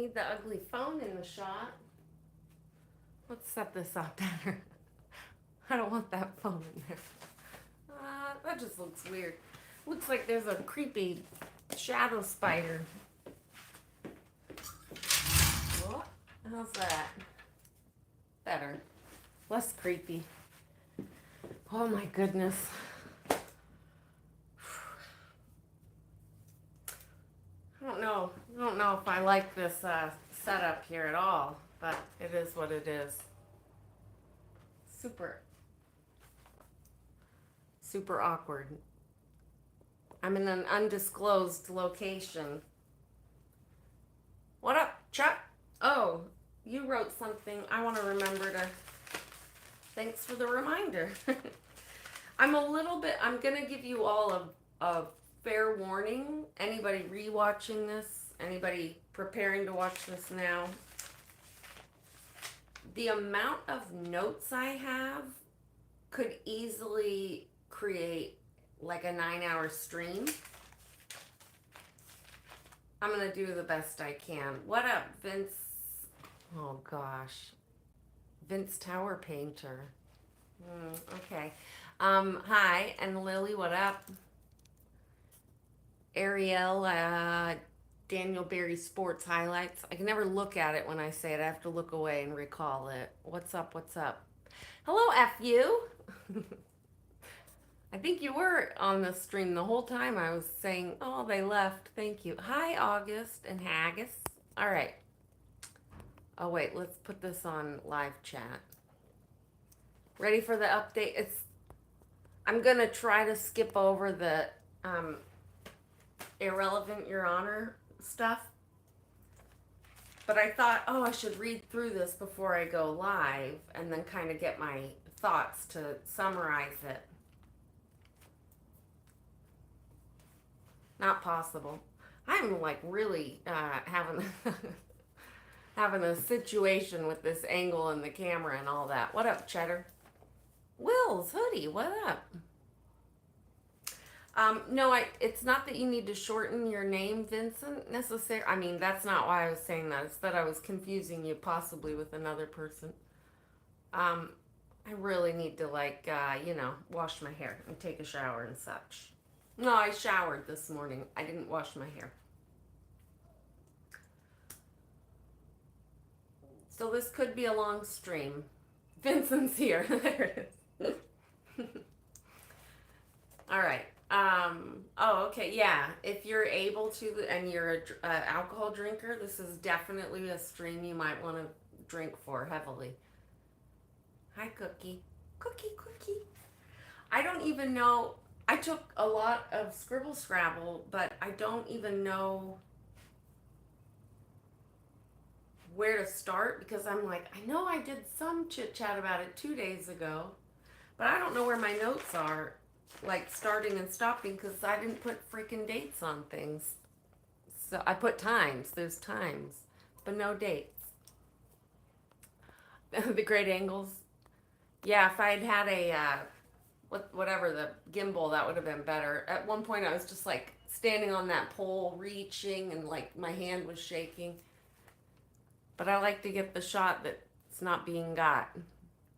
need the ugly phone in the shot. Let's set this up better. I don't want that phone in there. That just looks weird. Looks like there's a creepy shadow spider. What? How's that? Better. Less creepy. Oh my goodness. I don't know if I like this setup here at all, but it is what it is. Super, super awkward. I'm in an undisclosed location. What up, Chuck? Oh, you wrote something. I want to remember to. Thanks for the reminder. I'm going to give you all a fair warning. Anybody rewatching this, anybody preparing to watch this now, the amount of notes I have could easily create like a 9-hour stream. I'm going to do the best I can. What up, Vince? Oh, gosh. Vince Tower Painter. Okay. Hi, and Lily, what up? Ariel, Daniel Berry Sports Highlights. I can never look at it when I say it. I have to look away and recall it. What's up? What's up? Hello, FU. I think you were on the stream the whole time. I was saying, oh, they left. Thank you. Hi, August and Haggis. All right. Oh, wait. Let's put this on live chat. Ready for the update? I'm going to try to skip over the irrelevant, Your Honor stuff. But I thought, oh, I should read through this before I go live and then kind of get my thoughts to summarize it. Not possible. I'm like really having having a situation with this angle and the camera and all that. What up, Cheddar? Will's hoodie, what up? No, it's not that you need to shorten your name, Vincent, necessarily. I mean, that's not why I was saying that. It's that I was confusing you possibly with another person. I really need to, like, wash my hair and take a shower and such. No, I showered this morning. I didn't wash my hair. So this could be a long stream. Vincent's here. There it is. All right. Oh, okay. Yeah. If you're able to and you're an alcohol drinker, this is definitely a stream you might want to drink for heavily. Hi, Cookie. Cookie, Cookie. I don't even know. I took a lot of Scribble Scrabble, but I don't even know where to start because I'm like, I know I did some chit chat about it 2 days ago, but I don't know where my notes are, like starting and stopping, because I didn't put freaking dates on things. So I put times, there's times, but no dates. The great angles. Yeah, if I had had a, whatever, the gimbal, that would have been better. At one point I was just like standing on that pole, reaching, and like my hand was shaking. But I like to get the shot that's not being got.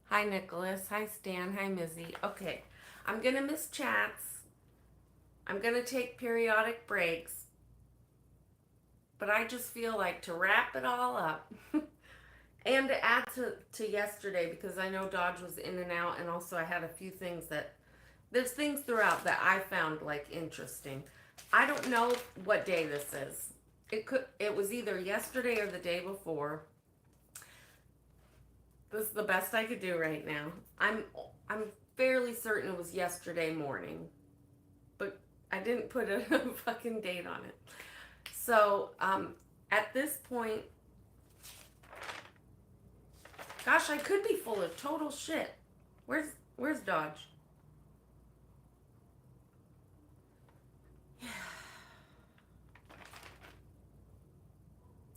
Hi, Nicholas. Hi, Stan. Hi, Mizzy. Okay, I'm going to miss chats. I'm going to take periodic breaks. But I just feel like to wrap it all up and to add to yesterday, because I know Dodge was in and out, and also I had a few things there's things throughout that I found like interesting. I don't know what day this is. It was either yesterday or the day before. This is the best I could do right now. I'm fairly certain it was yesterday morning, but I didn't put a fucking date on it. So at this point, gosh, I could be full of total shit. Where's Dodge?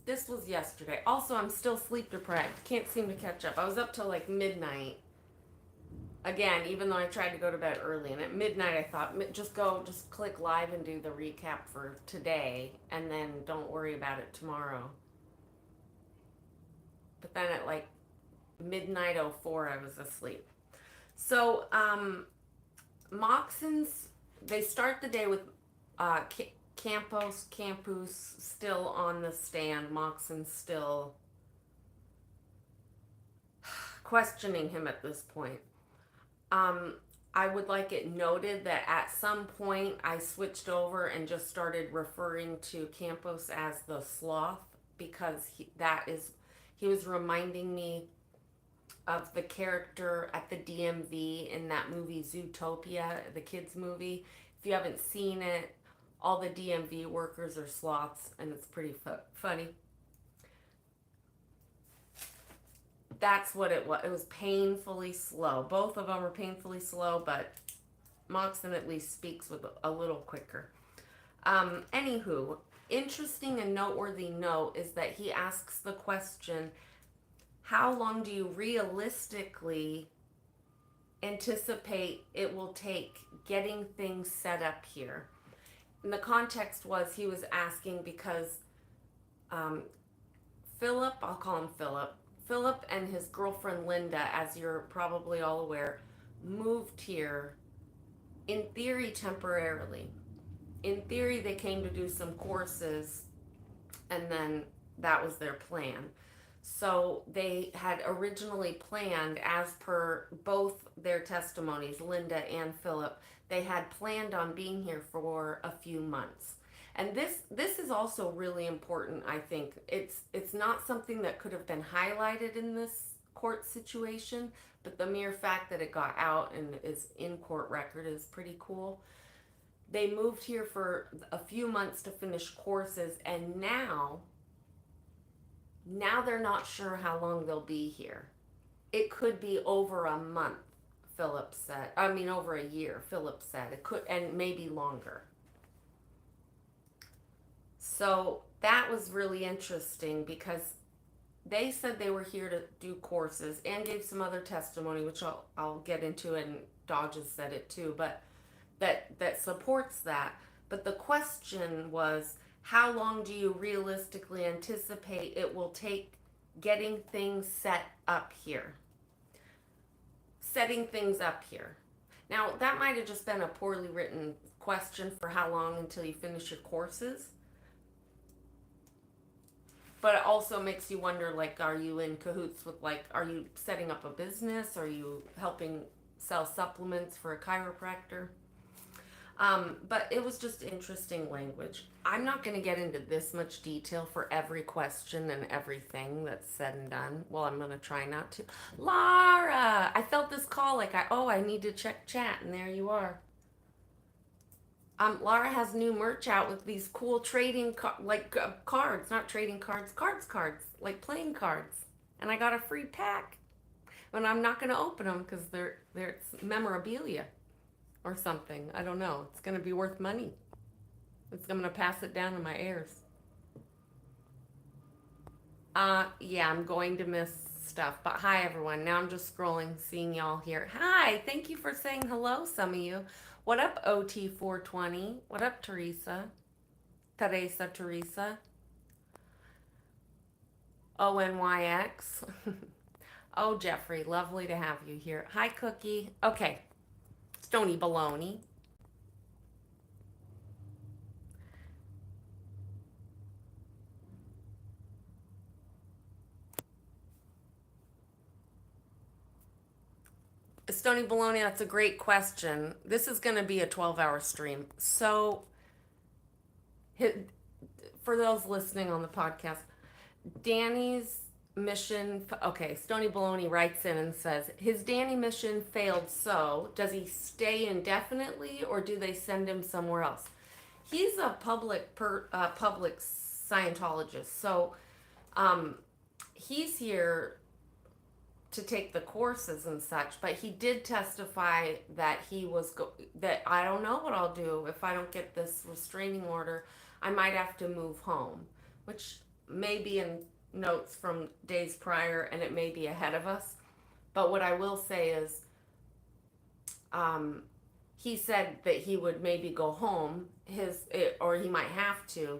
This was yesterday. Also, I'm still sleep deprived. Can't seem to catch up. I was up till like midnight. Again, even though I tried to go to bed early. And at midnight, I thought, just click live and do the recap for today. And then don't worry about it tomorrow. but then at like midnight 04, I was asleep. So, Moxon's, they start the day with Campus still on the stand. Moxon's still questioning him at this point. Um, I would like it noted that at some point I switched over and just started referring to Campos as the sloth because he was reminding me of the character at the DMV in that movie Zootopia, the kids movie. If you haven't seen it, all the DMV workers are sloths, and it's pretty funny. That's what it was. It was painfully slow. Both of them are painfully slow, but Moxon at least speaks with a little quicker. Anywho, interesting and noteworthy note is that he asks the question, how long do you realistically anticipate it will take getting things set up here? And the context was he was asking because um, Philip, I'll call him Philip and his girlfriend Linda, as you're probably all aware, moved here in theory temporarily. In theory, they came to do some courses and then that was their plan. So they had originally planned, as per both their testimonies, Linda and Philip, they had planned on being here for a few months. And this is also really important, I think. It's not something that could have been highlighted in this court situation, but the mere fact that it got out and is in court record is pretty cool. They moved here for a few months to finish courses, and now they're not sure how long they'll be here. It could be over a month, Philip said. I mean, over a year, Philip said. It could, and maybe longer. So that was really interesting because they said they were here to do courses and gave some other testimony, which I'll get into, and Dodges said it too, but that supports that. But the question was, how long do you realistically anticipate it will take getting things set up here? Setting things up here. Now, that might have just been a poorly written question for how long until you finish your courses. But it also makes you wonder, like, are you in cahoots with, like, are you setting up a business? Are you helping sell supplements for a chiropractor? But it was just interesting language. I'm not going to get into this much detail for every question and everything that's said and done. Well, I'm going to try not to. Lara, I felt this call like I need to check chat, and there you are. Lara has new merch out with these cool trading cards, not trading cards, cards, like playing cards. And I got a free pack. And I'm not going to open them because they're it's memorabilia or something. I don't know. It's going to be worth money. I'm going to pass it down to my heirs. Yeah, I'm going to miss stuff. But hi, everyone. Now I'm just scrolling, seeing y'all here. Hi, thank you for saying hello, some of you. What up, OT420? What up, Teresa? Teresa. ONYX. Oh, Jeffrey, lovely to have you here. Hi, Cookie. Okay, Stony Baloney. Stony Baloney, that's a great question. This is going to be a 12-hour stream. So, for those listening on the podcast, Danny's mission, okay, Stony Baloney writes in and says, his Danny mission failed, so does he stay indefinitely or do they send him somewhere else? He's a public Scientologist, so he's here to take the courses and such, but he did testify that that I don't know what I'll do if I don't get this restraining order. I might have to move home, which may be in notes from days prior and it may be ahead of us. But what I will say is he said that he would maybe go home or he might have to.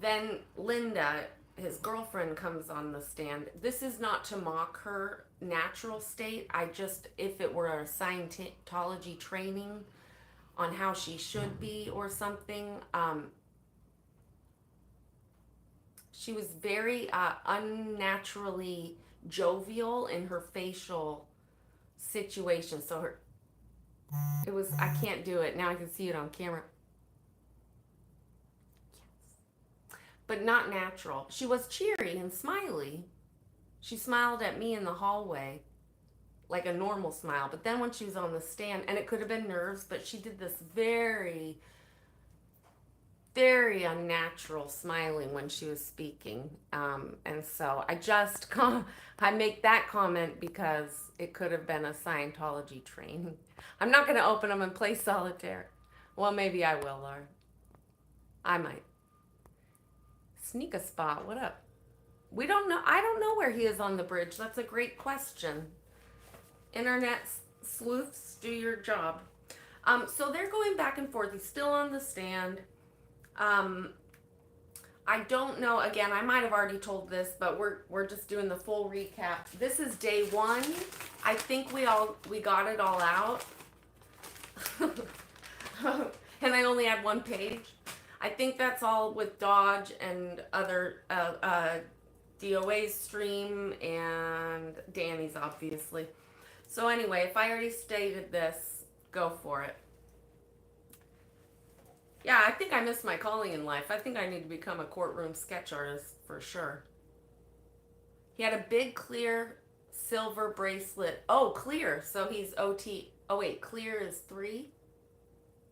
Then Linda, his girlfriend comes on the stand. This is not to mock her natural state. I just, if it were a Scientology training on how she should be or something, she was very unnaturally jovial in her facial situation. So it was, I can't do it. Now I can see it on camera. But not natural. She was cheery and smiley. She smiled at me in the hallway like a normal smile. But then when she was on the stand, and it could have been nerves, but she did this very, very unnatural smiling when she was speaking. And so I make that comment because it could have been a Scientology training. I'm not going to open them and play solitaire. Well, maybe I will, or I might. Sneak a spot, what up? We don't know. I don't know where he is on the bridge. That's a great question. Internet sleuths, do your job. So they're going back and forth. He's still on the stand. I don't know. Again, I might have already told this, but we're just doing the full recap. This is day 1. I think we got it all out. And I only had 1 page. I think that's all with Dodge and other DOA's stream and Danny's, obviously. So anyway, if I already stated this, go for it. Yeah, I think I missed my calling in life. I think I need to become a courtroom sketch artist for sure. He had a big clear silver bracelet. Oh, clear. So he's OT. Oh wait, clear is 3?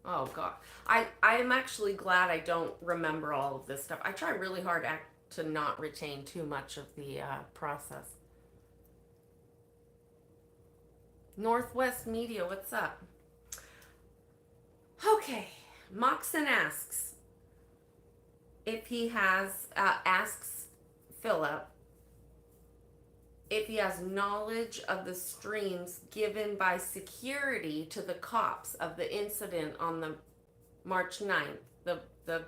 Oh God. I am actually glad I don't remember all of this stuff. I try really hard to not retain too much of the process. Northwest Media, what's up? Okay. Moxon asks if he has, asks Philip if he has knowledge of the streams given by security to the cops of the incident on the March 9th, the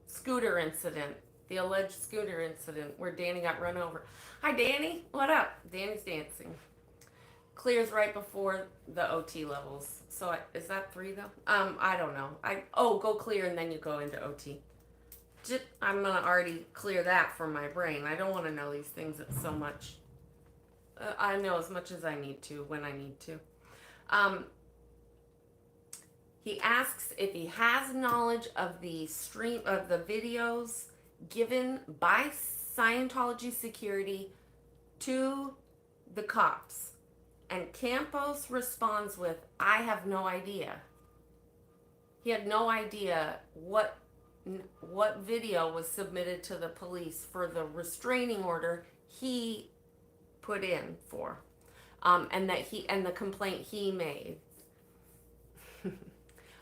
scooter incident, the alleged scooter incident where Danny got run over. Hi, Danny. What up? Danny's dancing. Clears right before the OT levels. So is that 3 though? I don't know. Go clear and then you go into OT. I'm gonna already clear that from my brain. I don't want to know these things so much. I know as much as I need to when I need to. He asks if he has knowledge of the stream of the videos given by Scientology security to the cops. And Campos responds with, I have no idea. He had no idea what video was submitted to the police for the restraining order he put in for, and the complaint he made,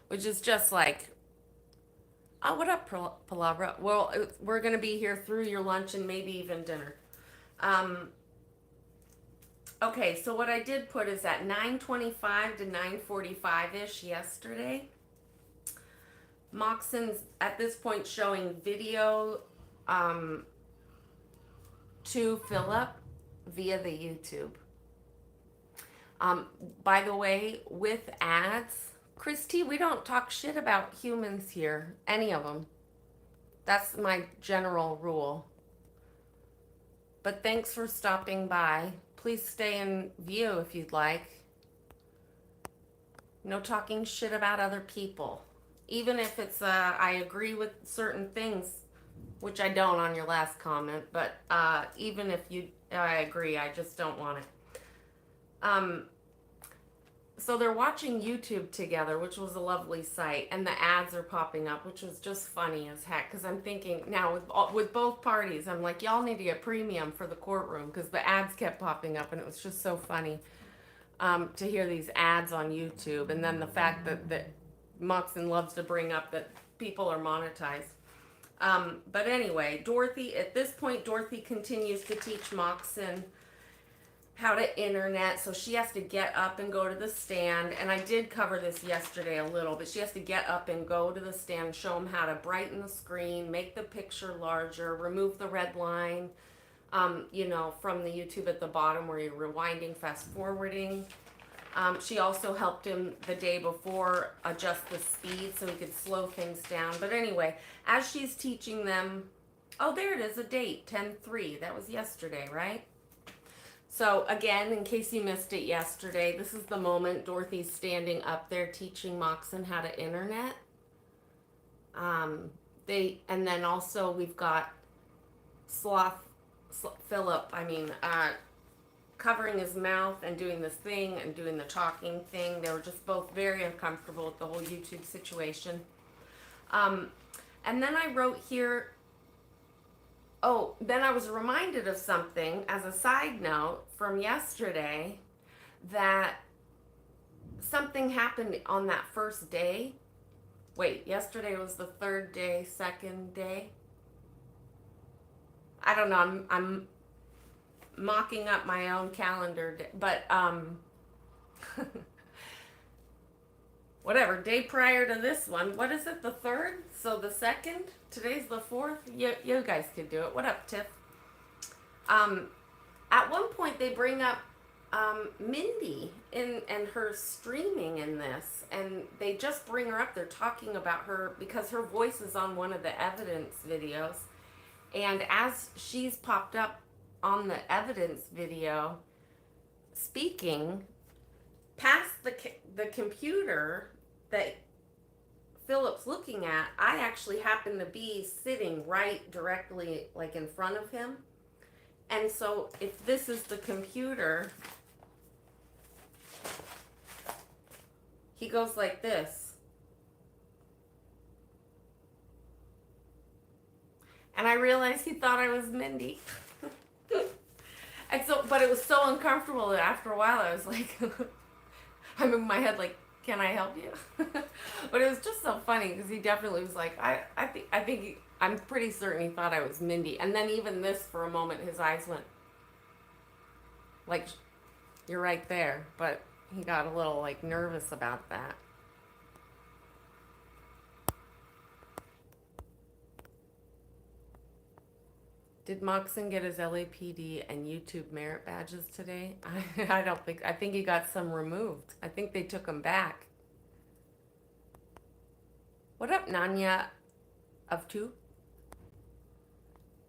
which is just like, oh, what up, Palabra? Well, we're gonna be here through your lunch and maybe even dinner. Okay, so what I did put is at 9:25 to 9:45-ish yesterday, Moxon's at this point showing video to Philip via the YouTube. By the way, with ads, Christy, we don't talk shit about humans here, any of them. That's my general rule. But thanks for stopping by. Please stay in view if you'd like. No talking shit about other people. Even if it's, I agree with certain things, which I don't on your last comment, but even if I agree, I just don't want it. So they're watching YouTube together, which was a lovely sight, and the ads are popping up, which was just funny as heck, because I'm thinking, now with both parties, I'm like, y'all need to get premium for the courtroom, because the ads kept popping up, and it was just so funny to hear these ads on YouTube, and then the fact that Moxon loves to bring up that people are monetized. But anyway, at this point, Dorothy continues to teach Moxon how to internet. So she has to get up and go to the stand. And I did cover this yesterday a little, but she has to get up and go to the stand, show them how to brighten the screen, make the picture larger, remove the red line, from the YouTube at the bottom where you're rewinding, fast forwarding. She also helped him the day before adjust the speed so he could slow things down. But anyway, as she's teaching them, oh, there it is, a date, 10/3. That was yesterday, right? So again, in case you missed it yesterday, this is the moment Dorothy's standing up there teaching Moxon how to internet. And then also we've got Philip, covering his mouth and doing this thing and doing the talking thing. They were just both very uncomfortable with the whole YouTube situation. And then I wrote here, then I was reminded of something as a side note from yesterday, that something happened on that first day. Wait, yesterday was the third day, second day? I don't know, I'm mocking up my own calendar, but whatever, day prior to this one, what is it, the third? So the second, today's the fourth. You guys could do it. What up, Tiff? At one point they bring up Mindy and her streaming in this, and they just bring her up. They're talking about her because her voice is on one of the evidence videos, and as she's popped up on the evidence video speaking past the computer that Philip's looking at, I actually happen to be sitting right directly like in front of him. And so if this is the computer, he goes like this. And I realized he thought I was Mindy. And so, but it was so uncomfortable that after a while I was like, I'm in my head like, can I help you? But it was just so funny because he definitely was like, I'm pretty certain he thought I was Mindy. And then even this, for a moment, his eyes went like, you're right there. But he got a little like nervous about that. Did Moxon get his LAPD and YouTube merit badges today? I think he got some removed. I think they took him back. What up, Nanya of 2?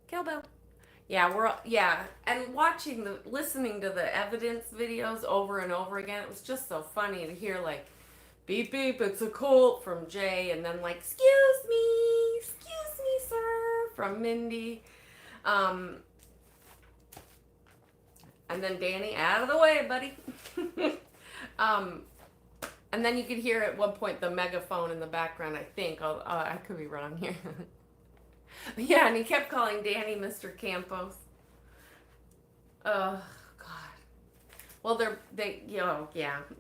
Cowbell. Yeah, and listening to the evidence videos over and over again, it was just so funny to hear like, beep beep, it's a cult from Jay, and then like, excuse me, sir, from Mindy. And then Danny, out of the way, buddy. And then you could hear at one point the megaphone in the background, I think. I could be wrong here. Yeah, and he kept calling Danny Mr. Campos. Oh, God. Well,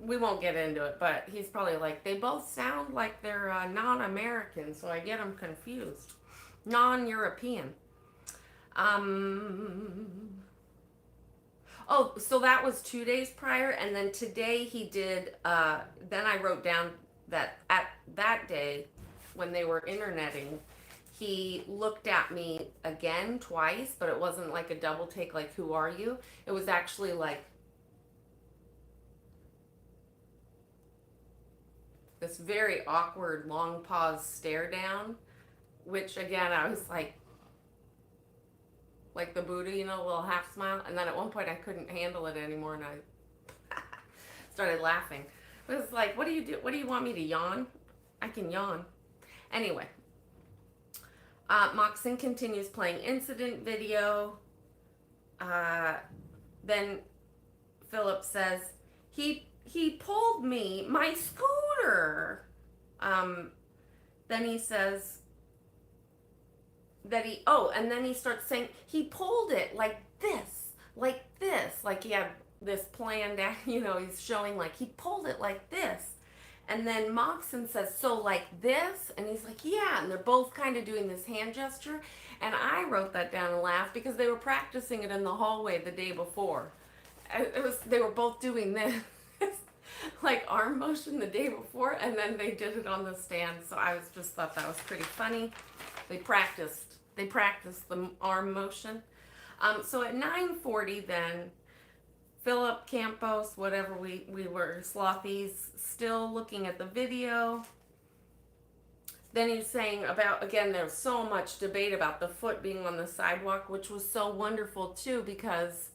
we won't get into it, but he's probably like, they both sound like they're non-American, so I get them confused. Non-European. So that was 2 days prior, and then today he did, then I wrote down that at that day, when they were interneting, he looked at me again twice, but it wasn't like a double take like, who are you? It was actually like this very awkward long pause stare down, which again, I was like the Buddha, little half smile. And then at one point I couldn't handle it anymore, and I started laughing. It was like, what do you do? What do you want me to yawn? I can yawn. Anyway, Moxon continues playing incident video. Then Philip says, he pulled my scooter. Then he says that and then he starts saying he pulled it like this, like he had this planned out, he's showing like he pulled it like this. And then Moxon says, so like this? And he's like, yeah. And they're both kind of doing this hand gesture. And I wrote that down and laughed because they were practicing it in the hallway the day before. they were both doing this like arm motion the day before, and then they did it on the stand. So I was just thought that was pretty funny. They practiced the arm motion. So at 9:40 then, Philip Campos, whatever we were, Slothies, still looking at the video. Then he's saying about, again, there's so much debate about the foot being on the sidewalk, which was so wonderful too, because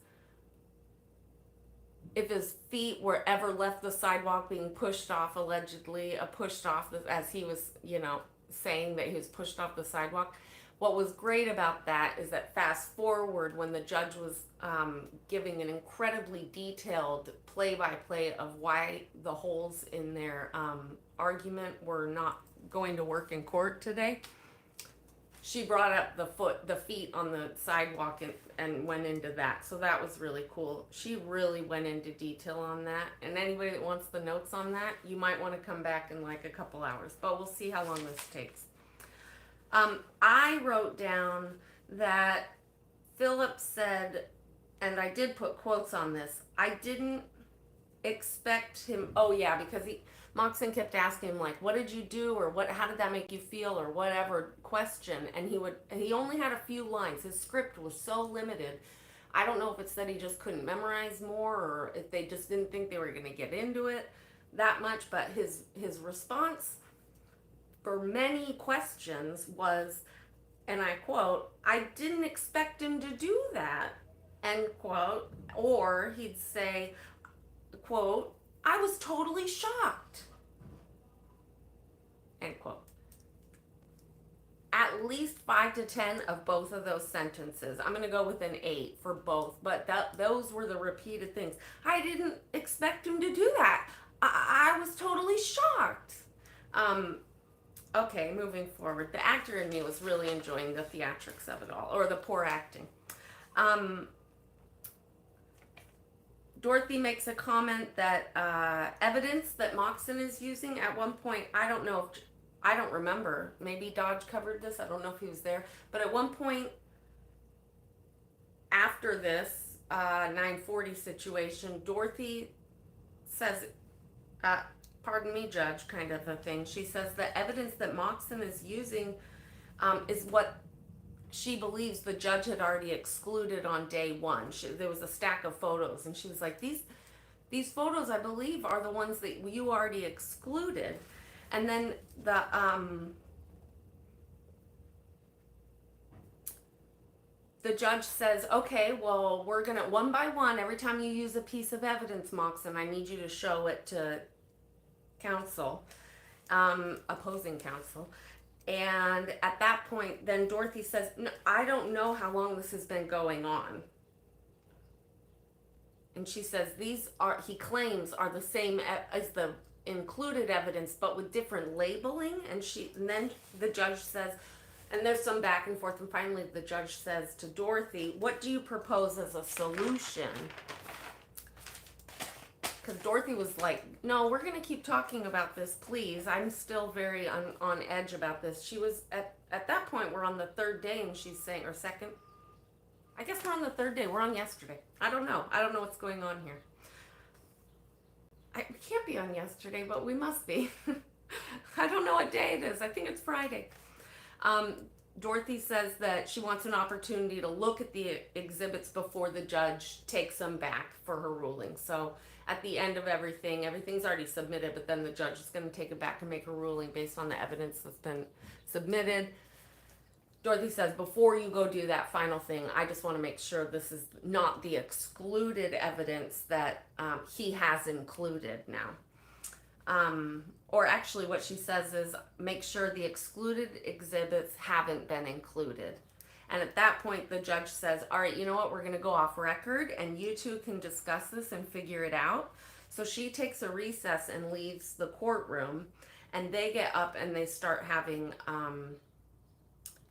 if his feet were ever left the sidewalk being pushed off, allegedly, pushed off, as he was, saying that he was pushed off the sidewalk. What was great about that is that fast forward when the judge was giving an incredibly detailed play-by-play of why the holes in their argument were not going to work in court today. She brought up the feet on the sidewalk and went into that. So that was really cool. She really went into detail on that. And anybody that wants the notes on that, you might want to come back in like a couple hours. But we'll see how long this takes. I wrote down that Philip said, and I did put quotes on this, I didn't expect him, oh yeah, because Moxon kept asking him, like, what did you do, or how did that make you feel, or whatever question, and he only had a few lines. His script was so limited. I don't know if it's that he just couldn't memorize more, or if they just didn't think they were going to get into it that much, but his response for many questions was, and I quote, I didn't expect him to do that, end quote, or he'd say, quote, I was totally shocked, end quote. At least 5 to 10 of both of those sentences. I'm going to go with an 8 for both, but those were the repeated things. I didn't expect him to do that. I was totally shocked. Okay, moving forward. The actor in me was really enjoying the theatrics of it all, or the poor acting. Dorothy makes a comment that evidence that Moxon is using at one point, I don't remember. Maybe Dodge covered this. I don't know if he was there. But at one point after this 9:40 situation, Dorothy says, pardon me, Judge, kind of a thing. She says the evidence that Moxon is using is what she believes the judge had already excluded on day one. There was a stack of photos, and she was like, these photos, I believe, are the ones that you already excluded. And then the judge says, okay, well, we're going to, one by one, every time you use a piece of evidence, Moxon, I need you to show it to counsel, opposing counsel. And at that point, then Dorothy says, no, I don't know how long this has been going on. And she says, he claims are the same as the included evidence, but with different labeling. And then the judge says, and there's some back and forth, and finally the judge says to Dorothy, what do you propose as a solution? Because Dorothy was like, no, we're going to keep talking about this, please. I'm still very on edge about this. She was, at that point, we're on the third day, and she's saying, or second. I guess we're on the third day. We're on yesterday. I don't know. I don't know what's going on here. We can't be on yesterday, but we must be. I don't know what day it is. I think it's Friday. Dorothy says that she wants an opportunity to look at the exhibits before the judge takes them back for her ruling. So at the end of everything's already submitted, but then the judge is going to take it back and make a ruling based on the evidence that's been submitted. Dorothy says, before you go do that final thing, I just want to make sure this is not the excluded evidence that he has included now. Or actually what she says is, make sure the excluded exhibits haven't been included. And at that point, the judge says, all right, you know what, we're going to go off record, and you two can discuss this and figure it out. So she takes a recess and leaves the courtroom, and they get up and they start having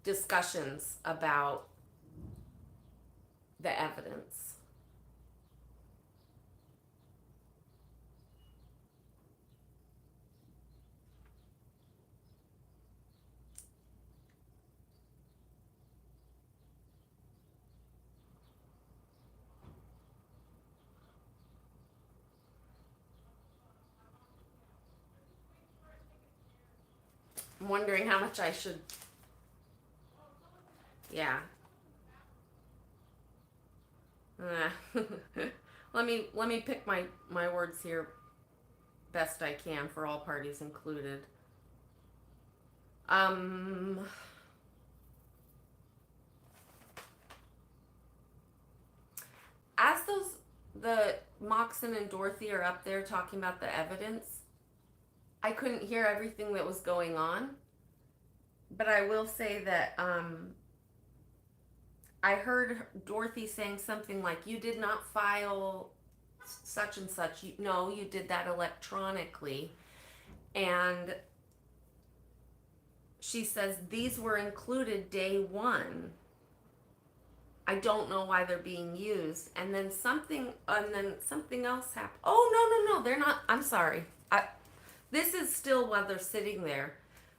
discussions about the evidence. I'm wondering how much I should, yeah. Uh, let me pick my words here best I can for all parties included. Um, as the Moxon and Dorothy are up there talking about the evidence, I couldn't hear everything that was going on, but I will say that I heard Dorothy saying something like, "You did not file such and such. No, you did that electronically," and she says these were included day one. I don't know why they're being used. And then something else happened. Oh, no, they're not. I'm sorry. This is still while they're sitting there,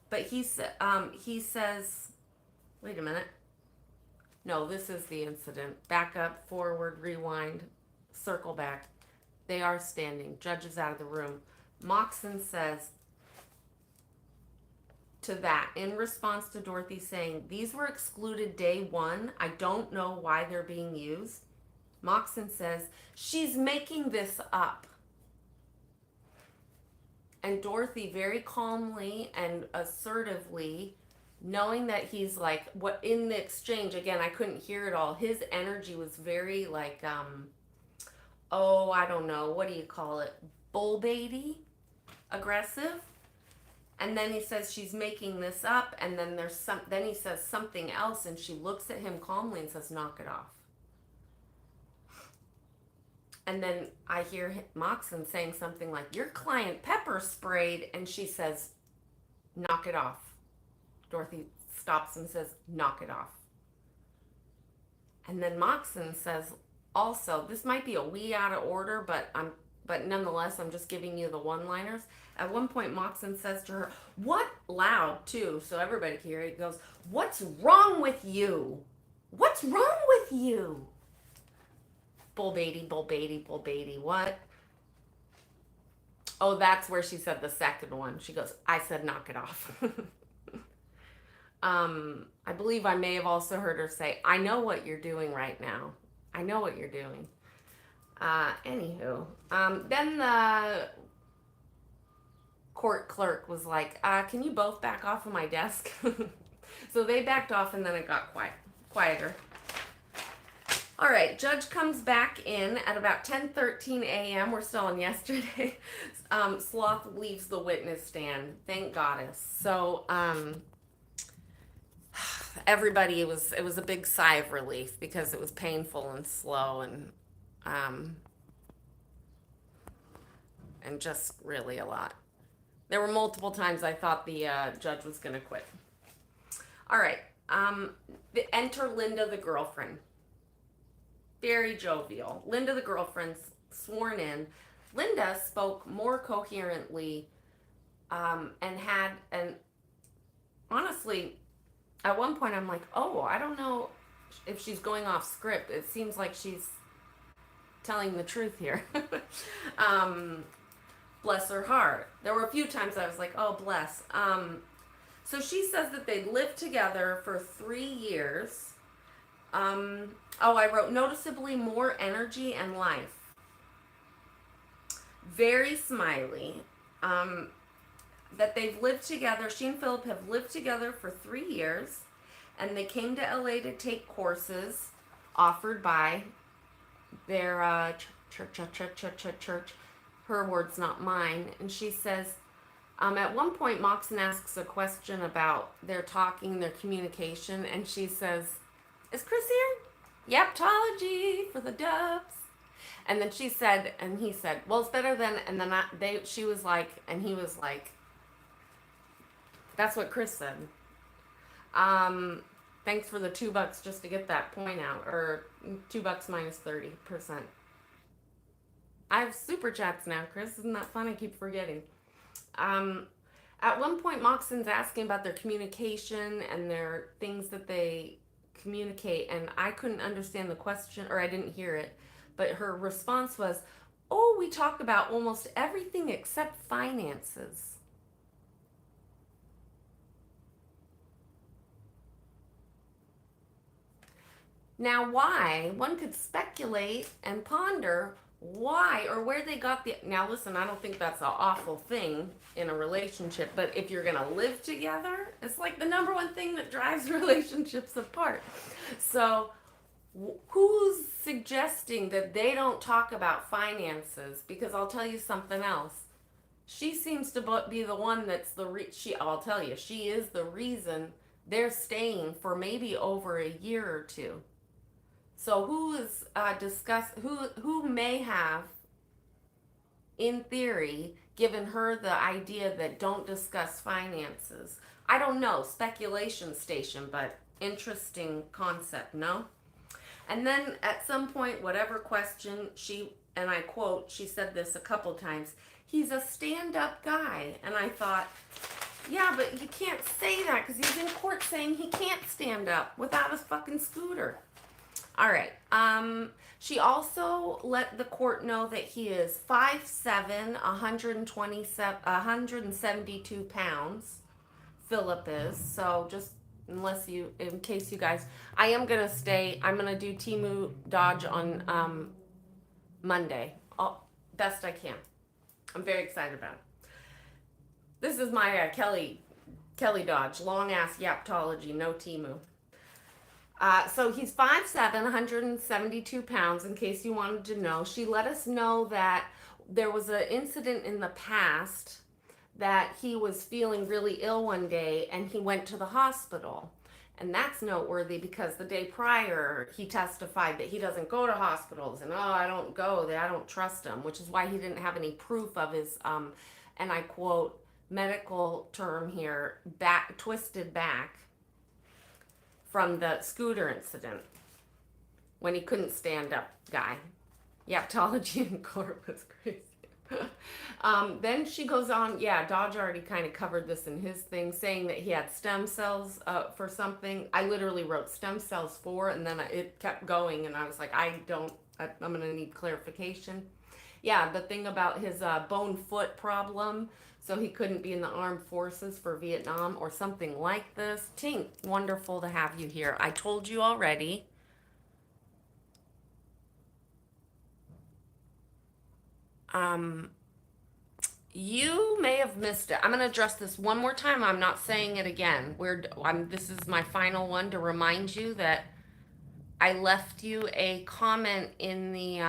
but he says, wait a minute. No, this is the incident. Back up, forward, rewind, circle back. They are standing. Judge is out of the room. Moxon says to that, in response to Dorothy saying, these were excluded day one. I don't know why they're being used. Moxon says, she's making this up. And Dorothy very calmly and assertively, knowing that he's like, what in the exchange, again, I couldn't hear it all. His energy was very like, oh, I don't know, what do you call it? Bull baity, aggressive. And then he says she's making this up, and then then he says something else, and she looks at him calmly and says, knock it off. And then I hear Moxon saying something like, your client pepper sprayed, and she says, knock it off. Dorothy stops and says, knock it off. And then Moxon says, also, this might be a wee out of order, but nonetheless, I'm just giving you the one-liners. At one point, Moxon says to her, what, loud too, so everybody can hear it, he goes, what's wrong with you? What's wrong with you? Bull baity, bull baity, bull baity, what? Oh, that's where she said the second one. She goes, I said knock it off. I believe I may have also heard her say, I know what you're doing right now. I know what you're doing. Anywho, then the court clerk was like, can you both back off of my desk? So they backed off, and then it got quieter. All right, judge comes back in at about 10:13 a.m. We're still on yesterday. Sloth leaves the witness stand. Thank goddess. So everybody, it was a big sigh of relief because it was painful and slow and just really a lot. There were multiple times I thought the judge was going to quit. All right. Enter Linda, the girlfriend. Very jovial. Linda, the girlfriend, sworn in. Linda spoke more coherently and honestly, at one point I'm like, oh, I don't know if she's going off script. It seems like she's telling the truth here. Bless her heart. There were a few times I was like, oh, bless. So she says that they lived together for 3 years. I wrote noticeably more energy and life. Very smiley. That they've lived together. She and Philip have lived together for 3 years, and they came to LA to take courses offered by their church. Her words, not mine. And she says, at one point, Moxon asks a question about their talking, their communication, and she says, is Chris here? Yaptology for the dubs. And then she said, and he said, well, it's better than, and then she was like, and he was like, that's what Chris said. Thanks for the $2 just to get that point out, or $2 minus 30%. I have super chats now, Chris. Isn't that fun? I keep forgetting. At one point, Moxon's asking about their communication and their things that they communicate, and I couldn't understand the question, or I didn't hear it, but her response was, oh, we talk about almost everything except finances. Now, why? One could speculate and ponder why or where they got the. Now, listen, I don't think that's an awful thing in a relationship, but if you're going to live together, it's like the number one thing that drives relationships apart. So, who's suggesting that they don't talk about finances? Because I'll tell you something else. She seems to be the one that's I'll tell you, she is the reason they're staying for maybe over a year or two. So who is who may have, in theory, given her the idea that don't discuss finances? I don't know, speculation station, but interesting concept, no? And then at some point, whatever question and I quote, she said this a couple times, he's a stand-up guy. And I thought, yeah, but you can't say that because he's in court saying he can't stand up without a fucking scooter. All right. She also let the court know that he is 5'7", 172 pounds. Philip is. So just in case you guys, I'm gonna do Timu Dodge on Monday. Best I can. I'm very excited about it. This is my Kelly Dodge, long ass Yaptology, no Timu. So he's 5'7", 172 pounds, in case you wanted to know. She let us know that there was an incident in the past that he was feeling really ill one day and he went to the hospital. And that's noteworthy because the day prior he testified that he doesn't go to hospitals and I don't go there, I don't trust him, which is why he didn't have any proof of his and I quote, medical term here, twisted back from the scooter incident when he couldn't stand up guy. Yaptology in court was crazy. Then she goes on, Dodge already kind of covered this in his thing, saying that he had stem cells for something. I literally wrote stem cells for, and then it kept going, and I was like, I'm going to need clarification. Yeah, the thing about his bone foot problem, so he couldn't be in the armed forces for Vietnam or something like this. Tink, wonderful to have you here. I told you already. You may have missed it. I'm going to address this one more time. I'm not saying it again. This is my final one to remind you that I left you a comment in the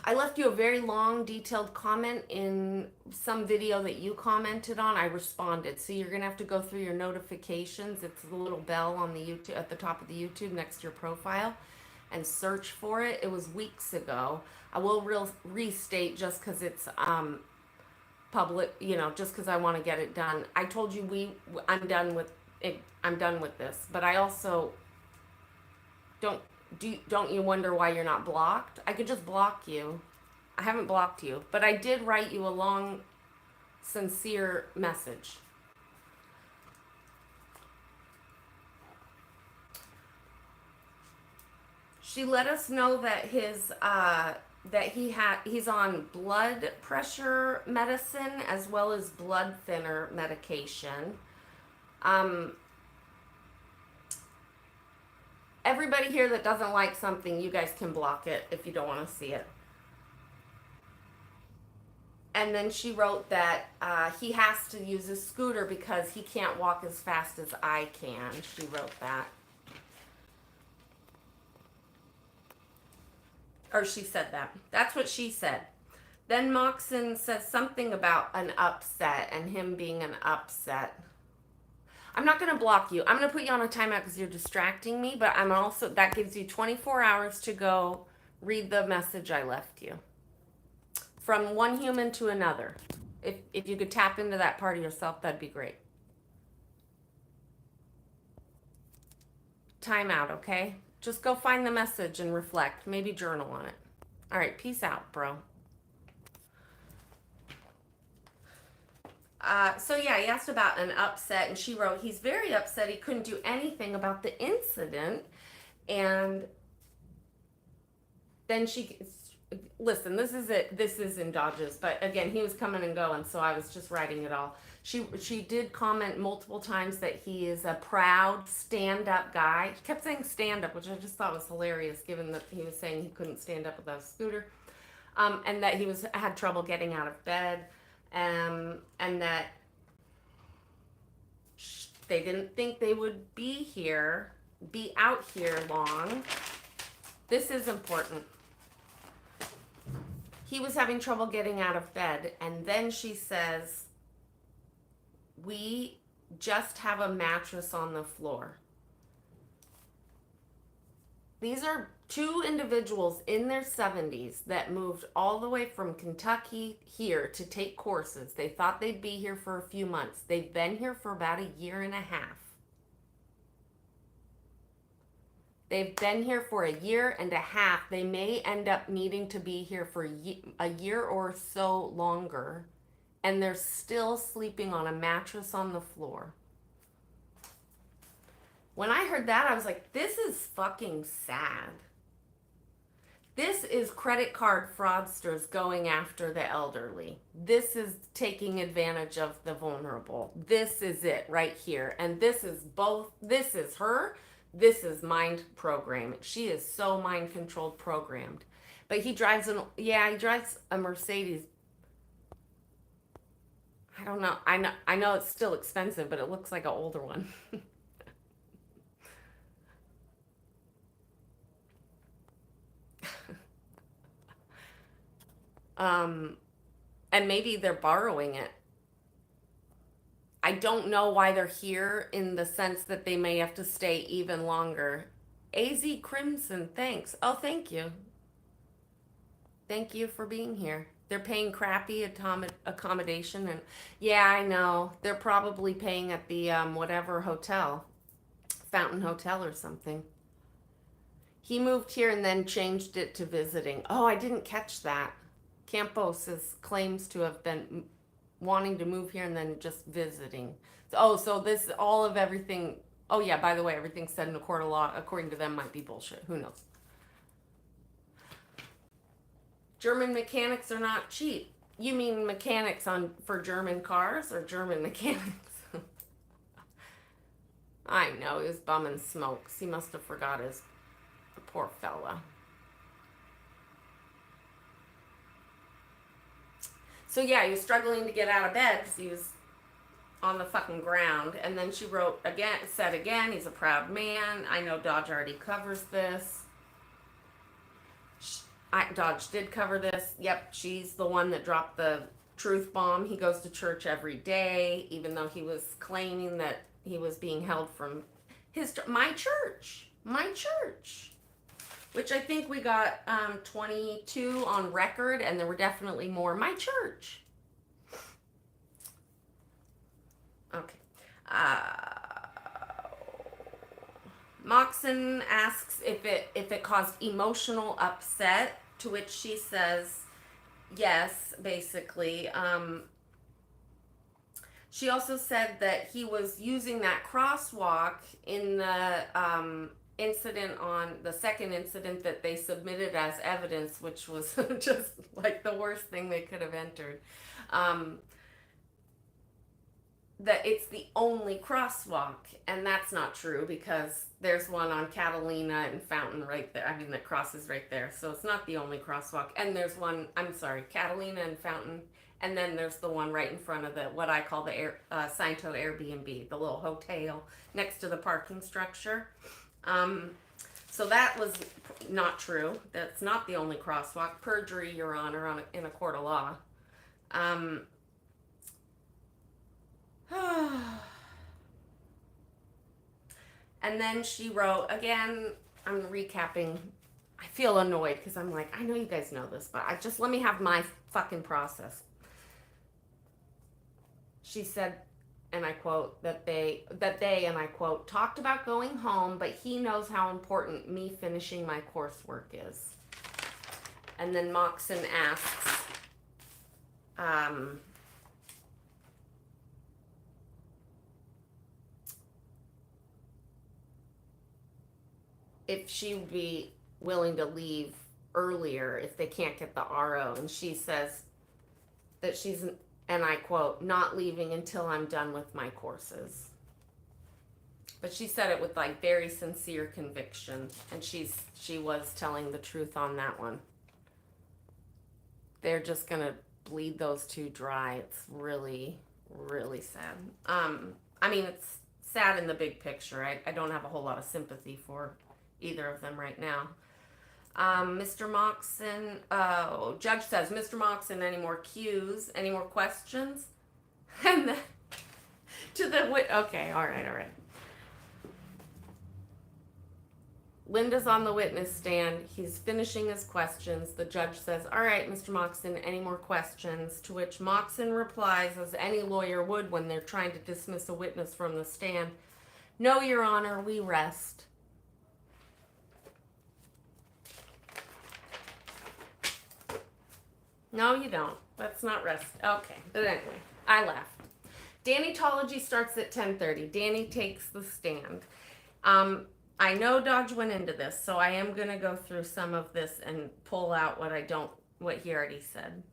I left you a very long, detailed comment in some video that you commented on. I responded. So you're going to have to go through your notifications. It's the little bell on the YouTube at the top of the YouTube next to your profile and search for it. It was weeks ago. I will restate just because it's public, just because I want to get it done. I told you I'm done with it. I'm done with this. But I also don't you wonder why you're not blocked? I could just block you. I haven't blocked you, but I did write you a long, sincere message. She let us know that he's on blood pressure medicine as well as blood thinner medication. Everybody here that doesn't like something, you guys can block it if you don't want to see it. And then she wrote that he has to use a scooter because he can't walk as fast as I can. She wrote that. Or she said that. That's what she said. Then Moxon says something about an upset and him being an upset. I'm not going to block you. I'm going to put you on a timeout because you're distracting me, but that gives you 24 hours to go read the message I left you. From one human to another. If you could tap into that part of yourself, that'd be great. Timeout, okay? Just go find the message and reflect. Maybe journal on it. All right, peace out, bro. He asked about an upset, and she wrote, he's very upset he couldn't do anything about the incident. And then listen, this is it. This is in Dodges, but again, he was coming and going, so I was just writing it all. She did comment multiple times that he is a proud stand-up guy. He kept saying stand-up, which I just thought was hilarious, given that he was saying he couldn't stand up without a scooter, and that he had trouble getting out of bed, and that they didn't think they would be out here long. This is important. He was having trouble getting out of bed, and then she says, we just have a mattress on the floor. These are two individuals in their 70s that moved all the way from Kentucky here to take courses. They thought they'd be here for a few months. They've been here for about a year and a half. They've been here for a year and a half. They may end up needing to be here for a year or so longer, and they're still sleeping on a mattress on the floor. When I heard that, I was like, this is fucking sad. This is credit card fraudsters going after the elderly. This is taking advantage of the vulnerable. This is it right here. And this is both, this is her, this is mind programmed. She is so mind controlled programmed. But he drives he drives a Mercedes. I don't know. I know it's still expensive, but it looks like an older one. And maybe they're borrowing it. I don't know why they're here in the sense that they may have to stay even longer. AZ Crimson, thanks. Oh, thank you. Thank you for being here. They're paying crappy accommodation, and yeah, I know. They're probably paying at the whatever hotel, Fountain Hotel or something. He moved here and then changed it to visiting. Oh, I didn't catch that. Campos claims to have been wanting to move here and then just visiting. So this all of everything. Oh yeah, by the way, everything said in a court of law, according to them, might be bullshit. Who knows? German mechanics are not cheap. You mean mechanics for German cars or German mechanics? I know, he was bumming smokes. He must have forgot his poor fella. So yeah, he was struggling to get out of bed because he was on the fucking ground. And then she said again, he's a proud man. I know Dodge already covers this. Dodge did cover this. Yep, she's the one that dropped the truth bomb. He goes to church every day, even though he was claiming that he was being held from my church, which I think we got 22 on record, and there were definitely more. My church. Okay. Moxon asks if it caused emotional upset, to which she says yes, basically. She also said that he was using that crosswalk in the the second incident that they submitted as evidence, which was just like the worst thing they could have entered. That it's the only crosswalk, and that's not true because there's one on Catalina and Fountain right there. I mean, that crosses right there, so it's not the only crosswalk. And there's one, I'm sorry, Catalina and Fountain, and then there's the one right in front of what I call the Scientology Airbnb, the little hotel next to the parking structure. So that was not true. That's not the only crosswalk. Perjury, Your Honor, in a court of law. And then she wrote, again, I'm recapping. I feel annoyed because I'm like, I know you guys know this, but let me have my fucking process. She said, and I quote, that they, and I quote, talked about going home, but he knows how important me finishing my coursework is. And then Moxon asks, if she would be willing to leave earlier if they can't get the RO. And she says that she's, and I quote, not leaving until I'm done with my courses. But she said it with like very sincere conviction, and she was telling the truth on that one. They're just gonna bleed those two dry. It's really, really sad. I mean, it's sad in the big picture. I don't have a whole lot of sympathy for either of them right now. Mr. Moxon, judge says, Mr. Moxon, any more cues? Any more questions? And then, okay, all right. Linda's on the witness stand. He's finishing his questions. The judge says, all right, Mr. Moxon, any more questions? To which Moxon replies, as any lawyer would when they're trying to dismiss a witness from the stand, no, Your Honor, we rest. No, you don't. That's not rest. Okay, but anyway, I laughed. Dannytology starts at 10:30. Danny takes the stand. I know Dodge went into this, so I am going to go through some of this and pull out what he already said.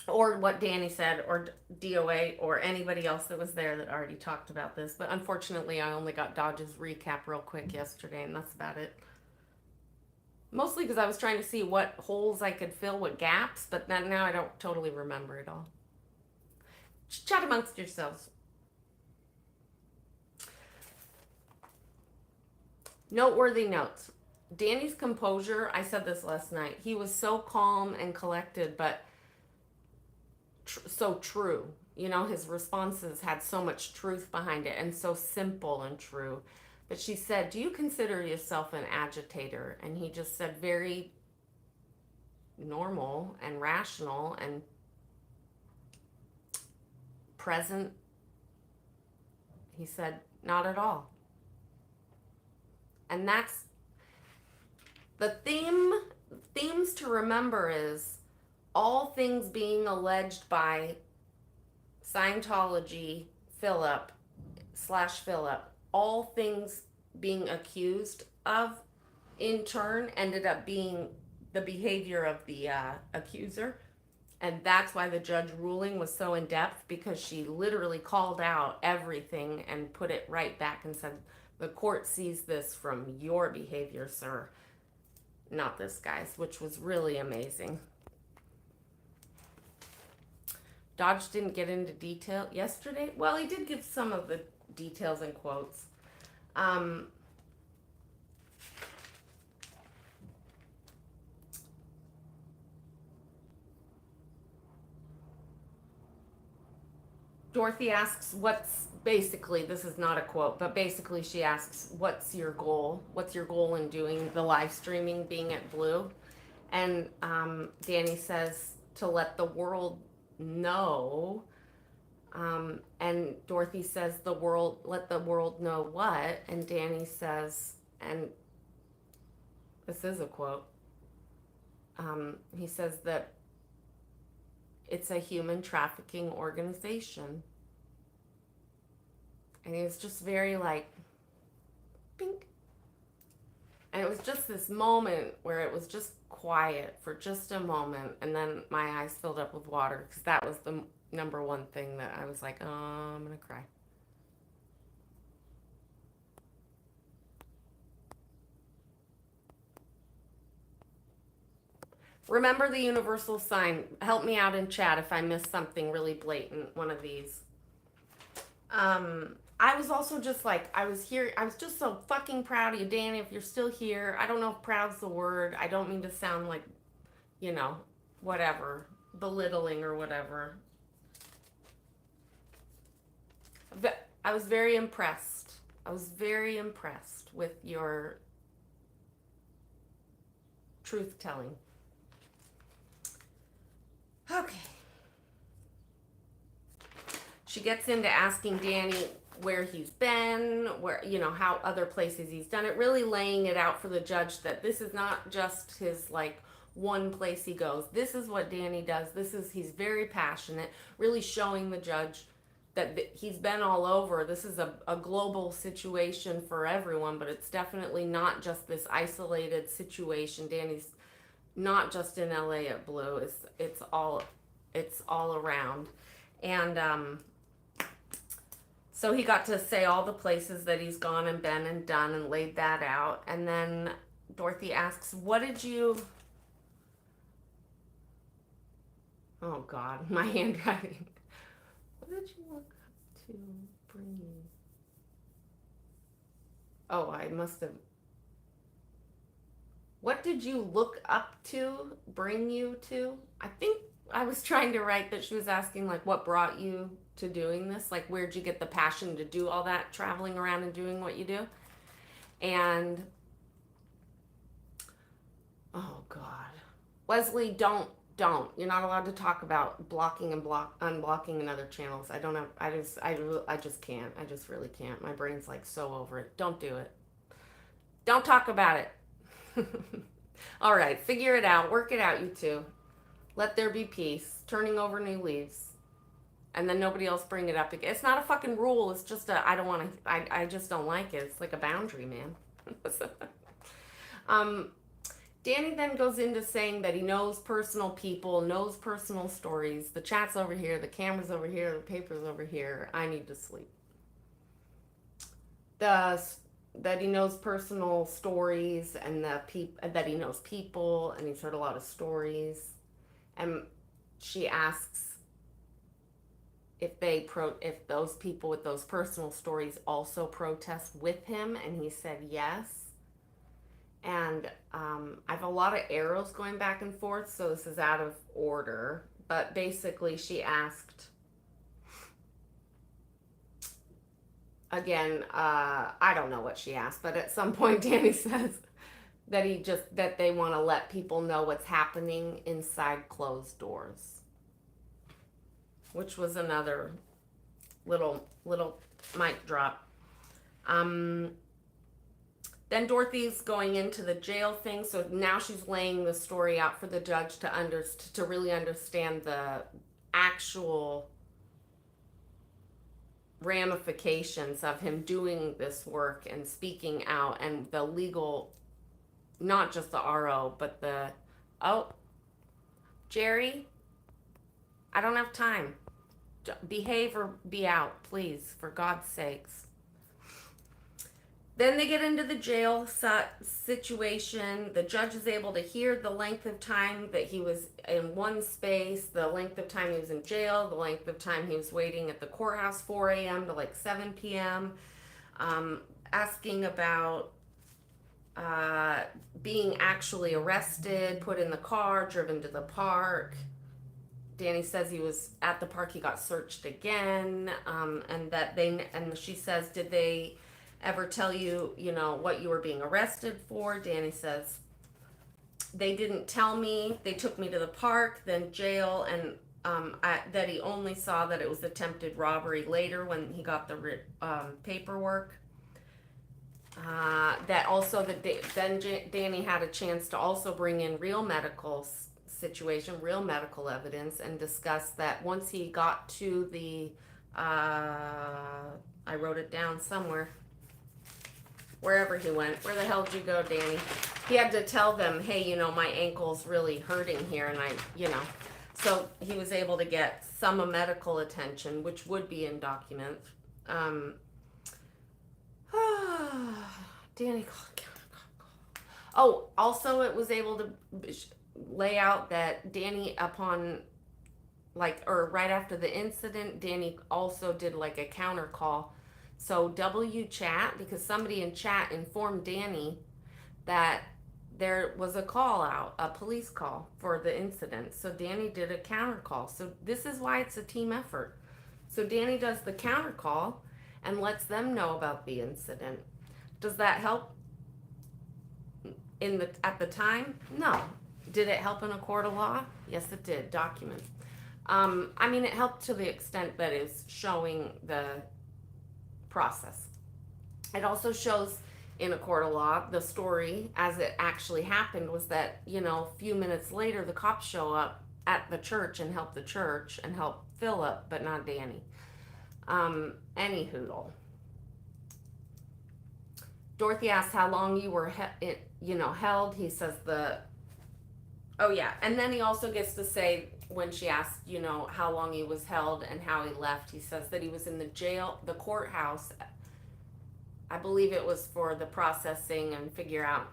Or what Danny said, or DOA, or anybody else that was there that already talked about this. But unfortunately, I only got Dodge's recap real quick yesterday, and that's about it. Mostly because I was trying to see what holes I could fill, what gaps, but then now I don't totally remember it all. Chat amongst yourselves. Noteworthy notes. Danny's composure, I said this last night, he was so calm and collected, but so true. You know, his responses had so much truth behind it and so simple and true. But she said, do you consider yourself an agitator? And he just said very normal and rational and present. He said, not at all. And that's the themes to remember is all things being alleged by Scientology Philip, all things being accused of in turn ended up being the behavior of the accuser. And that's why the judge ruling was so in depth, because she literally called out everything and put it right back and said, the court sees this from your behavior, sir, not this guy's, which was really amazing. Dodge didn't get into detail yesterday. Well, he did give some of the details and quotes. Dorothy asks, this is not a quote, but basically she asks, what's your goal? What's your goal in doing the live streaming, being at Blue? And Danny says, to let the world know. And Dorothy says, let the world know what? And Danny says, and this is a quote, he says that it's a human trafficking organization. And he was just very like, pink. And it was just this moment where it was just quiet for just a moment. And then my eyes filled up with water, because that was the number one thing that I was like, oh, I'm going to cry. Remember the universal sign. Help me out in chat if I missed something really blatant, one of these. I was also just like, I was just so fucking proud of you, Danny, if you're still here. I don't know if proud's the word. I don't mean to sound like, whatever, belittling or whatever. But I was very impressed. I was very impressed with your truth-telling. Okay. She gets into asking Danny where he's been, how other places he's done it, really laying it out for the judge that this is not just his one place he goes. This is what Danny does. He's very passionate, really showing the judge that he's been all over. This is a global situation for everyone, but it's definitely not just this isolated situation. Danny's not just in LA at Blue. It's all around. And so he got to say all the places that he's gone and been and done and laid that out. And then Dorothy asks, "What did you?" Oh God, my handwriting. What did you look up to bring you? Oh, I must have. What did you look up to bring you to? I think I was trying to write that she was asking, like, what brought you to doing this? Like, where'd you get the passion to do all that traveling around and doing what you do? And, oh God. Leslie, don't. You're not allowed to talk about blocking and unblocking in other channels. I don't have, I just can't. I just really can't. My brain's like so over it. Don't do it. Don't talk about it. All right, figure it out. Work it out, you two. Let there be peace. Turning over new leaves. And then nobody else bring it up again. It's not a fucking rule. It's just I don't want to, I just don't like it. It's like a boundary, man. Danny then goes into saying that he knows personal people, knows personal stories. The chat's over here, the camera's over here, the paper's over here. I need to sleep. That he knows personal stories and that he knows people and he's heard a lot of stories. And she asks if those people with those personal stories also protest with him, and he said yes. And I have a lot of arrows going back and forth, so this is out of order. But basically, she asked, again, I don't know what she asked, but at some point, Danny says that they want to let people know what's happening inside closed doors, which was another little mic drop. Then Dorothy's going into the jail thing, so now she's laying the story out for the judge to really understand the actual ramifications of him doing this work and speaking out, and the legal, not just the RO, but Jerry, I don't have time. Behave or be out, please, for God's sakes. Then they get into the jail situation. The judge is able to hear the length of time that he was in one space, the length of time he was in jail, the length of time he was waiting at the courthouse, 4 a.m. to like 7 p.m., asking about being actually arrested, put in the car, driven to the park. Danny says he was at the park, he got searched again, and she says, did they ever tell you, what you were being arrested for? Danny says, they didn't tell me. They took me to the park, then jail, and that he only saw that it was attempted robbery later when he got the paperwork. Then Danny had a chance to also bring in real medical evidence, and discuss that once he got to the, I wrote it down somewhere, wherever he went. Where the hell did you go, Danny? He had to tell them, hey, my ankle's really hurting here, and so he was able to get some medical attention, which would be in document. Danny, also it was able to lay out that Danny, right after the incident, Danny also did like a counter call. So chat, because somebody in chat informed Danny that there was a call out, a police call for the incident. So Danny did a counter call. So this is why it's a team effort. So Danny does the counter call and lets them know about the incident. Does that help at the time? No. Did it help in a court of law? Yes, it did. Document. It helped to the extent that it's showing the process. It also shows in a court of law the story as it actually happened was that, a few minutes later the cops show up at the church and help the church and help Philip, but not Danny. Any hoodle. Dorothy asks how long you were, held. He says oh yeah, and then he also gets to say when she asked, how long he was held and how he left. He says that he was in the courthouse. I believe it was for the processing and figure out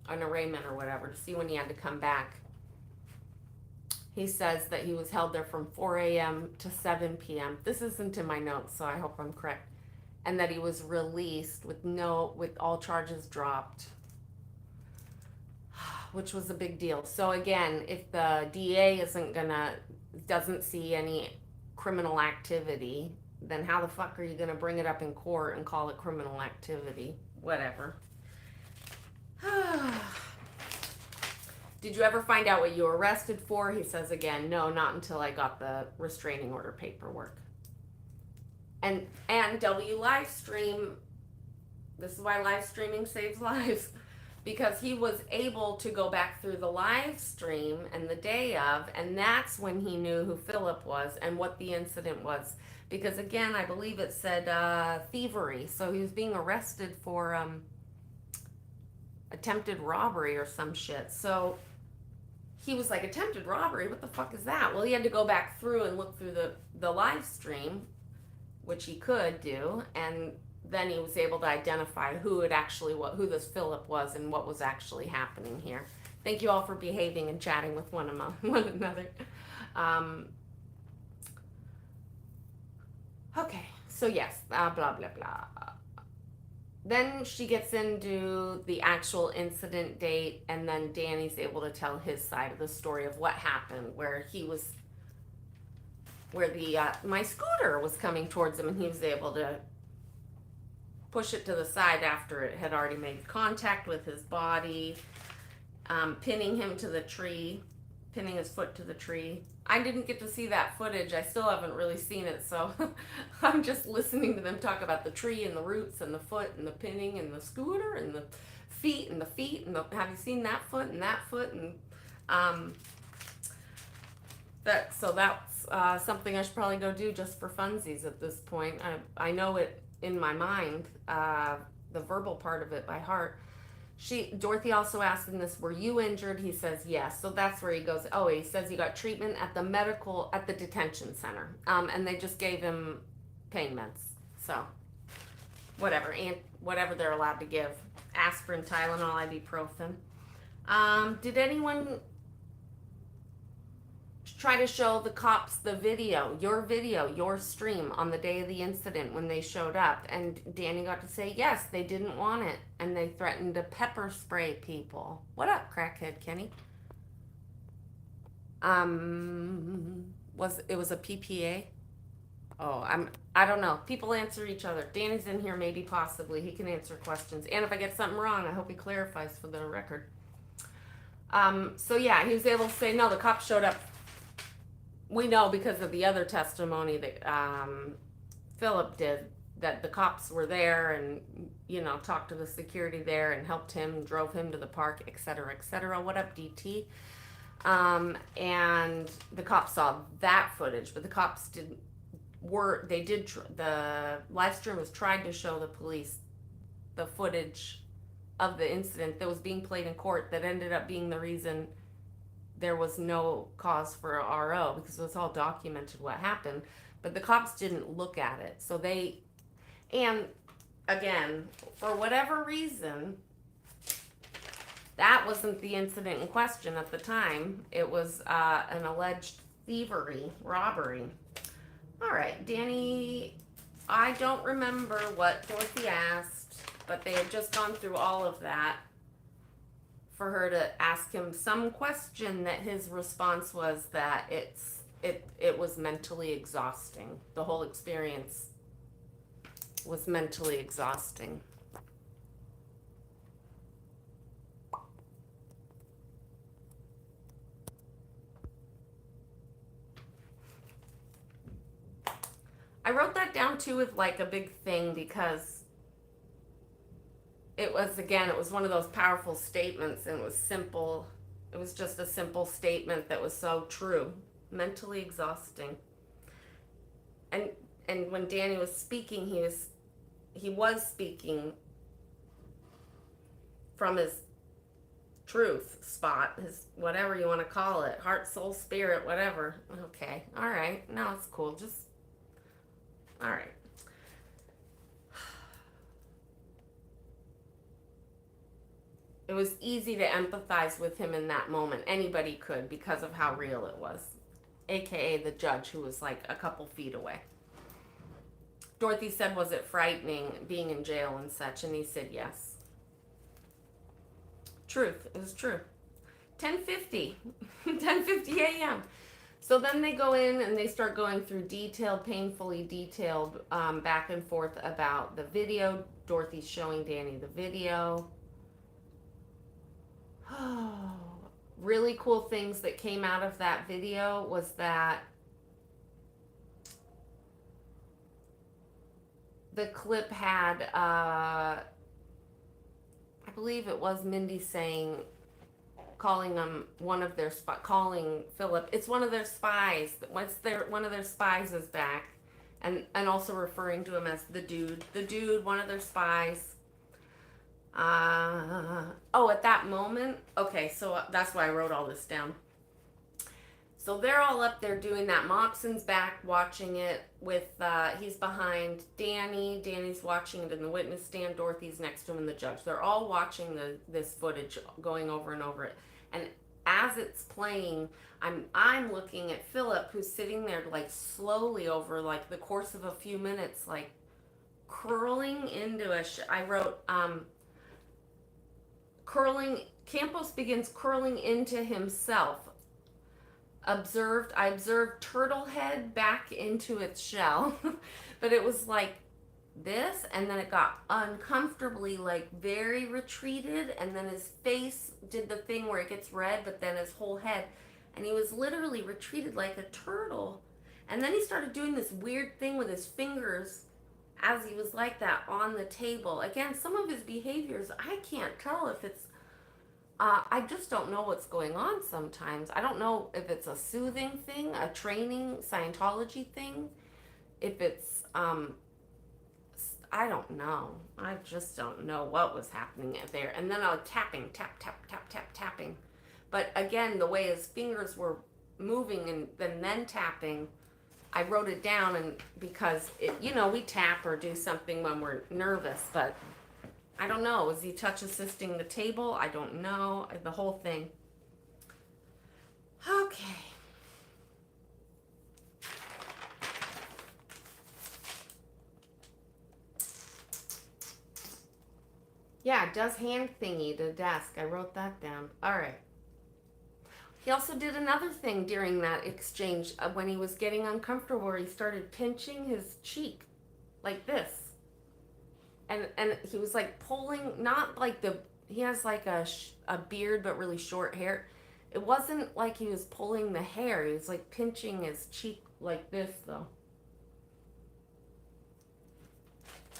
an arraignment or whatever to see when he had to come back. He says that he was held there from 4 a.m. to 7 p.m. This isn't in my notes, so I hope I'm correct. And that he was released with all charges dropped, which was a big deal. So again, if the DA doesn't see any criminal activity, then how the fuck are you gonna bring it up in court and call it criminal activity? Whatever. Did you ever find out what you were arrested for? He says again, no, not until I got the restraining order paperwork. And W live stream, this is why live streaming saves lives, because he was able to go back through the live stream and the day of, and that's when he knew who Philip was and what the incident was. Because again, I believe it said thievery, so he was being arrested for attempted robbery or some shit. So he was like, attempted robbery? What the fuck is that? Well, he had to go back through and look through the live stream, which he could do, and then he was able to identify who this Philip was and what was actually happening here. Thank you all for behaving and chatting with one another. Okay, so yes, blah, blah, blah. Then she gets into the actual incident date, and then Danny's able to tell his side of the story of what happened, where my scooter was coming towards him, and he was able to push it to the side after it had already made contact with his body, pinning his foot to the tree. I didn't get to see that footage. I still haven't really seen it, so I'm just listening to them talk about the tree and the roots and the foot and the pinning and the scooter and the feet and have you seen that foot and that foot? And that's something I should probably go do just for funsies at this point. I know it in my mind, the verbal part of it by heart. Dorothy also asked him this, were you injured? He says yes. So that's where he goes, he says he got treatment at the detention center. And they just gave him pain meds. So whatever they're allowed to give. Aspirin, Tylenol, ibuprofen. Did anyone try to show the cops your stream on the day of the incident when they showed up? And Danny got to say yes, they didn't want it, and they threatened to pepper spray people. What up, crackhead Kenny? Was a PPA? I don't know. People answer each other. Danny's in here, maybe, possibly. He can answer questions. And if I get something wrong, I hope he clarifies for the record. So yeah, he was able to say, no, the cops showed up. We know because of the other testimony that Philip did, that the cops were there and, talked to the security there and helped him, drove him to the park, etc., etc. What up, DT? And the cops saw that footage, but the cops the live stream was trying to show the police the footage of the incident that was being played in court that ended up being the reason there was no cause for a RO, because it was all documented what happened, but the cops didn't look at it. So and again, for whatever reason, that wasn't the incident in question at the time. It was an alleged robbery. All right, Danny, I don't remember what Dorothy asked, but they had just gone through all of that for her to ask him some question that his response was that it was mentally exhausting. The whole experience was mentally exhausting. I wrote that down too with like a big thing because it was one of those powerful statements, and it was simple. It was just a simple statement that was so true. Mentally exhausting. And and when Danny was speaking, he was speaking from his truth spot, his whatever you want to call it, heart, soul, spirit, whatever. Okay, all right, no, it's cool. Just all right. It was easy to empathize with him in that moment. Anybody could because of how real it was. AKA the judge, who was like a couple feet away. Dorothy said, was it frightening being in jail and such? And he said yes. Truth. It was true. 10:50. 10:50 a.m. So then they go in and they start going through painfully detailed back and forth about the video. Dorothy's showing Danny the video. Oh, really cool things that came out of that video was that the clip had, I believe it was Mindy saying, calling calling Philip, it's one of their spies. One of their spies is back, and also referring to him as the dude, one of their spies. At that moment, okay, so that's why I wrote all this down. So they're all up there doing that. Moxon's back watching it with, he's behind Danny. Danny's watching it in the witness stand. Dorothy's next to him and the judge. They're all watching this footage going over and over it. And as it's playing, I'm looking at Philip, who's sitting there like slowly over like the course of a few minutes, like curling into I wrote, Campos begins curling into himself. I observed turtle head back into its shell. But it was like this, and then it got uncomfortably like very retreated, and then his face did the thing where it gets red, but then his whole head, and he was literally retreated like a turtle. And then he started doing this weird thing with his fingers as he was like that on the table. Again, some of his behaviors, I can't tell if it's, I just don't know what's going on sometimes. I don't know if it's a soothing thing, a training, Scientology thing, if it's, I don't know. I just don't know what was happening there. And then I was tapping, tap, tap, tap, tap, tapping. But again, the way his fingers were moving and then tapping, I wrote it down, and because we tap or do something when we're nervous, but I don't know. Was he touch assisting the table? I don't know. The whole thing. Okay. Yeah, it does hand thingy to desk. I wrote that down. All right. He also did another thing during that exchange when he was getting uncomfortable, where he started pinching his cheek like this. And he was like pulling, not like he has like a beard but really short hair. It wasn't like he was pulling the hair. He was like pinching his cheek like this though.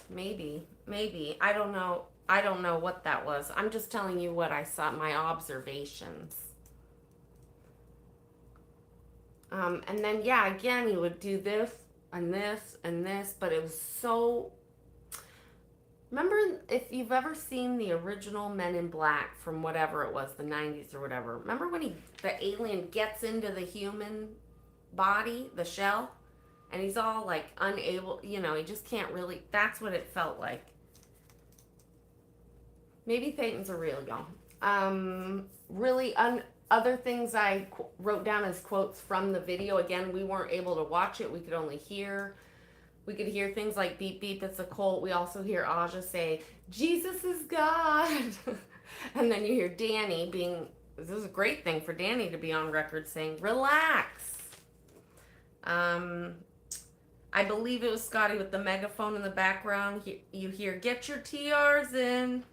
Maybe. I don't know. I don't know what that was. I'm just telling you what I saw, my observations. And then, yeah, again, he would do this and this and this, but it was so... Remember, if you've ever seen the original Men in Black from whatever it was, the 90s or whatever, remember when the alien gets into the human body, the shell, and he's all like unable, he just can't really, that's what it felt like. Maybe Thetans are real, y'all. Other things I wrote down as quotes from the video. Again, we weren't able to watch it. We could only hear. We could hear things like beep, beep, it's a cult. We also hear Aja say, Jesus is God. And then you hear Danny this is a great thing for Danny to be on record saying, relax. I believe it was Scotty with the megaphone in the background. You hear, get your TRs in.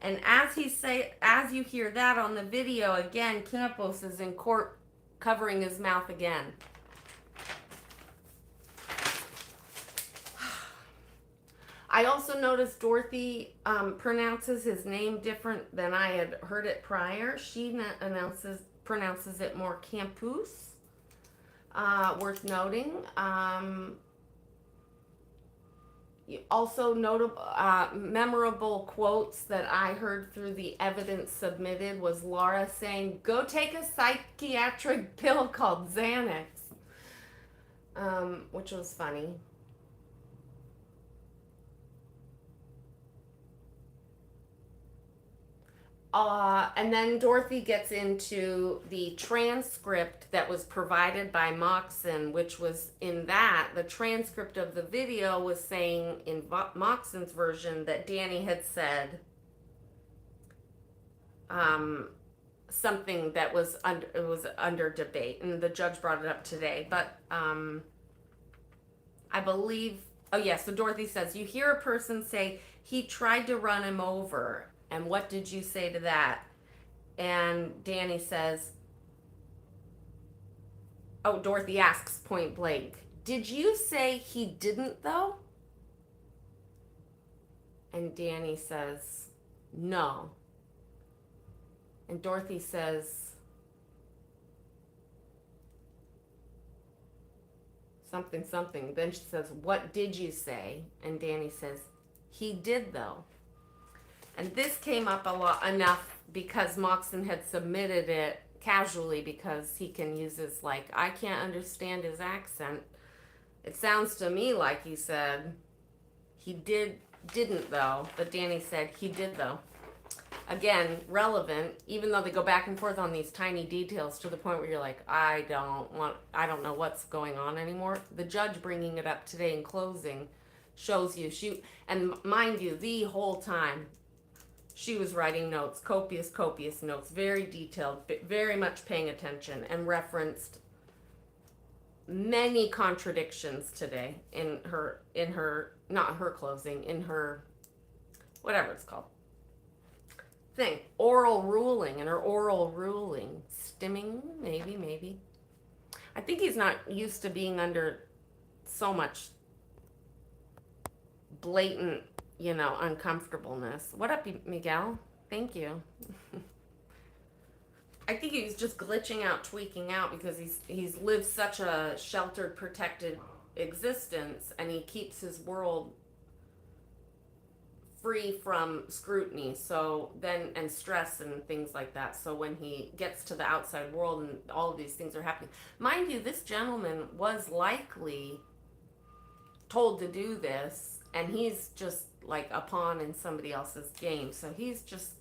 And as you hear that on the video, again, Campos is in court covering his mouth again. I also noticed Dorothy pronounces his name different than I had heard it prior. She pronounces it more Campus. Worth noting. Also notable, memorable quotes that I heard through the evidence submitted was Laura saying, "Go take a psychiatric pill called Xanax," which was funny. And then Dorothy gets into the transcript that was provided by Moxon, which was in that the transcript of the video was saying in Moxon's version that Danny had said something that was under debate, and the judge brought it up today. But I believe, oh yeah, so Dorothy says, you hear a person say, he tried to run him over, and what did you say to that? And Danny says, oh, Dorothy asks point blank, did you say he didn't though? And Danny says, no. And Dorothy says, something, something. Then she says, what did you say? And Danny says, he did though. And this came up a lot enough because Moxon had submitted it casually because he can use his, like, I can't understand his accent. It sounds to me like he said he didn't though, but Danny said he did though. Again, relevant, even though they go back and forth on these tiny details to the point where you're like, I don't know what's going on anymore. The judge bringing it up today in closing shows you and mind you, the whole time she was writing notes, copious notes, very detailed, very much paying attention, and referenced many contradictions today in her not her closing, in her whatever it's called thing, oral ruling, and her oral ruling, stimming, maybe. I think he's not used to being under so much blatant, uncomfortableness. What up, Miguel? Thank you. I think he's just glitching out, tweaking out, because he's lived such a sheltered, protected existence, and he keeps his world free from scrutiny, and stress and things like that. So when he gets to the outside world and all of these things are happening, mind you, this gentleman was likely told to do this, and he's just like a pawn in somebody else's game. So he's just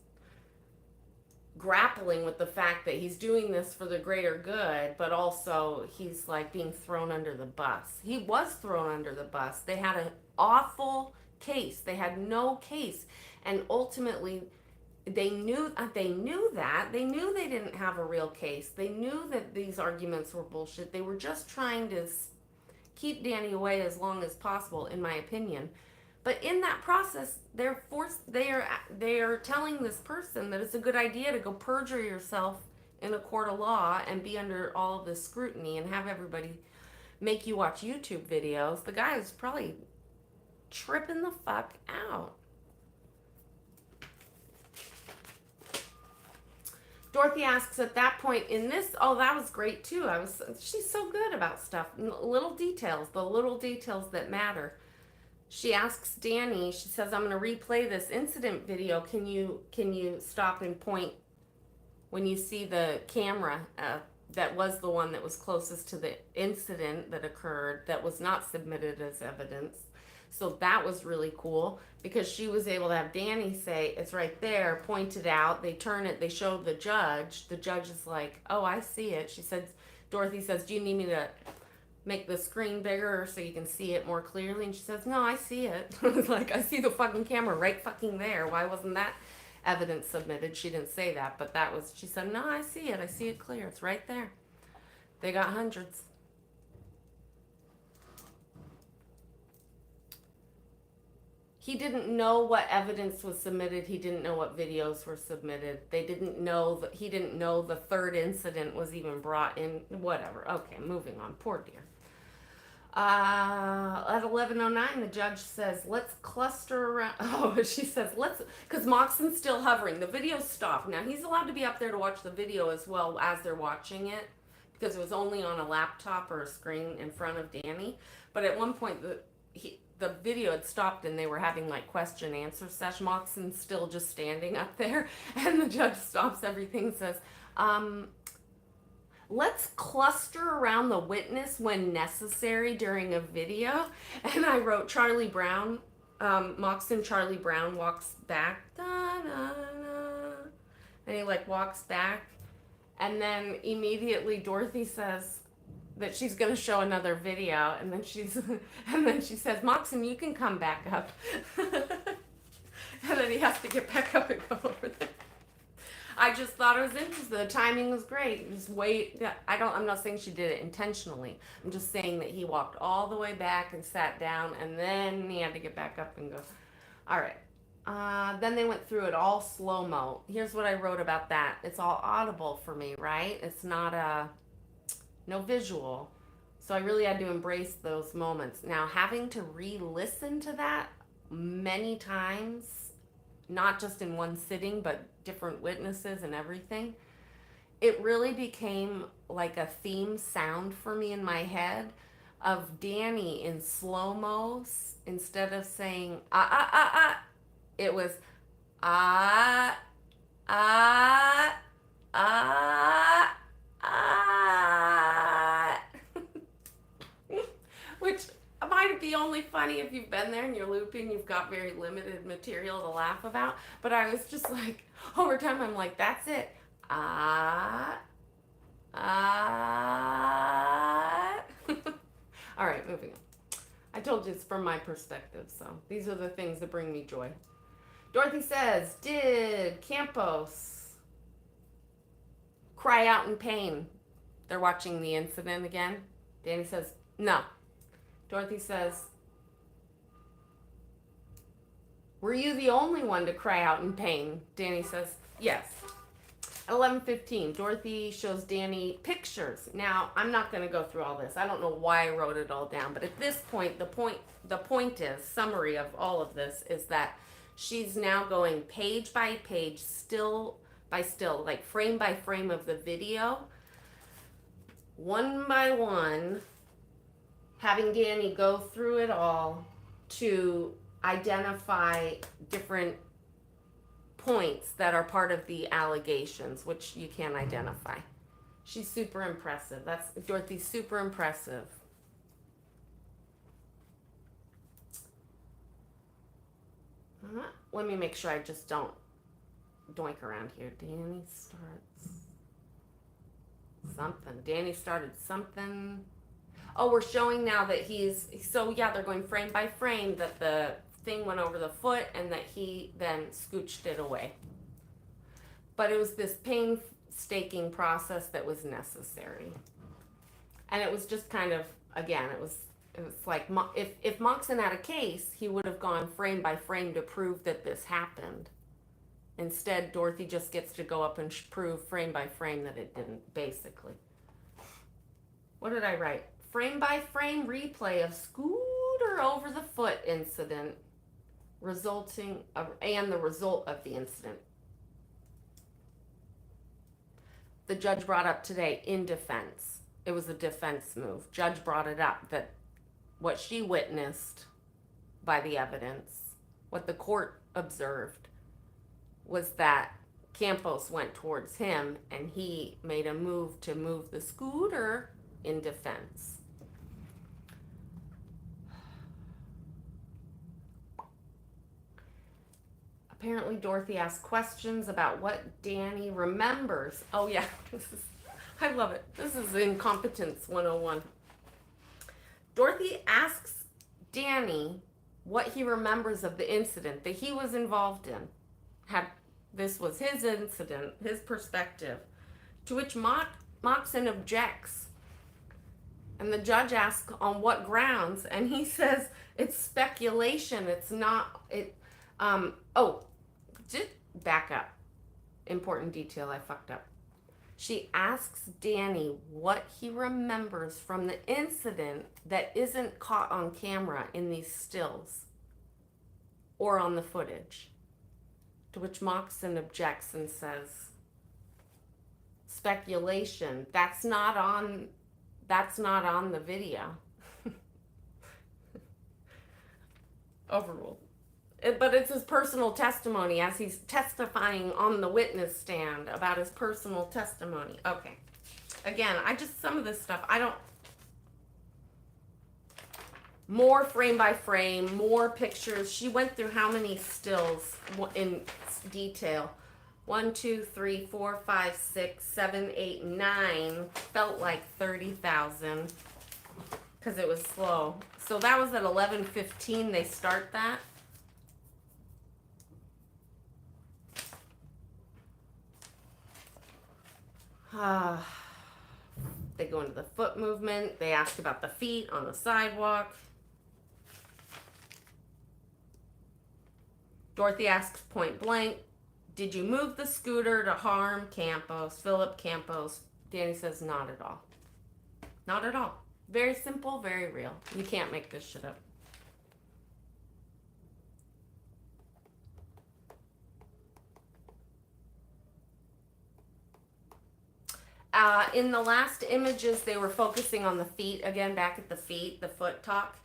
grappling with the fact that he's doing this for the greater good, but also he's like being thrown under the bus. He was thrown under the bus. They had an awful case. They had no case, and ultimately they knew that. They knew they didn't have a real case. They knew that these arguments were bullshit. They were just trying to keep Danny away as long as possible, in my opinion. But in that process, they are telling this person that it's a good idea to go perjure yourself in a court of law and be under all of this scrutiny and have everybody make you watch YouTube videos. The guy is probably tripping the fuck out. Dorothy asks at that point in this, oh, that was great too. She's so good about stuff, little details, the little details that matter. She asks Danny, she says, I'm going to replay this incident video. Can you stop and point when you see the camera that was the one that was closest to the incident that occurred, that was not submitted as evidence. So that was really cool because she was able to have Danny say, it's right there, point it out. They turn it, they show the judge. The judge is like, oh, I see it. She said, Dorothy says, do you need me to make the screen bigger so you can see it more clearly? And she says, no, I see it. I was like, I see the fucking camera right fucking there. Why wasn't that evidence submitted? She didn't say that, but she said, no, I see it. I see it clear. It's right there. They got hundreds. He didn't know what evidence was submitted. He didn't know what videos were submitted. He didn't know the third incident was even brought in. Whatever. Okay, moving on. Poor dear. At 11:09, the judge says, let's cluster around. Oh, she says, because Moxon's still hovering. The video stopped. Now, he's allowed to be up there to watch the video as well as they're watching it, because it was only on a laptop or a screen in front of Danny. But at one point, the video had stopped and they were having like question answer session. Moxon's still just standing up there, and the judge stops everything and says, let's cluster around the witness when necessary during a video. And I wrote Charlie Brown, Moxon Charlie Brown walks back, da, da, da, and he like walks back, and then immediately Dorothy says that she's going to show another video, and then she says, Moxon, you can come back up. And then he has to get back up and go over there. I just thought it was interesting. The timing was great. Just wait. I'm not saying she did it intentionally. I'm just saying that he walked all the way back and sat down, and then he had to get back up and go. All right. Then they went through it all slow-mo. Here's what I wrote about that. It's all audible for me, right? It's not no visual. So I really had to embrace those moments. Now, having to re-listen to that many times, not just in one sitting, but different witnesses and everything, it really became like a theme sound for me in my head of Danny in slow-mo. Instead of saying, it was, ah, ah, ah, ah. Which might be only funny if you've been there and you're looping, you've got very limited material to laugh about. But I was just like, over time, I'm like, that's it. Ah. All right, moving on. I told you it's from my perspective, so these are the things that bring me joy. Dorothy says, did Campos cry out in pain? They're watching the incident again. Danny says, no. Dorothy says, were you the only one to cry out in pain? Danny says, yes. At 11:15, Dorothy shows Danny pictures. Now, I'm not going to go through all this. I don't know why I wrote it all down, but at this point, the point is, summary of all of this is that she's now going page by page, still by still, like frame by frame of the video, one by one, having Danny go through it all to identify different points that are part of the allegations, which you can identify. She's super impressive. Dorothy's super impressive. Let me make sure I just don't doink around here. Danny started something. Oh, we're showing now that they're going frame by frame, that the thing went over the foot and that he then scooched it away. But it was this painstaking process that was necessary. And it was just kind of, again, it was like, if Moxon had a case, he would have gone frame by frame to prove that this happened. Instead, Dorothy just gets to go up and prove frame by frame that it didn't, basically. What did I write? Frame by frame replay of scooter over the foot incident and the result of the incident. The judge brought up today in defense. It was a defense move. Judge brought it up that what she witnessed by the evidence, what the court observed, was that Campos went towards him and he made a move to move the scooter in defense. Apparently Dorothy asked questions about what Danny remembers. Oh yeah, I love it. This is Incompetence 101. Dorothy asks Danny what he remembers of the incident that he was involved in. This was his incident, his perspective, to which Moxon objects. And the judge asks on what grounds, and he says it's speculation. It's not. Just back up. Important detail I fucked up. She asks Danny what he remembers from the incident that isn't caught on camera in these stills or on the footage. To which Moxon objects and says, speculation. That's not on the video. Overruled. But it's his personal testimony as he's testifying on the witness stand about his personal testimony. Okay. Again, some of this stuff, I don't, more frame by frame, more pictures. She went through how many stills in detail? 1, 2, 3, 4, 5, 6, 7, 8, 9. Felt like 30,000 because it was slow. So that was at 11:15. They start that. They go into the foot movement. They ask about the feet on the sidewalk. Dorothy asks point blank, did you move the scooter to harm Campos, Philip Campos? Danny says, not at all. Not at all. Very simple, very real. You can't make this shit up. In the last images, they were focusing on the feet, again, back at the feet, the foot talk.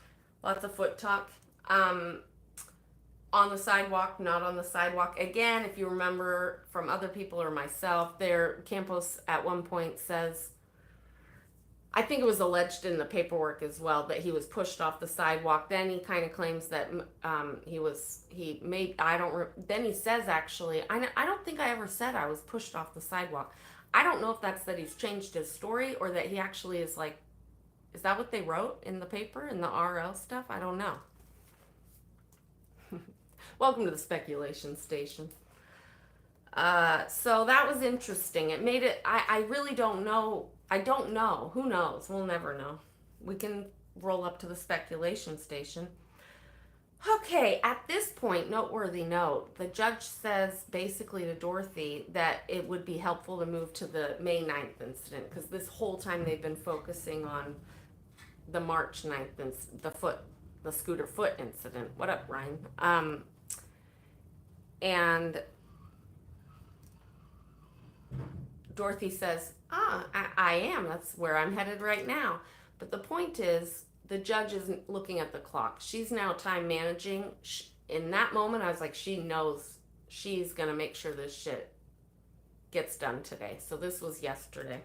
Lots of foot talk. On the sidewalk, not on the sidewalk. Again, if you remember from other people or myself, Campos at one point says, I think it was alleged in the paperwork as well, that he was pushed off the sidewalk. Then he kind of claims that then he says, actually, I don't think I ever said I was pushed off the sidewalk. I don't know if that's that he's changed his story or that he actually is like, is that what they wrote in the paper, in the RL stuff? I don't know. Welcome to the speculation station. So that was interesting. It made it, I really don't know. I don't know. Who knows? We'll never know. We can roll up to the speculation station. Okay, at this point, noteworthy note, the judge says basically to Dorothy that it would be helpful to move to the May 9th incident because this whole time they've been focusing on the March 9th, the scooter foot incident. What up, Ryan? And Dorothy says, I am. That's where I'm headed right now. But the point is, the judge isn't looking at the clock. She's now time managing. In that moment, I was like, she knows she's going to make sure this shit gets done today. So this was yesterday.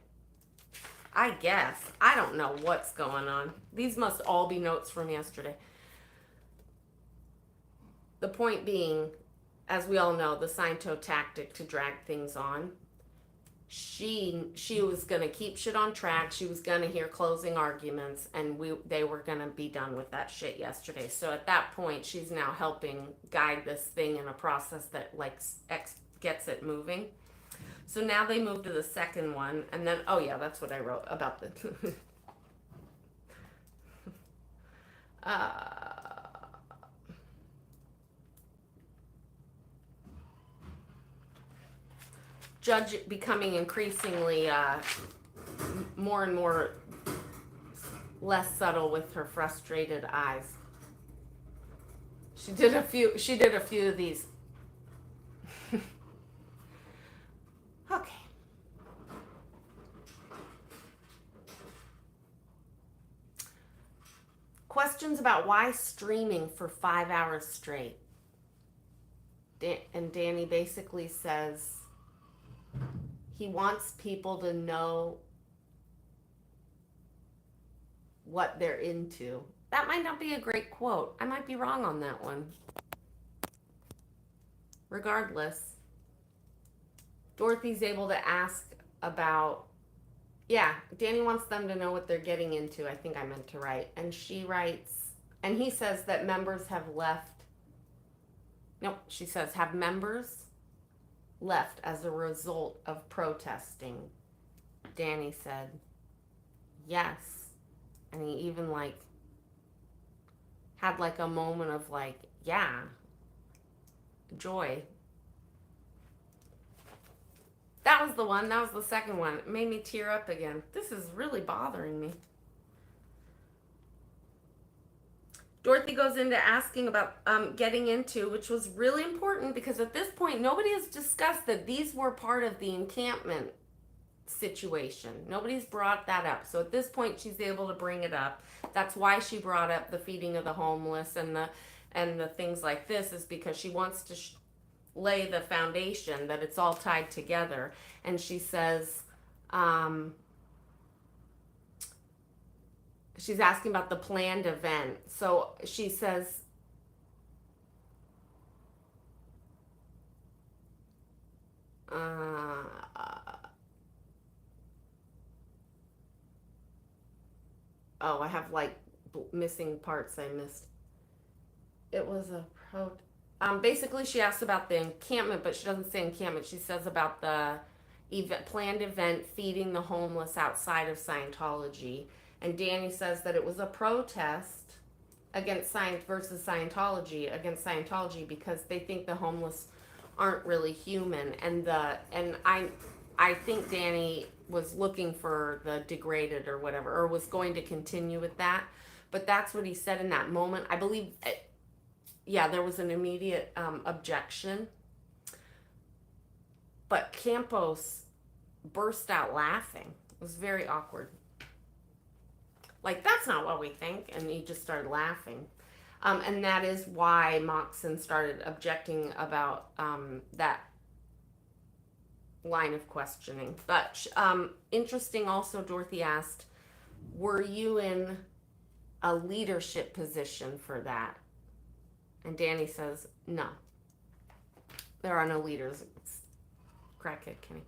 I guess. I don't know what's going on. These must all be notes from yesterday. The point being, as we all know, the Scientology tactic to drag things on. She was going to keep shit on track. She was going to hear closing arguments, and they were going to be done with that shit yesterday. So at that point, she's now helping guide this thing in a process that gets it moving. So now they move to the second one, and then, oh yeah, that's what I wrote about the judge becoming increasingly more and more less subtle with her frustrated eyes. She did a few of these. Okay. Questions about why streaming for 5 hours straight. And Danny basically says he wants people to know what they're into. That might not be a great quote. I might be wrong on that one. Regardless, Dorothy's able to ask about, Danny wants them to know what they're getting into. I think I meant to write. And she writes, and he says that members have left. Nope, she says, have members left as a result of protesting? Danny said, yes. And he even had a moment of joy. That was the one. That was the second one. It made me tear up again. This is really bothering me. Dorothy goes into asking about getting into, which was really important because at this point, nobody has discussed that these were part of the encampment situation. Nobody's brought that up. So at this point, she's able to bring it up. That's why she brought up the feeding of the homeless and the things like this, is because she wants to lay the foundation that it's all tied together. And she says, she's asking about the planned event. So she says, oh, I have like missing parts I missed. It was a pro. Basically, she asked about the encampment, but she doesn't say encampment. She says about the planned event feeding the homeless outside of Scientology. And Danny says that it was a protest against science versus Scientology, against Scientology, because they think the homeless aren't really human. And I think Danny was looking for the degraded or whatever, or was going to continue with that. But that's what he said in that moment. I believe, yeah, there was an immediate objection. But Campos burst out laughing. It was very awkward. Like, that's not what we think. And he just started laughing. And that is why Moxon started objecting about that line of questioning. But interesting also, Dorothy asked, were you in a leadership position for that? And Danny says, no. There are no leaders. It's crackhead Kenny.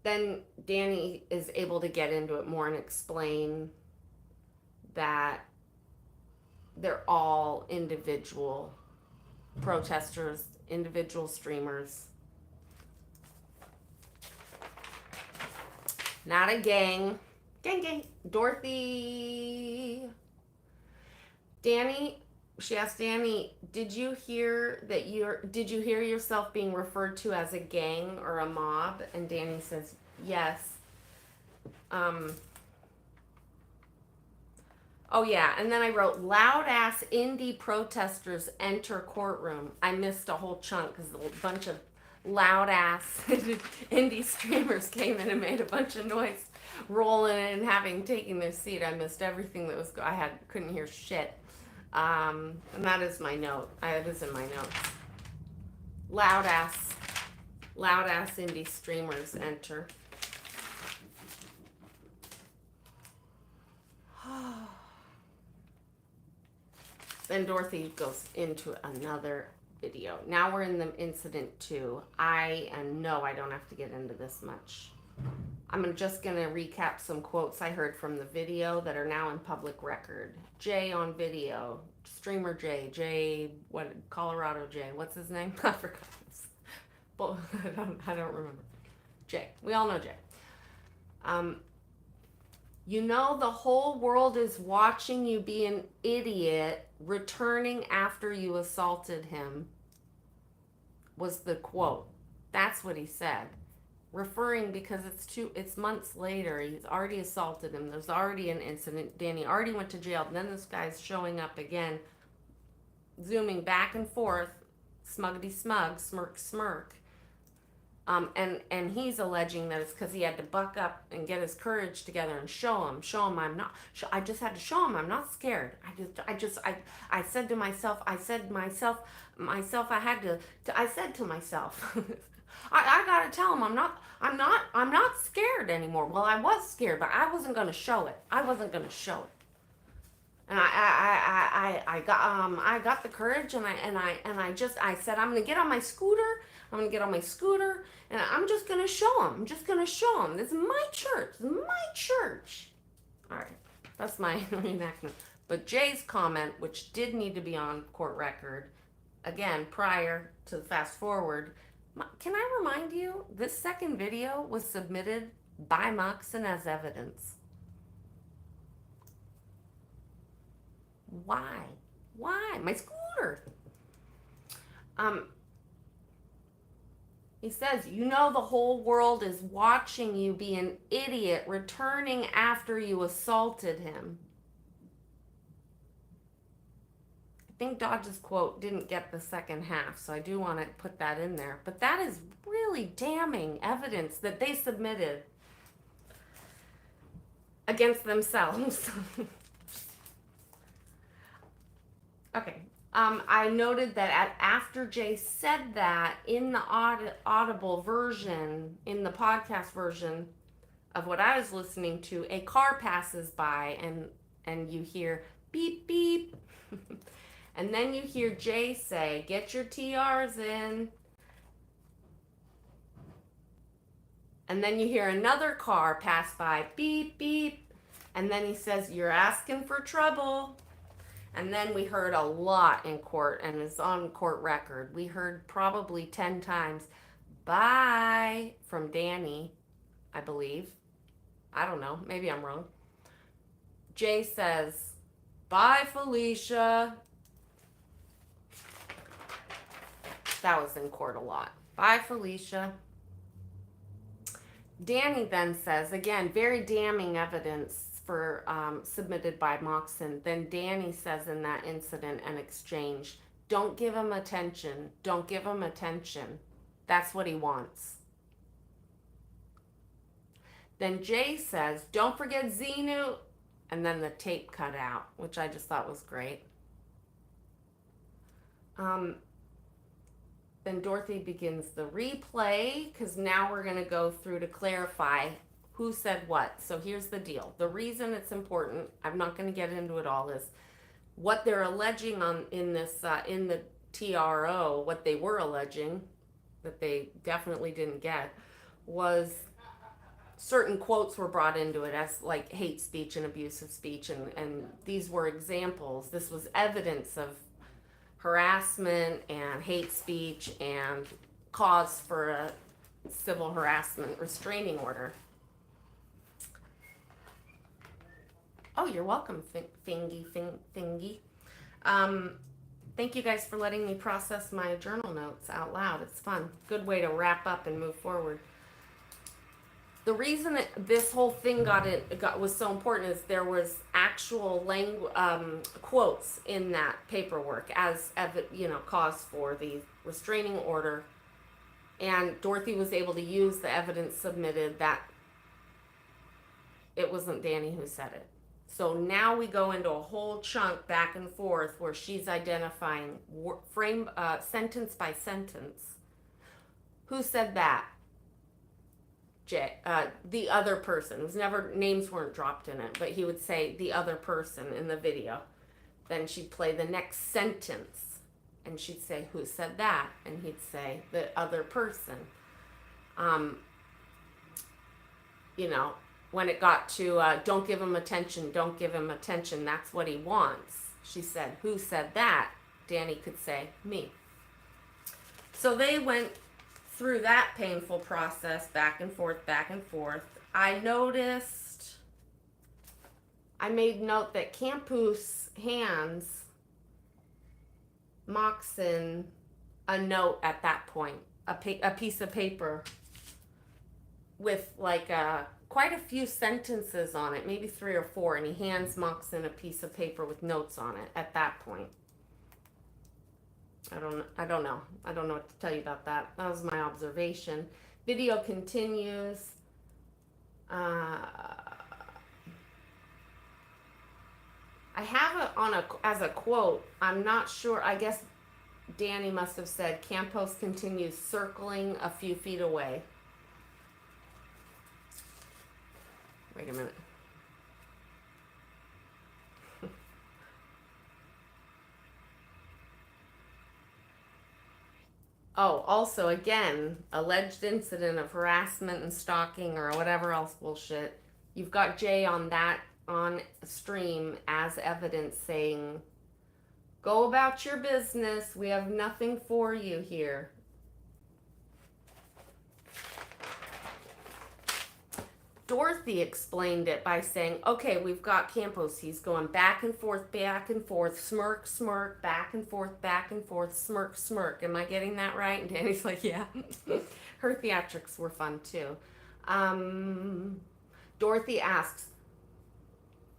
Then Danny is able to get into it more and explain that they're all individual protesters, individual streamers. Not a gang. Gang. Dorothy. Danny, she asked Danny, did you hear yourself being referred to as a gang or a mob? And Danny says, yes. Oh yeah, and then I wrote, loud ass indie protesters enter courtroom. I missed a whole chunk because a bunch of loud ass indie streamers came in and made a bunch of noise, rolling in and having taken their seat. I missed everything that was couldn't hear shit. And that is my note. It is in my notes. Loud ass indie streamers enter. Then Dorothy goes into another video. Now we're in the incident 2. I don't have to get into this much. I'm just going to recap some quotes I heard from the video that are now in public record. Jay on video. Streamer Jay, Colorado Jay. What's his name? I forgot. I don't remember. Jay. We all know Jay. You know the whole world is watching you be an idiot returning after you assaulted him, was the quote. That's what he said. Referring because it's months later. He's already assaulted him. There's already an incident. Danny already went to jail. And then this guy's showing up again, zooming back and forth, smuggity smug, smirk. And he's alleging that it's because he had to buck up and get his courage together and show him I'm not. I just had to show him I'm not scared. I said to myself, I said to myself, I gotta tell him I'm not scared anymore. Well, I was scared, but I wasn't gonna show it. And I got the courage, and I said I'm gonna get on my scooter. And I'm just gonna show him. This is my church. All right, that's my reenactment. But Jay's comment, which did need to be on court record, again prior to the fast forward. Can I remind you, this second video was submitted by Moxon as evidence. Why? My scooter. He says, you know the whole world is watching you be an idiot returning after you assaulted him. I think Dodge's quote didn't get the second half, so I do want to put that in there. But that is really damning evidence that they submitted against themselves. Okay. I noted that after Jay said that, in the audible version, in the podcast version of what I was listening to, a car passes by and you hear beep beep. And then you hear Jay say, "Get your TRs in." And then you hear another car pass by, beep beep. And then he says, "You're asking for trouble." And then we heard a lot in court, and it's on court record. We heard probably 10 times, "Bye," from Danny, I believe. I don't know. Maybe I'm wrong. Jay says, "Bye, Felicia." That was in court a lot. "Bye, Felicia." Danny then says, again, very damning evidence for submitted by Moxon. Then Danny says in that incident and exchange, "Don't give him attention. Don't give him attention. That's what he wants." Then Jay says, "Don't forget Xenu." And then the tape cut out, which I just thought was great. Then Dorothy begins the replay, because now we're going to go through to clarify who said what. So here's the deal. The reason it's important, I'm not going to get into it all, is what they're alleging in the TRO, what they were alleging, that they definitely didn't get, was certain quotes were brought into it as like hate speech and abusive speech, and these were examples. This was evidence of harassment and hate speech and cause for a civil harassment restraining order. Oh, you're welcome, Fingy. Thank you guys for letting me process my journal notes out loud. It's fun. Good way to wrap up and move forward. The reason that this whole thing was so important is there was actual quotes in that paperwork as cause for the restraining order, and Dorothy was able to use the evidence submitted that it wasn't Danny who said it. So now we go into a whole chunk back and forth where she's identifying sentence by sentence. Who said that? The other person. It was never, names weren't dropped in it, but he would say the other person in the video. Then she'd play the next sentence and she'd say, "Who said that?" And he'd say the other person. When it got to "Don't give him attention, don't give him attention, that's what he wants," she said, "Who said that?" Danny could say, "Me." So they went through that painful process, back and forth, back and forth. I made note that Campus hands Moxon a note at that point, a piece of paper with like quite a few sentences on it, maybe 3 or 4, and he hands Moxon a piece of paper with notes on it at that point. I don't know. I don't know what to tell you about that. That was my observation. Video continues. I have it as a quote. I'm not sure. I guess Danny must have said, "Campos continues circling a few feet away." Wait a minute. Oh, also, again, alleged incident of harassment and stalking or whatever else bullshit. You've got Jay on stream as evidence saying, "Go about your business. We have nothing for you here." Dorothy explained it by saying, "Okay, we've got Campos. He's going back and forth, smirk, smirk, back and forth, smirk, smirk. Am I getting that right?" And Danny's like, "Yeah." Her theatrics were fun too. Dorothy asks,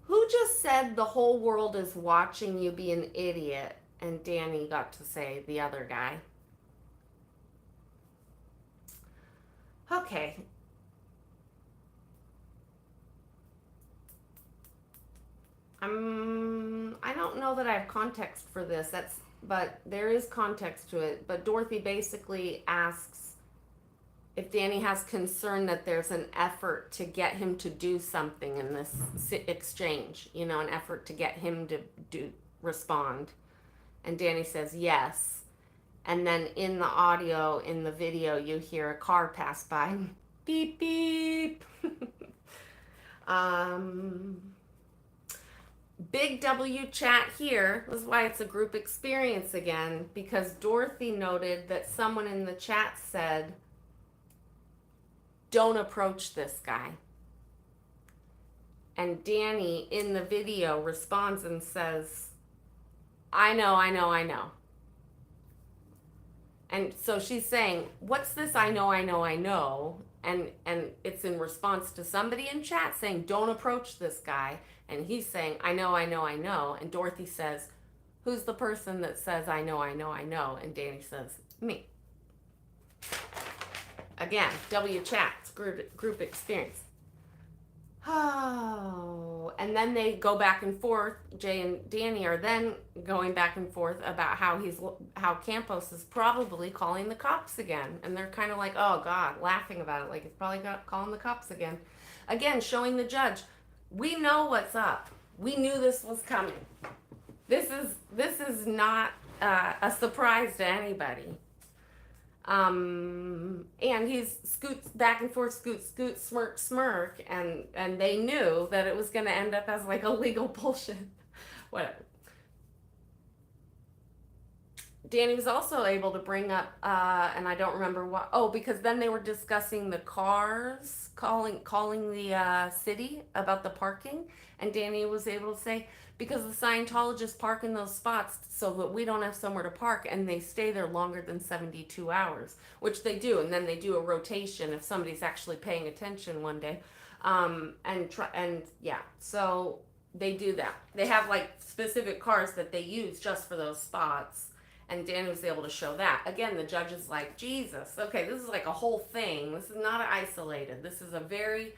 "Who just said the whole world is watching you be an idiot?" and Danny got to say the other guy. Okay. I don't know that I have context for this. But there is context to it. But Dorothy basically asks if Danny has concern that there's an effort to get him to do something in this exchange, an effort to get him to respond. And Danny says yes. And then in the audio, in the video, you hear a car pass by. Beep, beep. Big W chat here. This is why it's a group experience again, because Dorothy noted that someone in the chat said, don't approach this guy. And Danny in the video responds and says, I know. And so she's saying, what's this I know? And it's in response to somebody in chat saying, don't approach this guy. And he's saying, I know. And Dorothy says, who's the person that says, I know? And Danny says, me. Again, W chat, group experience. Oh, and then they go back and forth. Jay and Danny are then going back and forth about how Campos is probably calling the cops again, and they're kind of like, oh God, laughing about it, like he's probably calling the cops again. Again, showing the judge, we know what's up. We knew this was coming. This is not a surprise to anybody. And he's scoots back and forth, scoot, smirk, and they knew that it was going to end up as like a legal bullshit. Whatever. Danny was also able to bring up, and I don't remember what. Oh, because then they were discussing the cars, calling the city about the parking, and Danny was able to say, because the Scientologists park in those spots so that we don't have somewhere to park, and they stay there longer than 72 hours, which they do, and then they do a rotation if somebody's actually paying attention one day, so they do that. They have like specific cars that they use just for those spots, and Danny was able to show that. Again, the judge is like, Jesus, okay, this is like a whole thing. This is not isolated. This is a very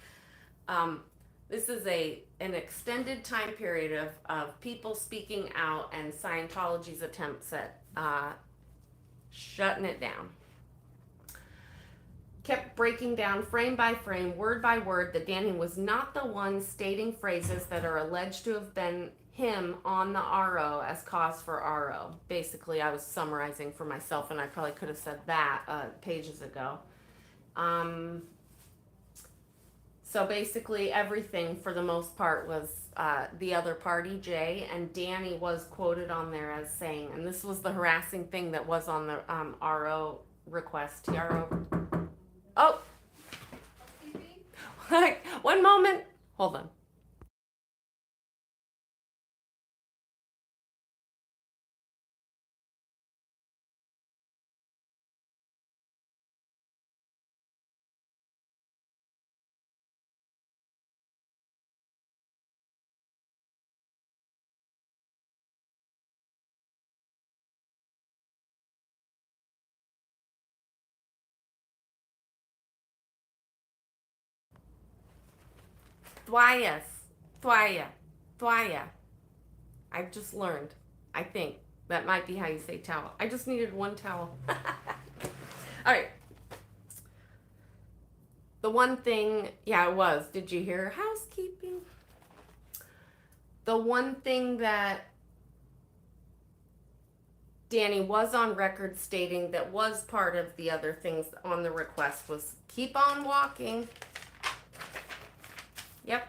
this is an extended time period of people speaking out and Scientology's attempts at shutting it down. Kept breaking down frame by frame, word by word, that Danny was not the one stating phrases that are alleged to have been him on the RO as cause for RO. Basically, I was summarizing for myself, and I probably could have said that pages ago. So basically everything for the most part was the other party, Jay, and Danny was quoted on there as saying, and this was the harassing thing that was on the RO request, TRO. Oh, one moment, hold on. Thwaya. I've just learned. I think that might be how you say towel. I just needed one towel. All right. The one thing, yeah, it was. Did you hear housekeeping? The one thing that Danny was on record stating that was part of the other things on the request was keep on walking. Yep,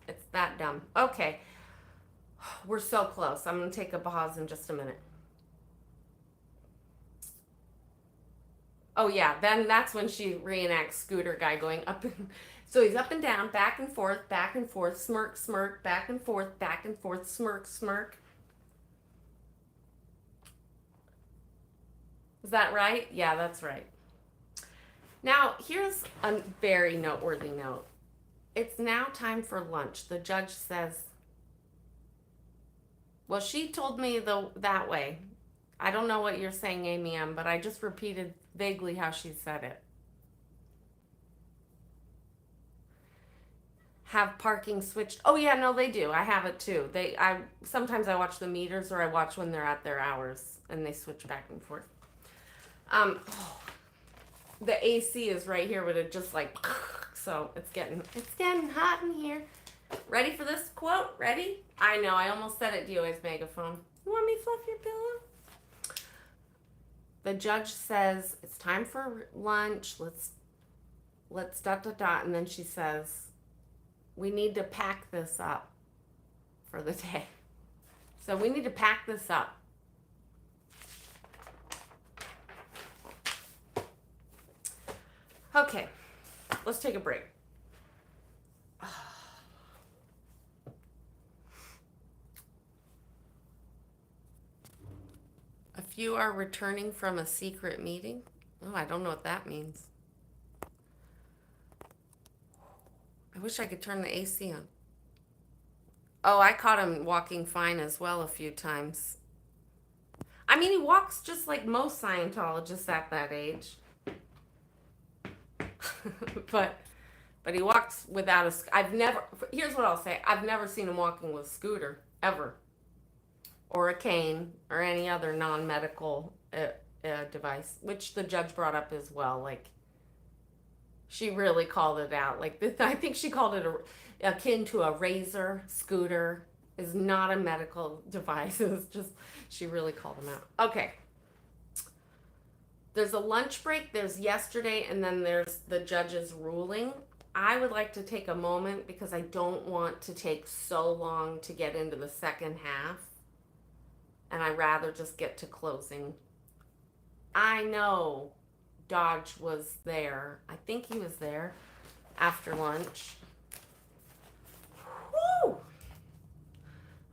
it's that dumb. Okay, we're so close. I'm going to take a pause in just a minute. Oh yeah, then that's when she reenacts Scooter Guy going up and so he's up and down, back and forth, smirk, back and forth, smirk. Is that right? Yeah, that's right. Now, here's a very noteworthy note. It's now time for lunch. The judge says, well, she told me that way. I don't know what you're saying, Amy M, but I just repeated vaguely how she said it. Have parking switched? Oh yeah, no, they do. I have it too. I sometimes I watch the meters or I watch when they're at their hours and they switch back and forth. Oh, the AC is right here, but it just like so it's getting hot in here. Ready for this quote? Ready? I know. I almost said it to you as megaphone. You want me to fluff your pillow? The judge says it's time for lunch. Let's dot dot dot, and then she says we need to pack this up for the day. So we need to pack this up. Okay, let's take a break. A few are returning from a secret meeting. Oh, I don't know what that means. I wish I could turn the AC on. Oh, I caught him walking fine as well a few times. I mean, he walks just like most Scientologists at that age. but he walks without here's what I'll say. I've never seen him walking with a scooter, ever. Or a cane, or any other non-medical device, which the judge brought up as well. Like, she really called it out. Like, I think she called it akin to a razor scooter. Is not a medical device. It's just, she really called him out. Okay. There's a lunch break, there's yesterday, and then there's the judge's ruling. I would like to take a moment because I don't want to take so long to get into the second half. And I'd rather just get to closing. I know Dodge was there. I think he was there after lunch. Woo!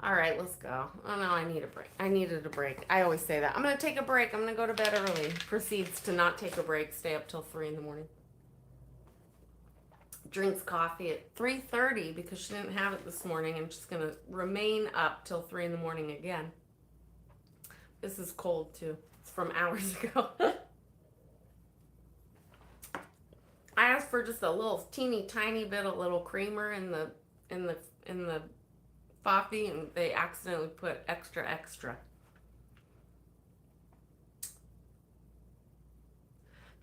All right, let's go. Oh no, I need a break. I needed a break. I always say that. I'm going to take a break. I'm going to go to bed early. Proceeds to not take a break, stay up till 3 in the morning. Drinks coffee at 3:30 because she didn't have it this morning and she's going to remain up till 3 in the morning again. This is cold too. It's from hours ago. I asked for just a little teeny tiny bit of little creamer in the coffee, and they accidentally put extra.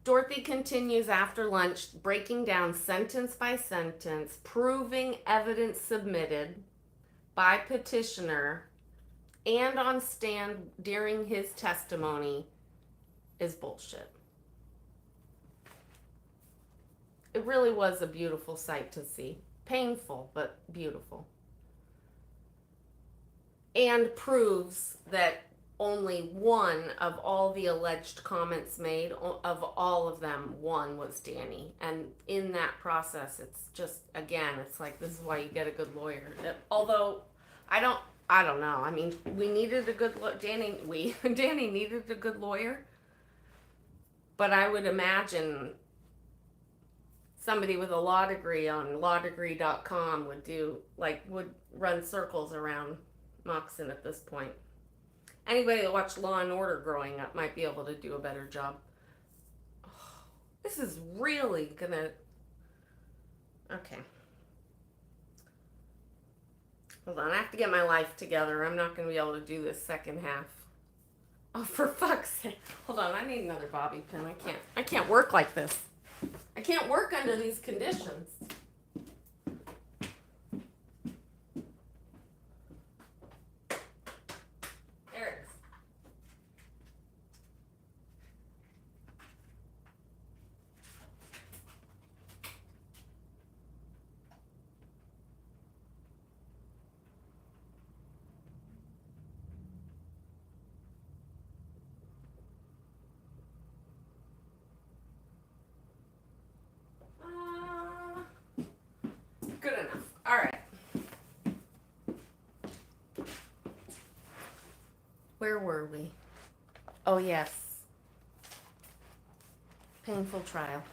Dorothy continues after lunch, breaking down sentence by sentence, proving evidence submitted by petitioner and on stand during his testimony is bullshit. It really was a beautiful sight to see. Painful, but beautiful. And proves that only one of all the alleged comments made, of all of them, one was Danny. And in that process, it's just, again, it's like, this is why you get a good lawyer. Although, I don't know. I mean, we needed a good Danny needed a good lawyer. But I would imagine somebody with a law degree on lawdegree.com would run circles around Moxon at this point. Anybody that watched Law and Order growing up might be able to do a better job. Oh, this is really gonna... Okay. Hold on, I have to get my life together. I'm not going to be able to do this second half. Oh, for fuck's sake. Hold on, I need another bobby pin. I can't work like this. I can't work under these conditions. There it is. Good enough. All right. Where were we? Oh, yes. Painful trial.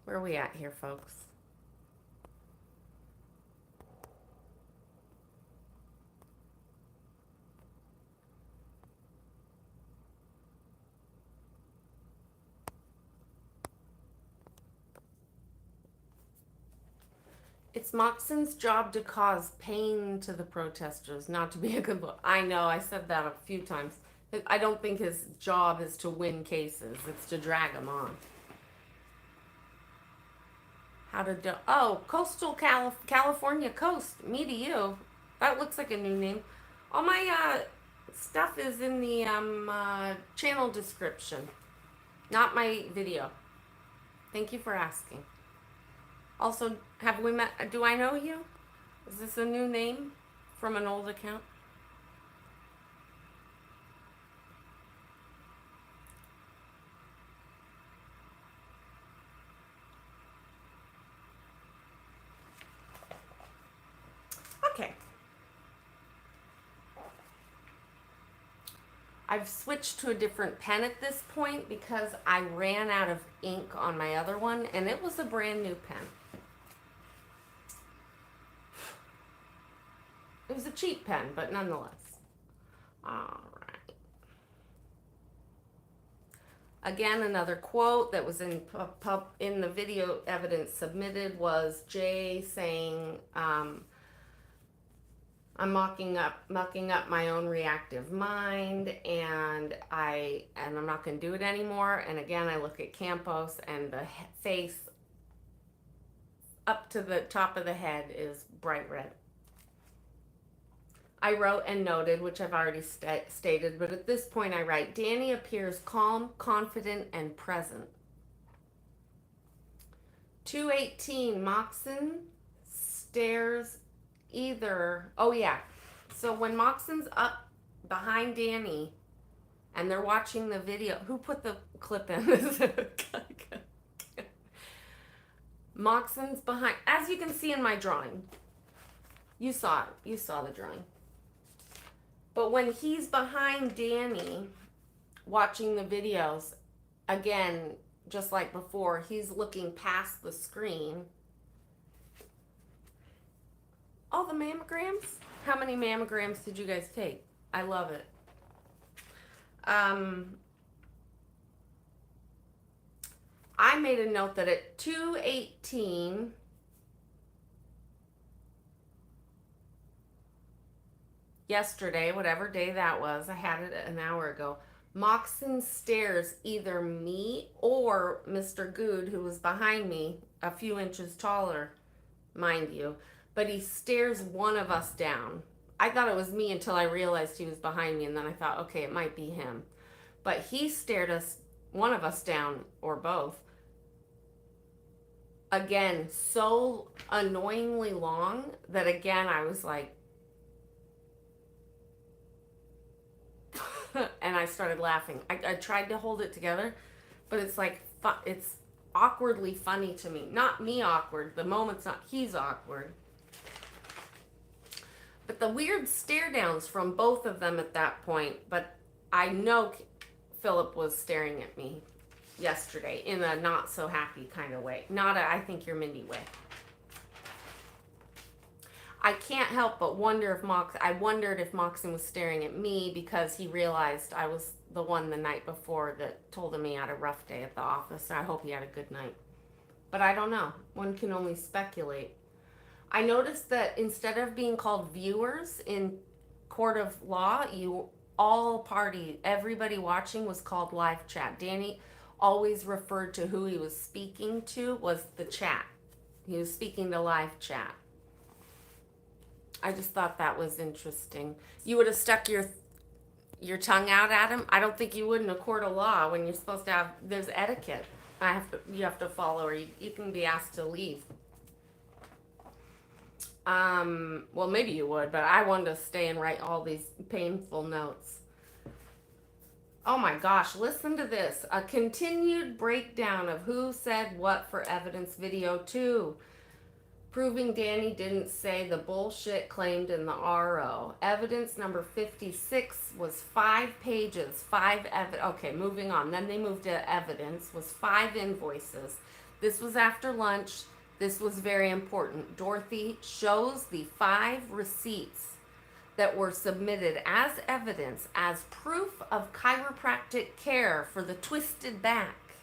Where are we at here, folks? It's Moxon's job to cause pain to the protesters, not to be a good book. I know, I said that a few times. I don't think his job is to win cases, it's to drag them on. How to do? Oh, California Coast. Me to you. That looks like a new name. All my stuff is in the channel description, not my video. Thank you for asking. Also, have we met? Do I know you? Is this a new name from an old account? Okay. I've switched to a different pen at this point because I ran out of ink on my other one, and it was a brand new pen. It was a cheap pen, but nonetheless. All right. Again, another quote that was in the video evidence submitted was Jay saying, I'm mucking up my own reactive mind, and I'm not going to do it anymore. And again, I look at Campos, and the face up to the top of the head is bright red. I wrote and noted, which I've already stated, but at this point I write, Danny appears calm, confident, and present. 218, Moxon stares either, oh yeah, so when Moxon's up behind Danny and they're watching the video, who put the clip in? Moxon's behind, as you can see in my drawing. You saw the drawing. But when he's behind Danny watching the videos, again, just like before, he's looking past the screen. All the mammograms? How many mammograms did you guys take? I love it. I made a note that at 2:18, yesterday, whatever day that was, I had it an hour ago, Moxon stares either me or Mr. Good, who was behind me, a few inches taller, mind you, but he stares one of us down. I thought it was me until I realized he was behind me, and then I thought, okay, it might be him. But he stared one of us down, or both. Again, so annoyingly long that again I was like, and I started laughing. I tried to hold it together, but it's like, it's awkwardly funny to me. Not me awkward, the moment's not, he's awkward. But the weird stare downs from both of them at that point, but I know Philip was staring at me yesterday in a not so happy kind of way. Not a I think you're Mindy way. I can't help but wonder if I wondered if Moxon was staring at me because he realized I was the one the night before that told him he had a rough day at the office. I hope he had a good night. But I don't know. One can only speculate. I noticed that instead of being called viewers in court of law, everybody watching was called live chat. Danny always referred to who he was speaking to was the chat. He was speaking to live chat. I just thought that was interesting. You would have stuck your tongue out at him? I don't think you would in a court of law when you're supposed to have, there's etiquette. You have to follow, or you can be asked to leave. Well, maybe you would, but I wanted to stay and write all these painful notes. Oh my gosh, listen to this. A continued breakdown of who said what for evidence video 2. Proving Danny didn't say the bullshit claimed in the RO. Evidence number 56 was 5 pages, okay, moving on. Then they moved to evidence, was 5 invoices. This was after lunch. This was very important. Dorothy shows the 5 receipts that were submitted as evidence, as proof of chiropractic care for the twisted back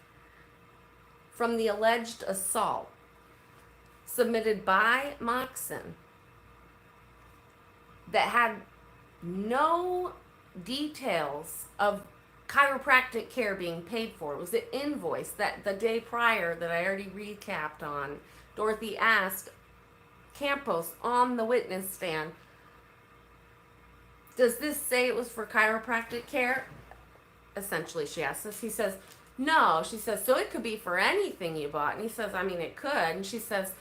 from the alleged assault. submitted by Moxon that had no details of chiropractic care being paid for. It was an invoice that the day prior that I already recapped on. Dorothy asked Campos on the witness stand, does this say it was for chiropractic care? Essentially, she asked us. He says, no. She says, so it could be for anything you bought. And he says, I mean, it could. And he says,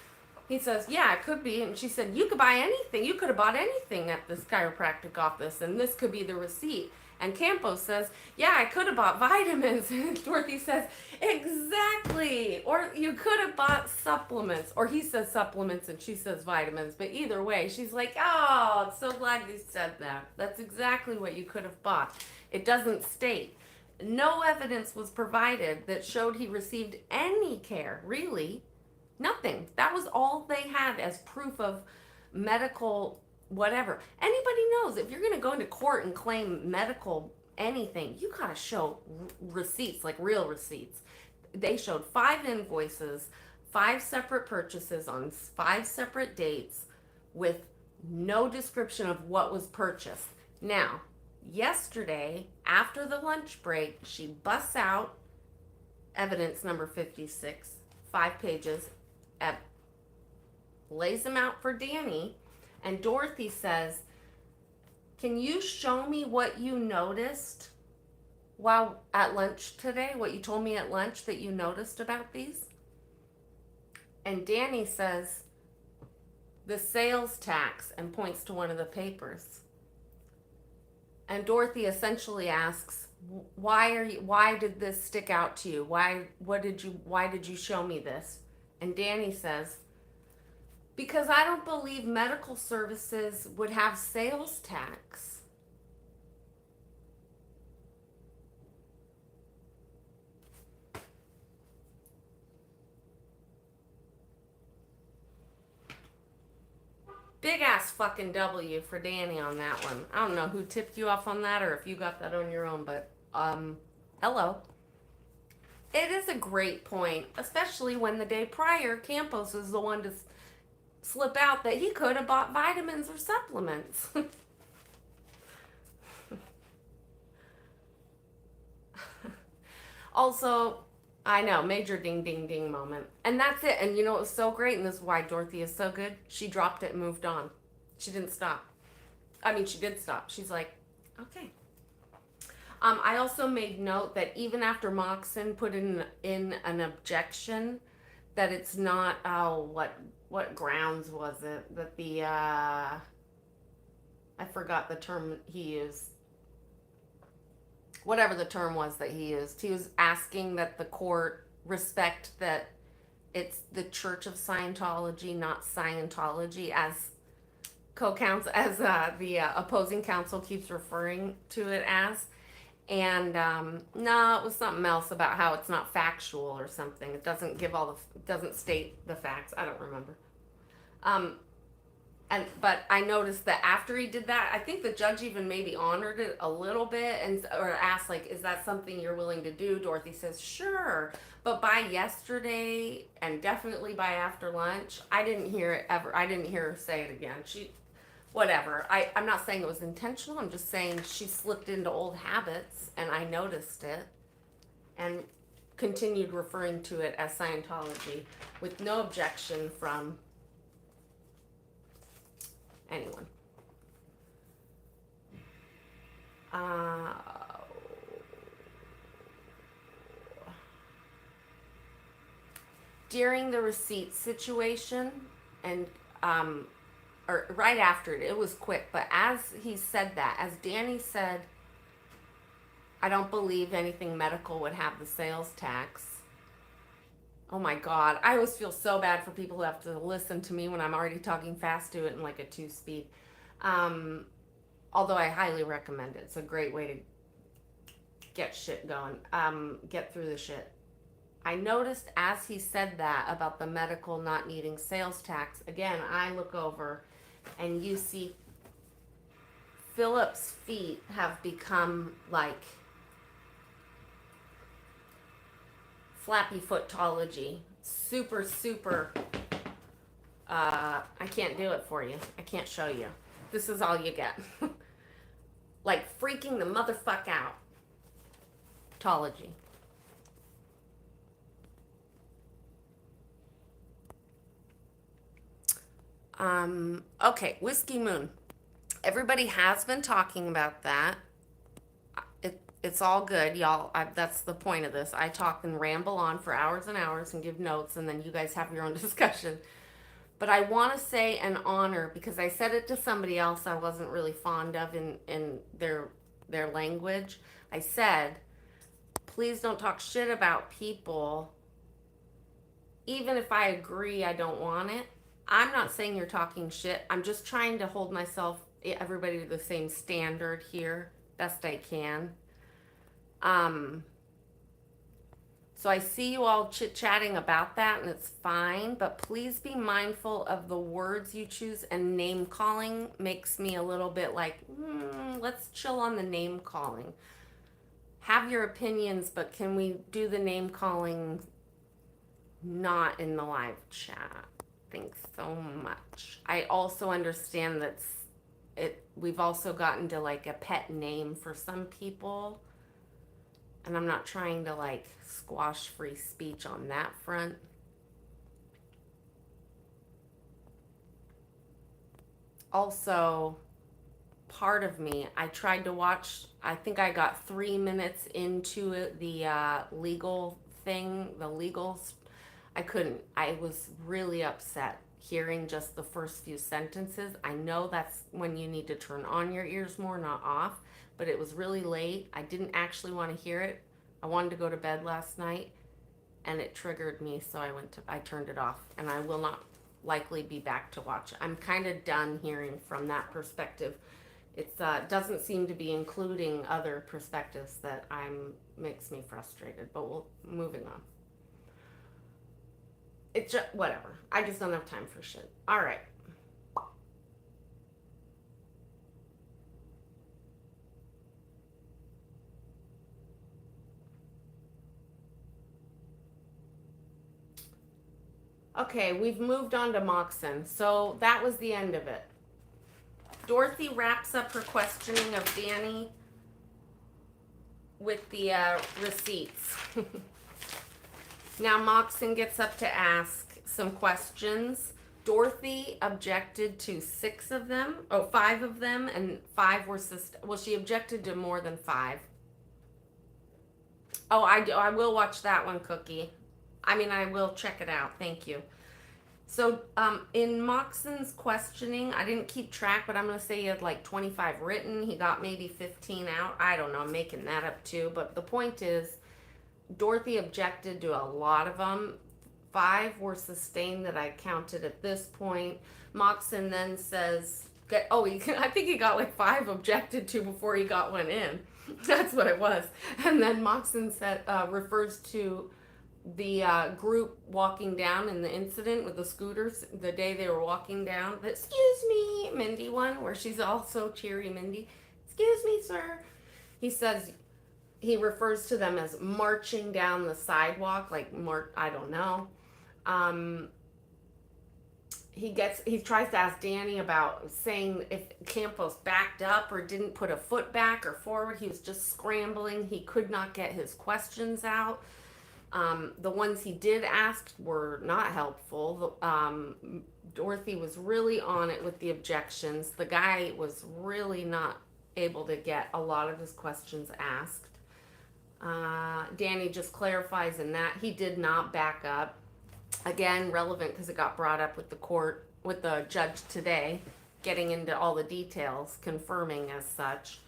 yeah, it could be. And she said, you could buy anything. You could have bought anything at this chiropractic office, and this could be the receipt. And Campos says, yeah, I could have bought vitamins. And Dorothy says, exactly. Or you could have bought supplements. Or he says supplements and she says vitamins. But either way, she's like, oh, I'm so glad you said that. That's exactly what you could have bought. It doesn't state. No evidence was provided that showed he received any care, really. Nothing. That was all they had as proof of medical whatever. Anybody knows if you're going to go into court and claim medical anything, you got to show receipts, like real receipts. They showed 5 invoices, 5 separate purchases on 5 separate dates with no description of what was purchased. Now, yesterday, after the lunch break, she busts out evidence number 56, 5 pages, lays them out for Danny, and Dorothy says, can you show me what you noticed while at lunch today, what you told me at lunch that you noticed about these? And Danny says, the sales tax, and points to one of the papers. And Dorothy essentially asks, why did this stick out to you? Why did you show me this? And Danny says, because I don't believe medical services would have sales tax. Big ass fucking W for Danny on that one. I don't know who tipped you off on that or if you got that on your own, but hello. It is a great point, especially when the day prior Campos was the one to slip out that he could have bought vitamins or supplements. Also, I know, major ding ding ding moment. And that's it. And you know what was so great, and this is why Dorothy is so good? She dropped it and moved on. She didn't stop. I mean, she did stop. She's like, okay. I also made note that even after Moxon put in an objection, that it's not, what grounds was it? That the, I forgot the term he used. Whatever the term was that he used. He was asking that the court respect that it's the Church of Scientology, not Scientology, as co-counsel, as the opposing counsel keeps referring to it as. And no, it was something else about how it's not factual or something. It doesn't give doesn't state the facts. I don't remember. But I noticed that after he did that, I think the judge even maybe honored it a little bit or asked, like, is that something you're willing to do? Dorothy says, sure. But by yesterday and definitely by after lunch, I didn't hear it ever. I didn't hear her say it again. Whatever. I'm not saying it was intentional. I'm just saying she slipped into old habits and I noticed it and continued referring to it as Scientology with no objection from anyone. During the receipt situation and or right after it was quick, but as he said that, as Danny said, I don't believe anything medical would have the sales tax. Oh my God, I always feel so bad for people who have to listen to me when I'm already talking fast, do it in like a 2-speed. Although I highly recommend it. It's a great way to get shit going, get through the shit. I noticed as he said that about the medical not needing sales tax, again, I look over and you see Philip's feet have become like flappy footology. Super, super I can't do it for you. I can't show you. This is all you get. Like freaking the motherfuck out. Tology. Okay, Whiskey Moon. Everybody has been talking about that. It's all good, y'all. That's the point of this. I talk and ramble on for hours and hours and give notes, and then you guys have your own discussion. But I want to say an honor because I said it to somebody else I wasn't really fond of in their language. I said, please don't talk shit about people, even if I agree I don't want it. I'm not saying you're talking shit. I'm just trying to hold everybody to the same standard here, best I can. Um, so I see you all chit-chatting about that, and it's fine, but please be mindful of the words you choose, and name calling makes me a little bit like, let's chill on the name calling. Have your opinions, but can we do the name calling not in the live chat? Thanks so much. I also understand that we've also gotten to like a pet name for some people, and I'm not trying to like squash free speech on that front. Also, part of me, I tried to watch, I think I got 3 minutes into it, the legal thing, the legals. I couldn't. I was really upset hearing just the first few sentences. I know that's when you need to turn on your ears more, not off, but it was really late. I didn't actually want to hear it. I wanted to go to bed last night, and it triggered me, so I turned it off, and I will not likely be back to watch it. I'm kind of done hearing from that perspective. It doesn't seem to be including other perspectives that makes me frustrated, but moving on. It's just whatever. I just don't have time for shit. All right. Okay, we've moved on to Moxon. So that was the end of it. Dorothy wraps up her questioning of Danny with the receipts. Now Moxon gets up to ask some questions. Dorothy objected to 5 of them, and 5 were she objected to more than 5. Oh, I will watch that one, Cookie. I will check it out. Thank you. So, in Moxon's questioning, I didn't keep track, but I'm going to say he had like 25 written. He got maybe 15 out. I don't know. I'm making that up too. But the point is, Dorothy objected to a lot of them. 5 were sustained that I counted at this point. Moxon then says, I think he got like 5 objected to before he got one in. That's what it was. And then Moxon refers to the group walking down in the incident with the scooters the day they were walking down. Excuse me, Mindy one, where she's also cheery Mindy. Excuse me, sir. He refers to them as marching down the sidewalk, I don't know. He tries to ask Danny about saying if Campos backed up or didn't put a foot back or forward. He was just scrambling. He could not get his questions out. The ones he did ask were not helpful. Dorothy was really on it with the objections. The guy was really not able to get a lot of his questions asked. Danny just clarifies in that he did not back up. Again, relevant because it got brought up with the judge today, getting into all the details, confirming as such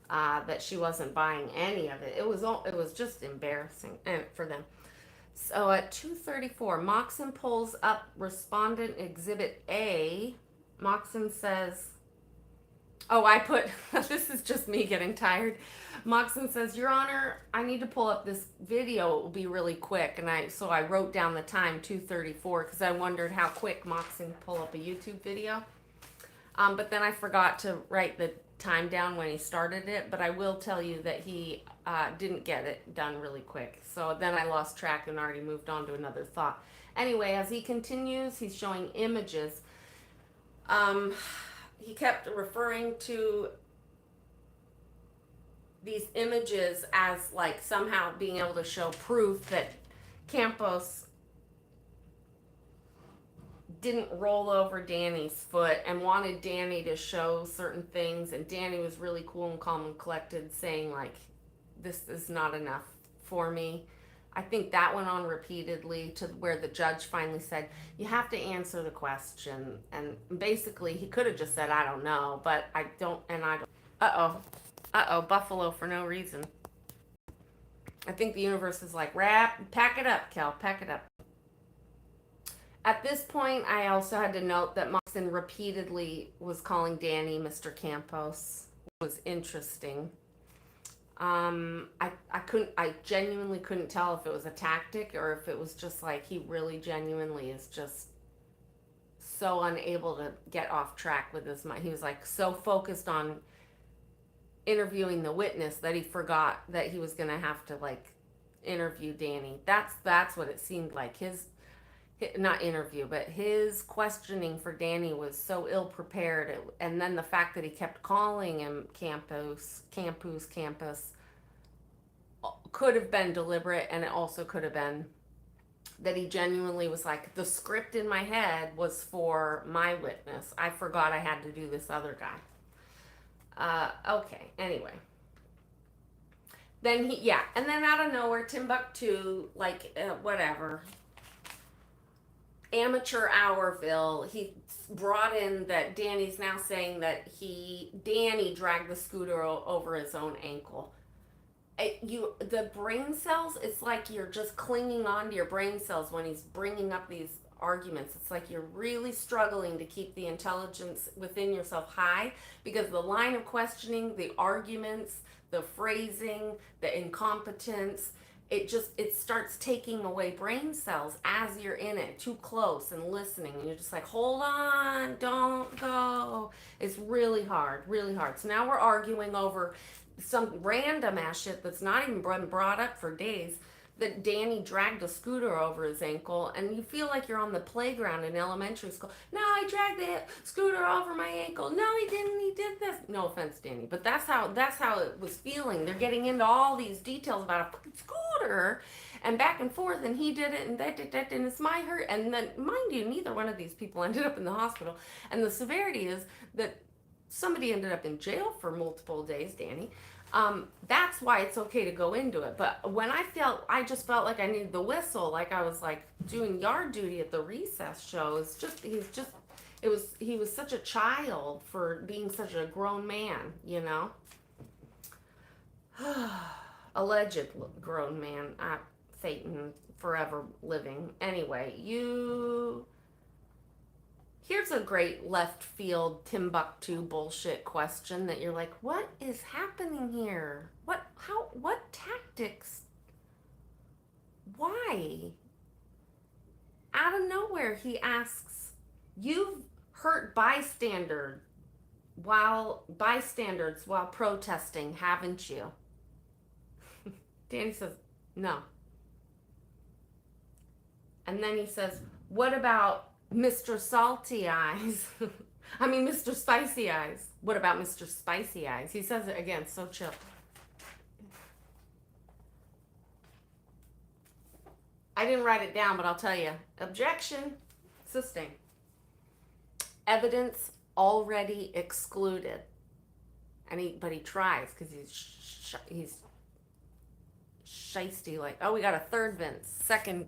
that she wasn't buying any of it. It was just embarrassing for them. So at 2:34, Moxon pulls up Respondent Exhibit A. Moxon says, this is just me getting tired. Moxon says, Your Honor, I need to pull up this video. It will be really quick. And I wrote down the time, 2:34, because I wondered how quick Moxon could pull up a YouTube video. But then I forgot to write the time down when he started it. But I will tell you that he didn't get it done really quick. So then I lost track and already moved on to another thought. Anyway, as he continues, he's showing images. Um, he kept referring to these images as like somehow being able to show proof that Campos didn't roll over Danny's foot and wanted Danny to show certain things, and Danny was really cool and calm and collected, saying like, this is not enough for me. I think that went on repeatedly to where the judge finally said, you have to answer the question. And basically he could have just said, I don't know, but I don't. Uh-oh, Buffalo for no reason. I think the universe is like, pack it up, Kel, pack it up. At this point, I also had to note that Moxon repeatedly was calling Danny Mr. Campos, which was interesting. I genuinely couldn't tell if it was a tactic or if it was just like he really genuinely is just so unable to get off track with his mind. He was like so focused on interviewing the witness that he forgot that he was gonna have to like interview Danny. That's what it seemed like. His not interview, but his questioning for Danny was so ill prepared, and then the fact that he kept calling him Campos could have been deliberate, and it also could have been that he genuinely was like, the script in my head was for my witness. I forgot I had to do this other guy. Okay, anyway. Then and then out of nowhere, Timbuktu, like, whatever. Amateur Hourville, he brought in that Danny's now saying that Danny dragged the scooter over his own ankle. The brain cells, it's like you're just clinging on to your brain cells when he's bringing up these arguments. It's like you're really struggling to keep the intelligence within yourself high, because the line of questioning, the arguments, the phrasing, the incompetence, it starts taking away brain cells as you're in it too close and listening, and you're just like, hold on, don't go. It's really hard. So now we're arguing over some random ass shit that's not even been brought up for days, that Danny dragged a scooter over his ankle, and you feel like you're on the playground in elementary school. No, I dragged the scooter over my ankle. No, he didn't. He did this. No offense, Danny, but that's how it was feeling. They're getting into all these details about a fucking scooter, and back and forth, and he did it, and that, and it's my hurt. And then, mind you, neither one of these people ended up in the hospital. And the severity is that somebody ended up in jail for multiple days, Danny. That's why it's okay to go into it. But when I just felt like I needed the whistle, like I was like doing yard duty at the recess show. He was such a child for being such a grown man, you know? Alleged grown man. Satan forever living. Anyway, here's a great left field Timbuktu bullshit question that you're like, what is happening here? What tactics? Why? Out of nowhere, he asks, you've hurt bystanders while protesting, haven't you? Danny says, no. And then he says, what about Mr. Salty Eyes? I mean, Mr. Spicy Eyes. What about Mr. Spicy Eyes? He says it again, so chill. I didn't write it down, but I'll tell you. Objection. Sustain. Evidence already excluded. But he tries because he's shisty, like, oh, we got a third Vince. Second.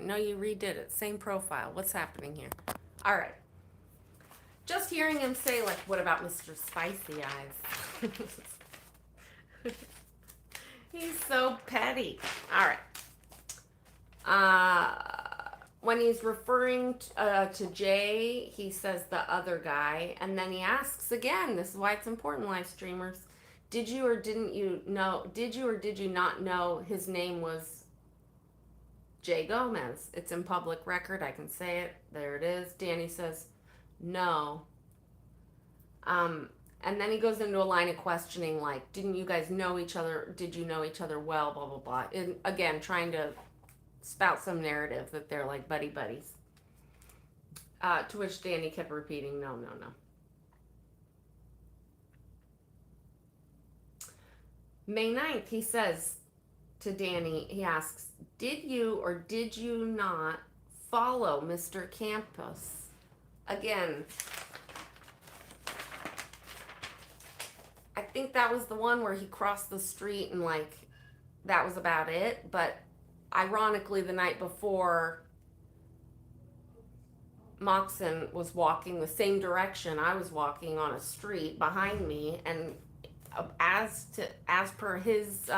No, you redid it. Same profile. What's happening here? All right. Just hearing him say, like, what about Mr. Spicy Eyes? He's so petty. All right. When he's referring to Jay, he says the other guy, and then he asks again, this is why it's important, live streamers, did you or did you not know his name was Jay Gomez? It's in public record. I can say it. There it is. Danny says, no. And then he goes into a line of questioning, like, didn't you guys know each other? Did you know each other well? Blah, blah, blah. And again, trying to spout some narrative that they're like buddy buddies. To which Danny kept repeating, no, no, no. May 9th, he says to Danny, he asks, did you or did you not follow Mr. Campos? Again, I think that was the one where he crossed the street and like that was about it. But ironically, the night before, Moxon was walking the same direction I was walking on a street behind me, and as per his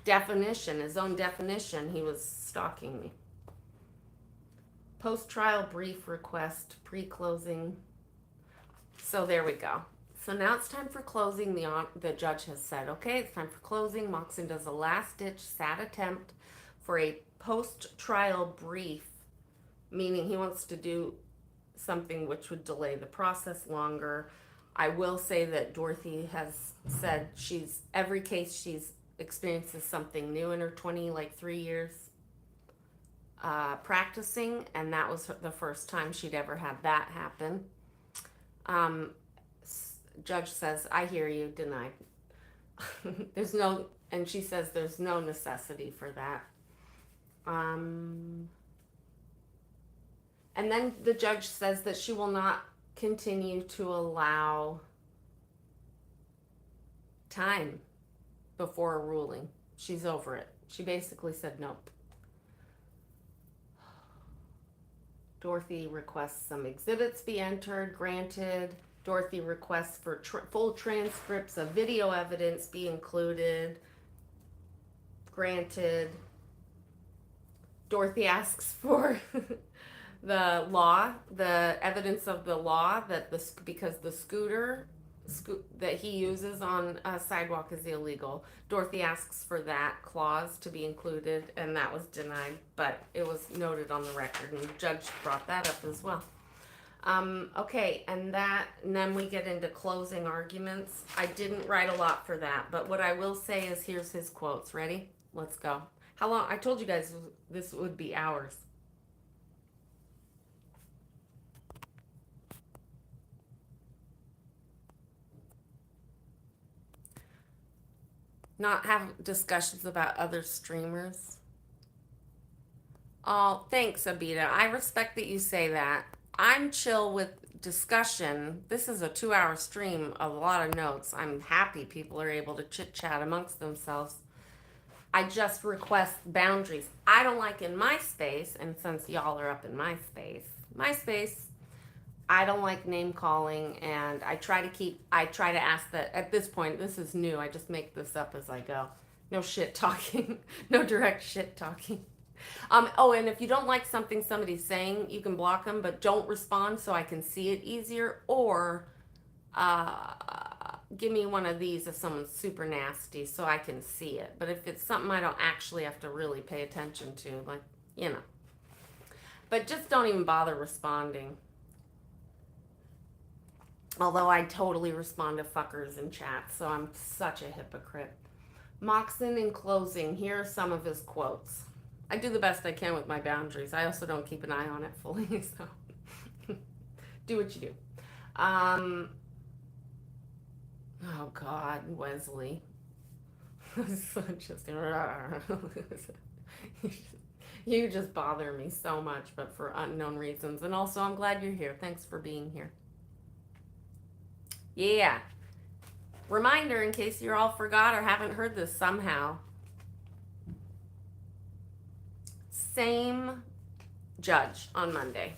definition, his own definition, he was stalking me. Post-trial brief request, pre-closing. So there we go. So now it's time for closing. The judge has said, okay, it's time for closing. Moxon does a last-ditch sad attempt for a post-trial brief, meaning he wants to do something which would delay the process longer. I will say that Dorothy has said every case she's experiences something new in her 3 years practicing, and that was the first time she'd ever had that happen. Judge says, I hear you, denied. And she says there's no necessity for that. And then the judge says that she will not continue to allow time before a ruling. She's over it. She basically said nope. Dorothy requests some exhibits be entered, granted. Dorothy requests for full transcripts of video evidence be included, granted. Dorothy asks for the evidence of the law because the scooter that he uses on a sidewalk is illegal. Dorothy asks for that clause to be included, and that was denied, but it was noted on the record, and the judge brought that up as well. Okay, and then we get into closing arguments. I didn't write a lot for that, but what I will say is here's his quotes. Ready? Let's go. How long? I told you guys this would be hours. Not have discussions about other streamers. Oh, thanks, Abita. I respect that you say that. I'm chill with discussion. This is a 2-hour stream of a lot of notes. I'm happy people are able to chit chat amongst themselves. I just request boundaries. I don't like in my space, and since y'all are up in my space, I don't like name calling, and I try to ask that at this point, this is new. I just make this up as I go. No shit talking, no direct shit talking. And if you don't like something somebody's saying, you can block them, but don't respond so I can see it easier, or give me one of these if someone's super nasty so I can see it. But if it's something I don't actually have to really pay attention to, but just don't even bother responding. Although I totally respond to fuckers in chat, so I'm such a hypocrite. Moxon, in closing, here are some of his quotes. I do the best I can with my boundaries. I also don't keep an eye on it fully, so do what you do. Oh God, Wesley. You just bother me so much, but for unknown reasons. And also, I'm glad you're here. Thanks for being here. Yeah. Reminder in case you all forgot or haven't heard this somehow. Same judge on Monday.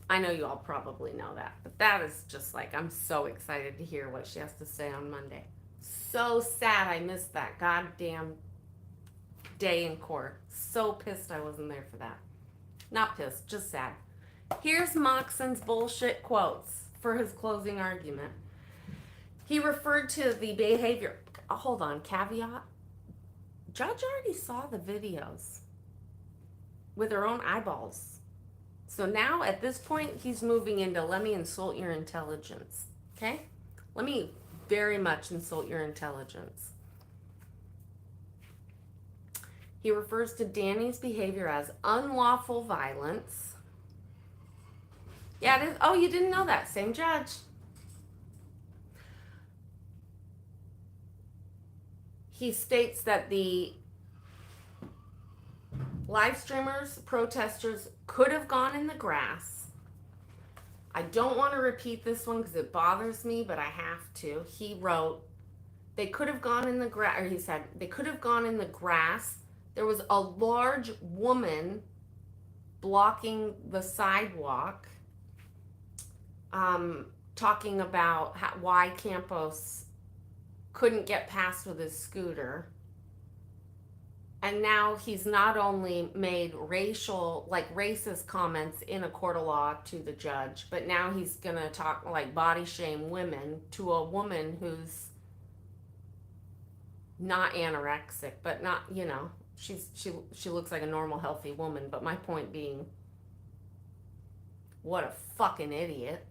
I know you all probably know that, but that is just I'm so excited to hear what she has to say on Monday. So sad I missed that goddamn day in court. So pissed I wasn't there for that. Not pissed, just sad. Here's Moxon's bullshit quotes for his closing argument. He referred to the behavior. Hold on, caveat. Judge already saw the videos with her own eyeballs. So now at this point, he's moving into let me insult your intelligence. Okay? Let me very much insult your intelligence. He refers to Danny's behavior as unlawful violence. Yeah, it is. Oh, you didn't know that. Same judge. He states that the live streamers, protesters could have gone in the grass. I don't want to repeat this one because it bothers me, but I have to. He wrote, they could have gone in the grass, or he said, they could have gone in the grass. There was a large woman blocking the sidewalk, talking about why Campos couldn't get past with his scooter. And now he's not only made racist comments in a court of law to the judge, but now he's gonna talk like body shame women to a woman who's not anorexic, but not, she looks like a normal healthy woman. But my point being, what a fucking idiot.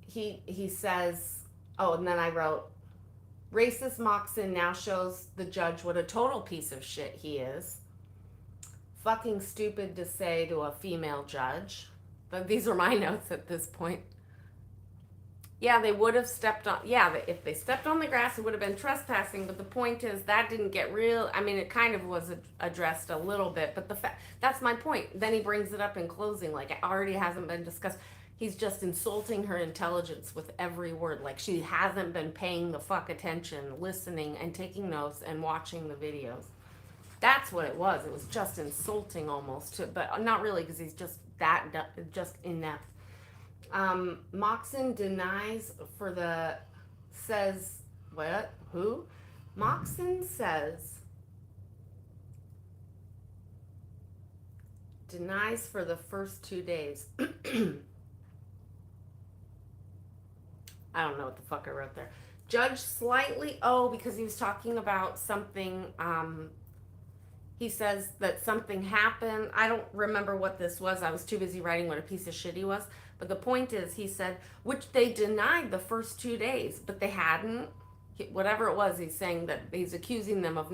He says, oh, and then I wrote, racist Moxon now shows the judge what a total piece of shit he is. Fucking stupid to say to a female judge. But these are my notes at this point. Yeah, they would have stepped on, if they stepped on the grass, it would have been trespassing. But the point is, that didn't get real. I mean, it kind of was addressed a little bit, but that's my point. Then he brings it up in closing, like it already hasn't been discussed. He's just insulting her intelligence with every word. Like she hasn't been paying the fuck attention, listening and taking notes and watching the videos. That's what it was. It was just insulting almost, but not really, because he's just just inept. Moxon denies says, what? Who? Moxon says, denies for the first 2 days. I don't know what the fuck I wrote there. Judge slightly, because he was talking about something, he says that something happened. I don't remember what this was. I was too busy writing what a piece of shit he was. But the point is, he said, which they denied the first 2 days, but they hadn't. Whatever it was, he's saying that he's accusing them of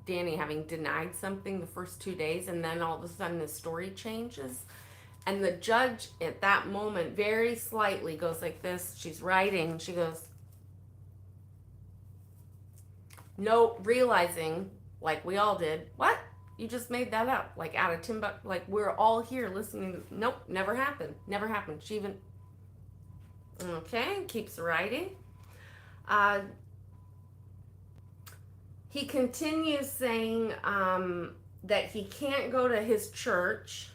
Danny having denied something the first 2 days, and then all of a sudden the story changes. And the judge at that moment very slightly goes like this. She's writing. She goes, no, realizing, like we all did, what? You just made that up. Like out of Timbuk. Like we're all here listening. Nope, never happened. Never happened. She even... Okay, keeps writing. He continues saying that he can't go to his church.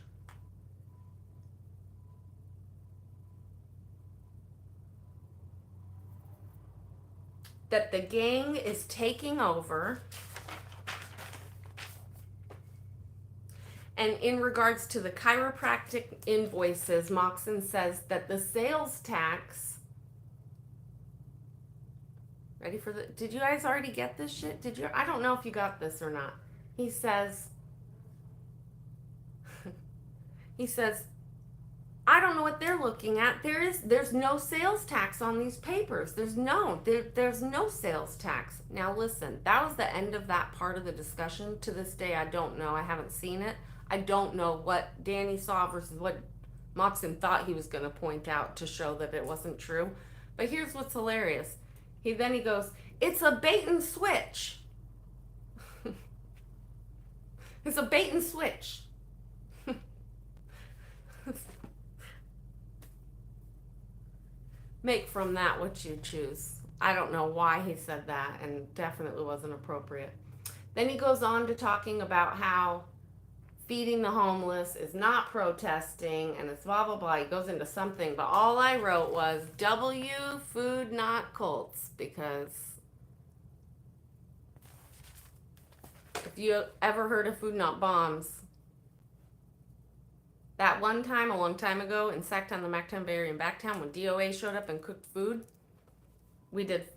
That the gang is taking over. And in regards to the chiropractic invoices, Moxon says that the sales tax... Ready for did you guys already get this shit? I don't know if you got this or not. He says, I don't know what they're looking at. There's no sales tax on these papers. There's no sales tax. Now listen, that was the end of that part of the discussion. To this day, I don't know. I haven't seen it. I don't know what Danny saw versus what Moxon thought he was going to point out to show that it wasn't true. But here's what's hilarious. He goes, it's a bait and switch. It's a bait and switch. Make from that what you choose. I don't know why he said that, and definitely wasn't appropriate. Then he goes on to talking about how feeding the homeless is not protesting, and it's blah, blah, blah. He goes into something, but all I wrote was W, food, not cults, because if you ever heard of food, not bombs, that one time, a long time ago, in Sacktown, the Mactown Bay Area, in Backtown, when DOA showed up and cooked food,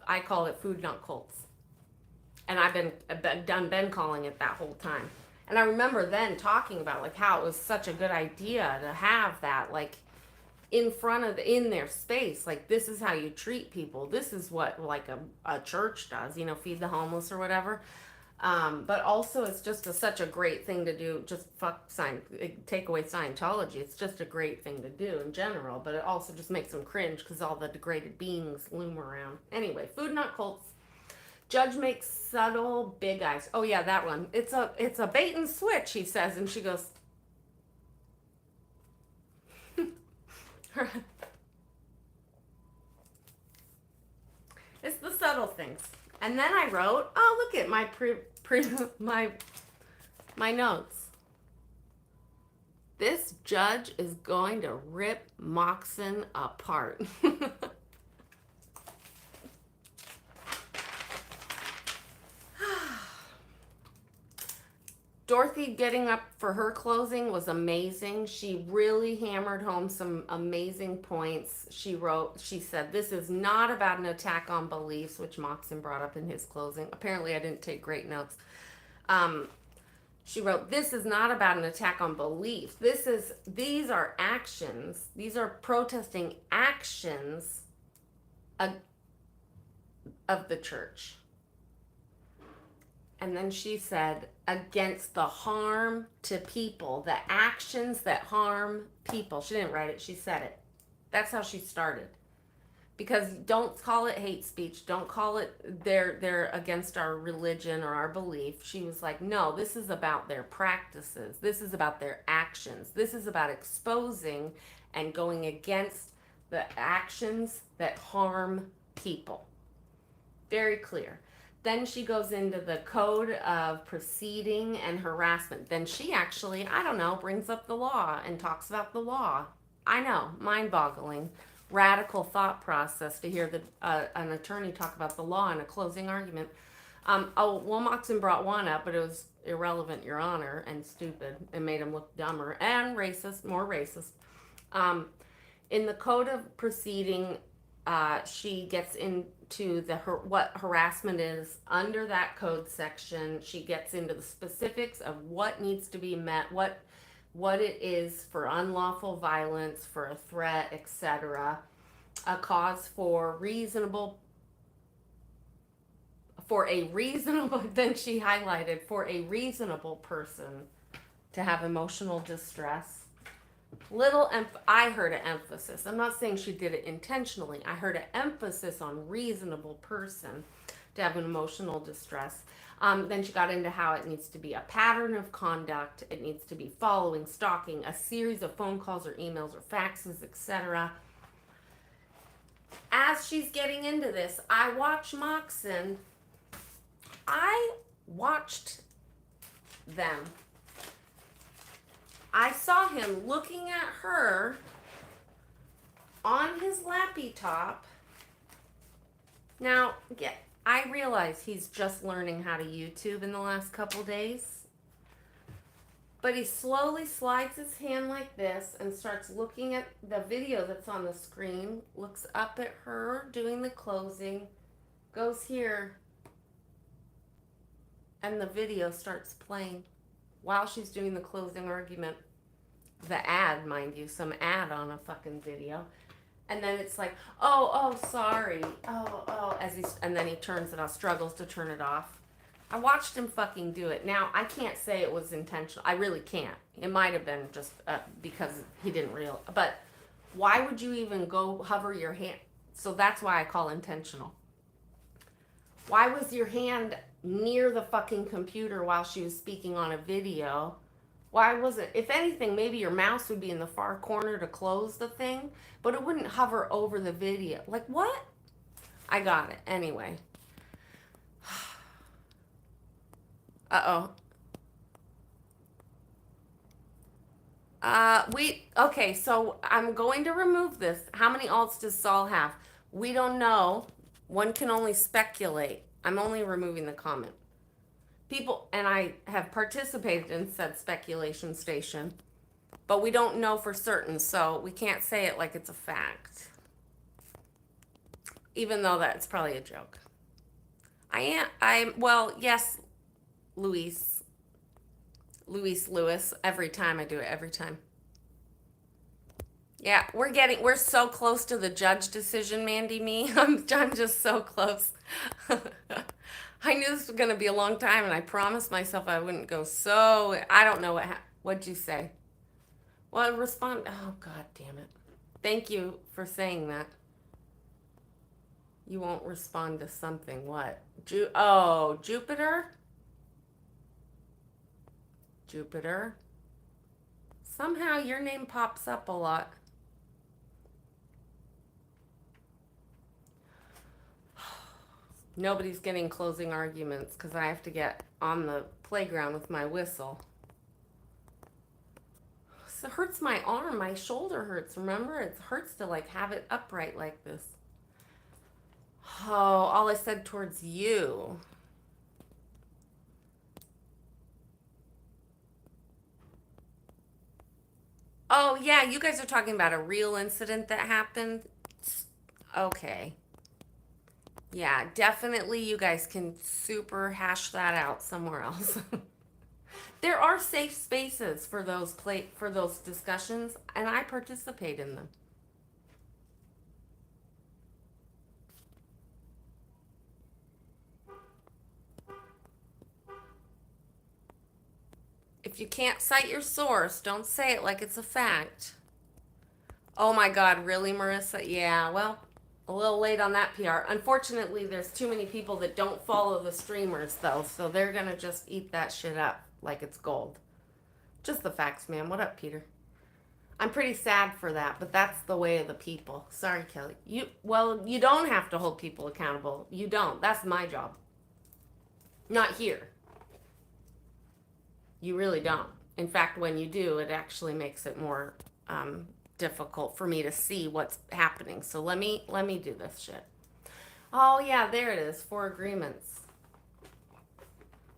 I called it food, not cults. And I've been calling it that whole time. And I remember then talking about like how it was such a good idea to have that like in their space. Like, this is how you treat people. This is what like a church does, feed the homeless or whatever. But also, it's just such a great thing to do. Just take away Scientology. It's just a great thing to do in general. But it also just makes them cringe because all the degraded beings loom around. Anyway, food not cults. Judge makes subtle big eyes. Oh yeah, that one. It's a bait and switch, he says, and she goes. It's the subtle things. And then I wrote, oh look at my notes. This judge is going to rip Moxon apart. Dorothy getting up for her closing was amazing. She really hammered home some amazing points. She said, this is not about an attack on beliefs, which Moxon brought up in his closing. Apparently, I didn't take great notes. She wrote, this is not about an attack on beliefs. These are actions. These are protesting actions of the church. And then she said, against the harm to people, the actions that harm people. She didn't write it, she said it. That's how she started. Because don't call it hate speech. Don't call it they're against our religion or our belief. She was like, no, this is about their practices. This is about their actions. This is about exposing and going against the actions that harm people. Very clear. Then she goes into the code of proceeding and harassment. Then she actually, I don't know, brings up the law and talks about the law. I know, mind-boggling, radical thought process to hear an attorney talk about the law in a closing argument. Moxon brought one up, but it was irrelevant, Your Honor, and stupid. It made him look dumber and racist, more racist. In the code of proceeding, she gets into what harassment is under that code section. She gets into the specifics of what needs to be met, what it is for unlawful violence, for a threat, etc. A cause for a reasonable, then she highlighted, for a reasonable person to have emotional distress. I heard an emphasis. I'm not saying she did it intentionally. I heard an emphasis on reasonable person to have an emotional distress. Then she got into how it needs to be a pattern of conduct. It needs to be following, stalking, a series of phone calls or emails or faxes, etc. As she's getting into this, I watch Moxon. I watched them. I saw him looking at her on his lappy top. Now, yeah, I realize he's just learning how to YouTube in the last couple days. But he slowly slides his hand like this and starts looking at the video that's on the screen, looks up at her doing the closing, goes here, and the video starts playing while she's doing the closing argument. The ad, mind you, some ad on a fucking video. And then it's like, oh, sorry. And then he turns it off, struggles to turn it off. I watched him fucking do it. Now, I can't say it was intentional. I really can't. It might have been just because he didn't realize. But why would you even go hover your hand? So that's why I call intentional. Why was your hand near the fucking computer while she was speaking on a video? Why wasn't, if anything, maybe your mouse would be in the far corner to close the thing, but it wouldn't hover over the video. Like, what? I got it. Anyway. Uh-oh. Okay, so I'm going to remove this. How many alts does Saul have? We don't know. One can only speculate. I'm only removing the comment. People, and I have participated in said speculation station, but we don't know for certain, so we can't say it like it's a fact. Even though that's probably a joke. Well, yes, Lewis, every time I do it, every time. Yeah, we're so close to the judge decision, Mandy, me. I'm just so close. I knew this was going to be a long time, and I promised myself I wouldn't go so. I don't know what'd you say? Well, respond. Oh, God damn it. Thank you for saying that. You won't respond to something. What? Jupiter? Jupiter. Somehow your name pops up a lot. Nobody's getting closing arguments because I have to get on the playground with my whistle. It hurts my arm. My shoulder hurts. Remember? It hurts to like have it upright like this. Oh, all I said towards you. Oh, yeah, you guys are talking about a real incident that happened. Okay. Yeah, definitely you guys can super hash that out somewhere else. There are safe spaces for those discussions, and I participate in them. If you can't cite your source, don't say it like it's a fact. Oh my God, really, Marissa? Yeah, well, a little late on that PR. Unfortunately, there's too many people that don't follow the streamers, though, so they're gonna just eat that shit up like it's gold. Just the facts, man. What up, Peter? I'm pretty sad for that, but that's the way of the people. Sorry, Kelly. You don't have to hold people accountable. You don't. That's my job. Not here. You really don't. In fact, when you do, it actually makes it more difficult for me to see what's happening. So let me do this shit. Oh yeah, there it is. 4 agreements.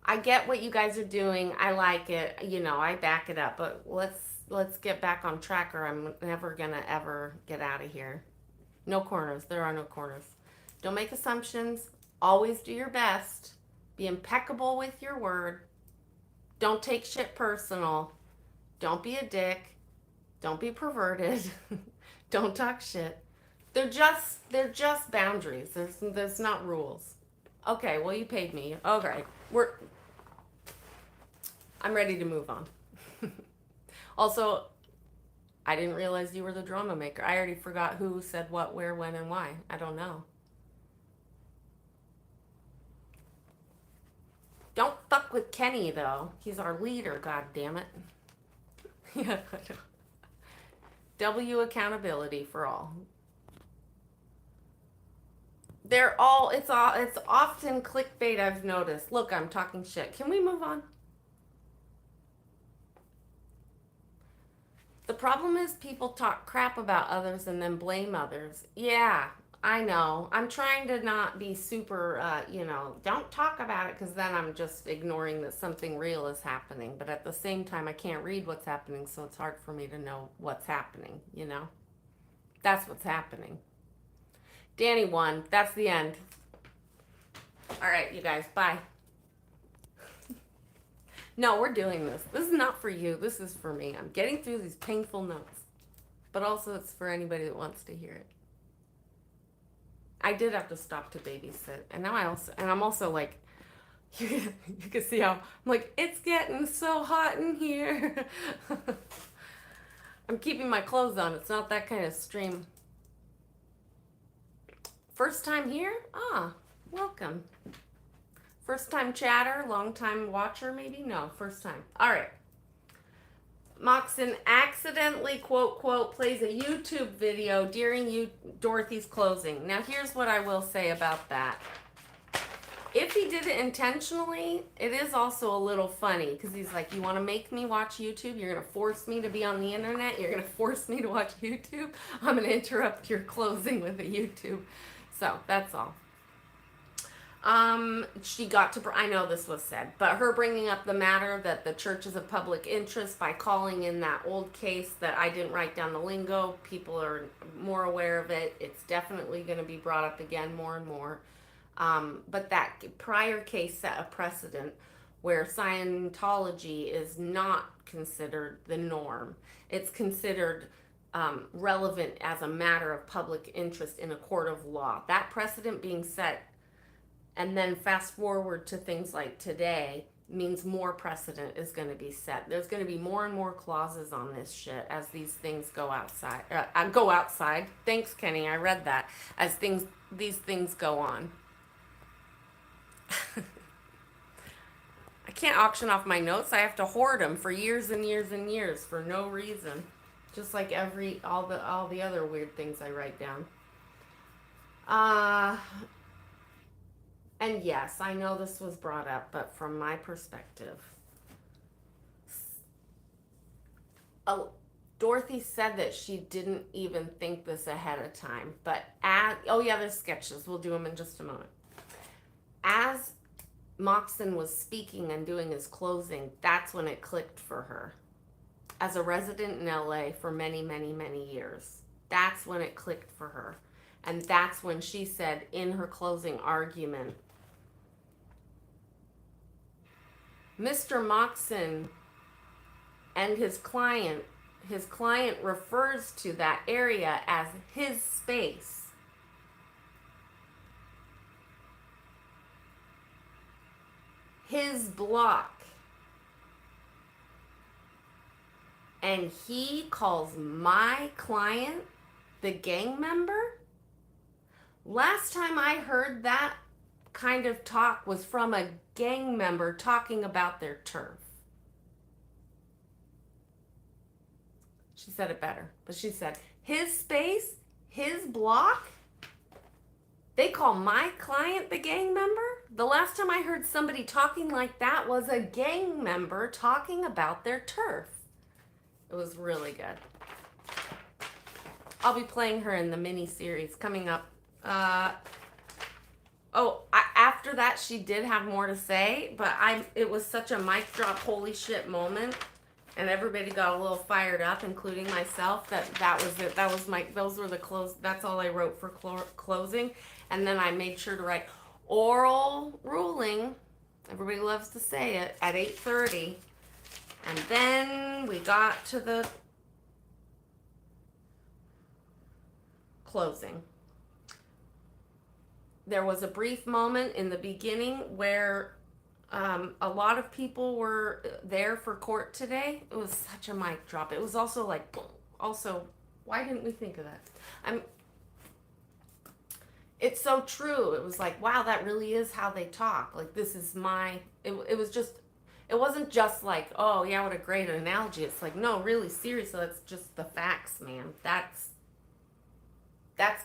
I get what you guys are doing. I like it. I back it up. But let's get back on track, or I'm never gonna ever get out of here. No corners. There are no corners. Don't make assumptions. Always do your best. Be impeccable with your word. Don't take shit personal. Don't be a dick. Don't be perverted. Don't talk shit. They're just boundaries. There's not rules. Okay, well you paid me. Okay. I'm ready to move on. Also, I didn't realize you were the drama maker. I already forgot who said what, where, when, and why. I don't know. Don't fuck with Kenny though. He's our leader, god damn it. Yeah. W accountability for all. It's often clickbait, I've noticed. Look, I'm talking shit. Can we move on? The problem is people talk crap about others and then blame others. Yeah, I know. I'm trying to not be super, don't talk about it because then I'm just ignoring that something real is happening. But at the same time, I can't read what's happening, so it's hard for me to know what's happening. That's what's happening. Danny won. That's the end. All right, you guys, bye. No, we're doing this. This is not for you. This is for me. I'm getting through these painful notes. But also it's for anybody that wants to hear it. I did have to stop to babysit. And I'm also like, you can see how I'm like, it's getting so hot in here. I'm keeping my clothes on. It's not that kind of stream. First time here? Ah, welcome. First time chatter, long time watcher, maybe? No, first time. All right. Moxon accidentally, quote, quote, plays a YouTube video during Dorothy's closing. Now, here's what I will say about that. If he did it intentionally, it is also a little funny because he's like, you want to make me watch YouTube? You're going to force me to be on the internet? You're going to force me to watch YouTube? I'm going to interrupt your closing with a YouTube. So, that's all. She got to, I know this was said, but her bringing up the matter that the church is of public interest by calling in that old case that I didn't write down the lingo. People are more aware of it. It's definitely going to be brought up again more and more. But that prior case set a precedent where Scientology is not considered the norm. It's considered relevant as a matter of public interest in a court of law. That precedent being set And then fast forward to things like today means more precedent is going to be set. There's going to be more and more clauses on this shit as these things go outside. Go outside. Thanks, Kenny. I read that. As these things go on. I can't auction off my notes. I have to hoard them for years and years and years for no reason. Just like all the other weird things I write down. And yes, I know this was brought up, but from my perspective, Dorothy said that she didn't even think this ahead of time. But oh yeah, there's sketches. We'll do them in just a moment. As Moxon was speaking and doing his closing, that's when it clicked for her. As a resident in LA for many, many, many years, that's when it clicked for her. And that's when she said in her closing argument, Mr. Moxon and his client refers to that area as his space. His block. And he calls my client the gang member? Last time I heard that kind of talk was from a gang member talking about their turf. She said it better, but she said, his space, his block, they call my client the gang member? The last time I heard somebody talking like that was a gang member talking about their turf. It was really good. I'll be playing her in the mini series coming up. After that, she did have more to say, but it was such a mic drop, holy shit moment, and everybody got a little fired up, including myself. That was it. Those were the close. That's all I wrote for closing, and then I made sure to write oral ruling. Everybody loves to say it at 8:30, and then we got to the closing. There was a brief moment in the beginning where a lot of people were there for court today. It was such a mic drop. It was also like, why didn't we think of that? It's so true. It was like, wow, that really is how they talk. Like, this is it was just, it wasn't just like, oh yeah, what a great analogy. It's like, no, really, seriously, that's just the facts, man. That's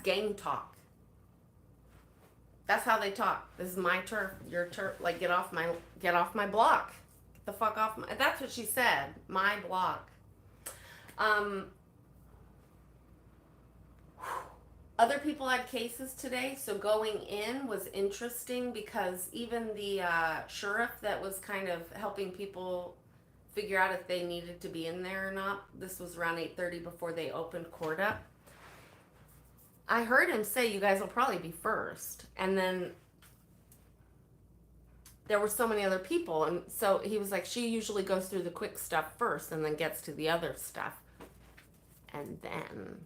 gang talk. That's how they talk. This is my turf, your turf. Like, get off my block. Get the fuck off my. That's what she said. My block. Other people had cases today, so going in was interesting because even the sheriff that was kind of helping people figure out if they needed to be in there or not. This was around 8:30 before they opened court up. I heard him say, you guys will probably be first. And then there were so many other people. And so he was like, she usually goes through the quick stuff first and then gets to the other stuff. And then,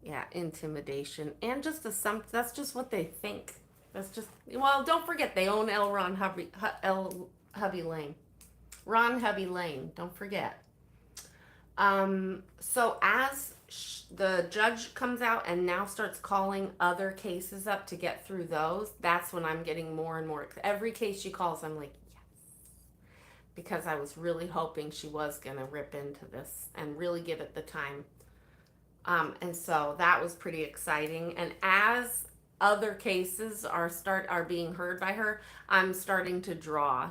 yeah, intimidation. And just that's just what they think. That's just, well, don't forget, they own Ron Hubby Lane. Ron Hubby Lane, don't forget. So as the judge comes out and now starts calling other cases up to get through those, that's when I'm getting more and more. Every case she calls, I'm like, yes. Because I was really hoping she was going to rip into this and really give it the time. And so that was pretty exciting. And as other cases are being heard by her, I'm starting to draw.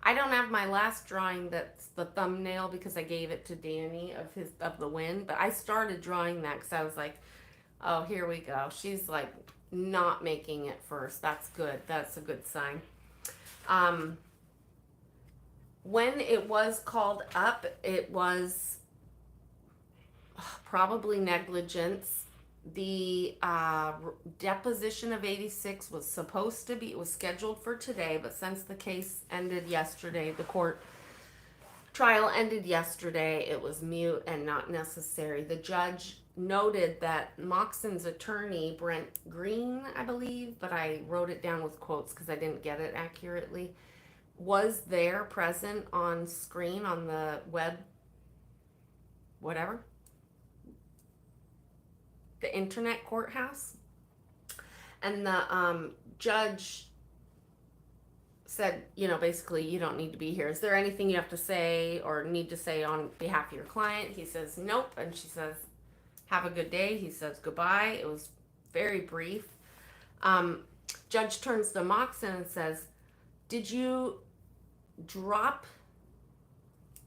I don't have my last drawing that's the thumbnail because I gave it to Danny of the wind, but I started drawing that because I was like, oh, here we go. She's like not making it first. That's good. That's a good sign. When it was called up, it was probably negligence. The deposition of 86 was scheduled for today, but since the case ended yesterday, the court Trial ended yesterday. It was mute and not necessary. The judge noted that Moxon's attorney, Brent Green, I believe, but I wrote it down with quotes because I didn't get it accurately, was there present on screen on the web, whatever, the internet courthouse. And the judge said, basically, you don't need to be here. Is there anything you have to say or need to say on behalf of your client? He says, nope. And she says, have a good day. He says, goodbye. It was very brief. Judge turns to Moxon and says, did you drop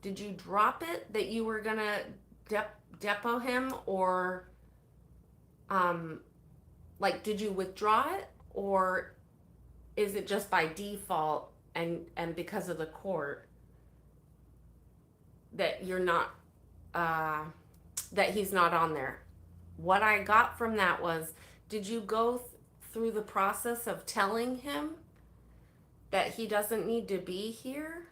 it that you were going to depo him, or did you withdraw it, or is it just by default and because of the court that you're not, that he's not on there? What I got from that was, did you go through the process of telling him that he doesn't need to be here?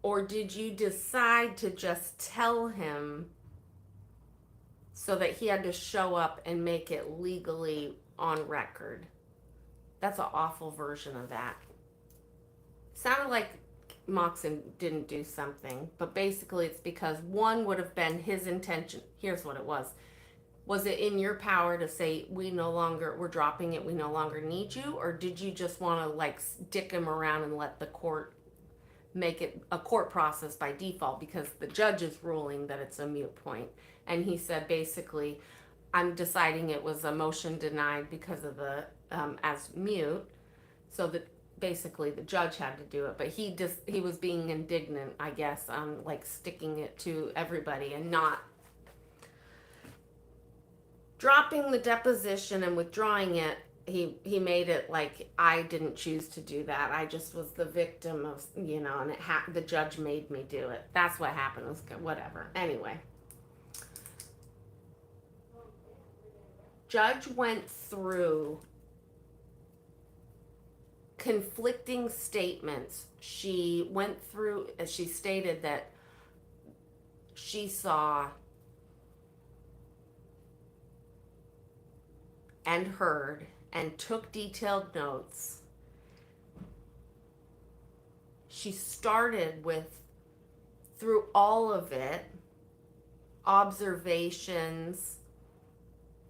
Or did you decide to just tell him so that he had to show up and make it legally on record? That's an awful version of that. Sounded like Moxon didn't do something, but basically it's because one would have been his intention. Here's what it was. Was it in your power to say, we're dropping it, we no longer need you? Or did you just want to stick him around and let the court make it a court process by default because the judge is ruling that it's a moot point? And he said, basically, I'm deciding it was a motion denied because of the, as mute. So that basically the judge had to do it. But he was being indignant, I guess, on sticking it to everybody and not dropping the deposition and withdrawing it. He made it like, I didn't choose to do that. I just was the victim of, and the judge made me do it. That's what happened. It was whatever. Anyway. Judge went through conflicting statements. She went through, as she stated, that she saw and heard and took detailed notes. She started with, through all of it, observations,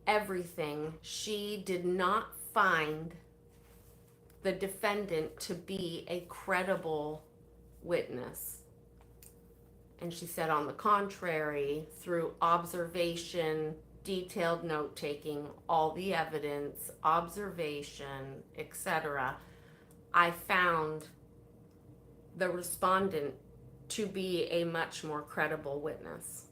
everything. She did not find the defendant to be a credible witness. And she said, on the contrary, through observation, detailed note taking, all the evidence, observation, etc., I found the respondent to be a much more credible witness.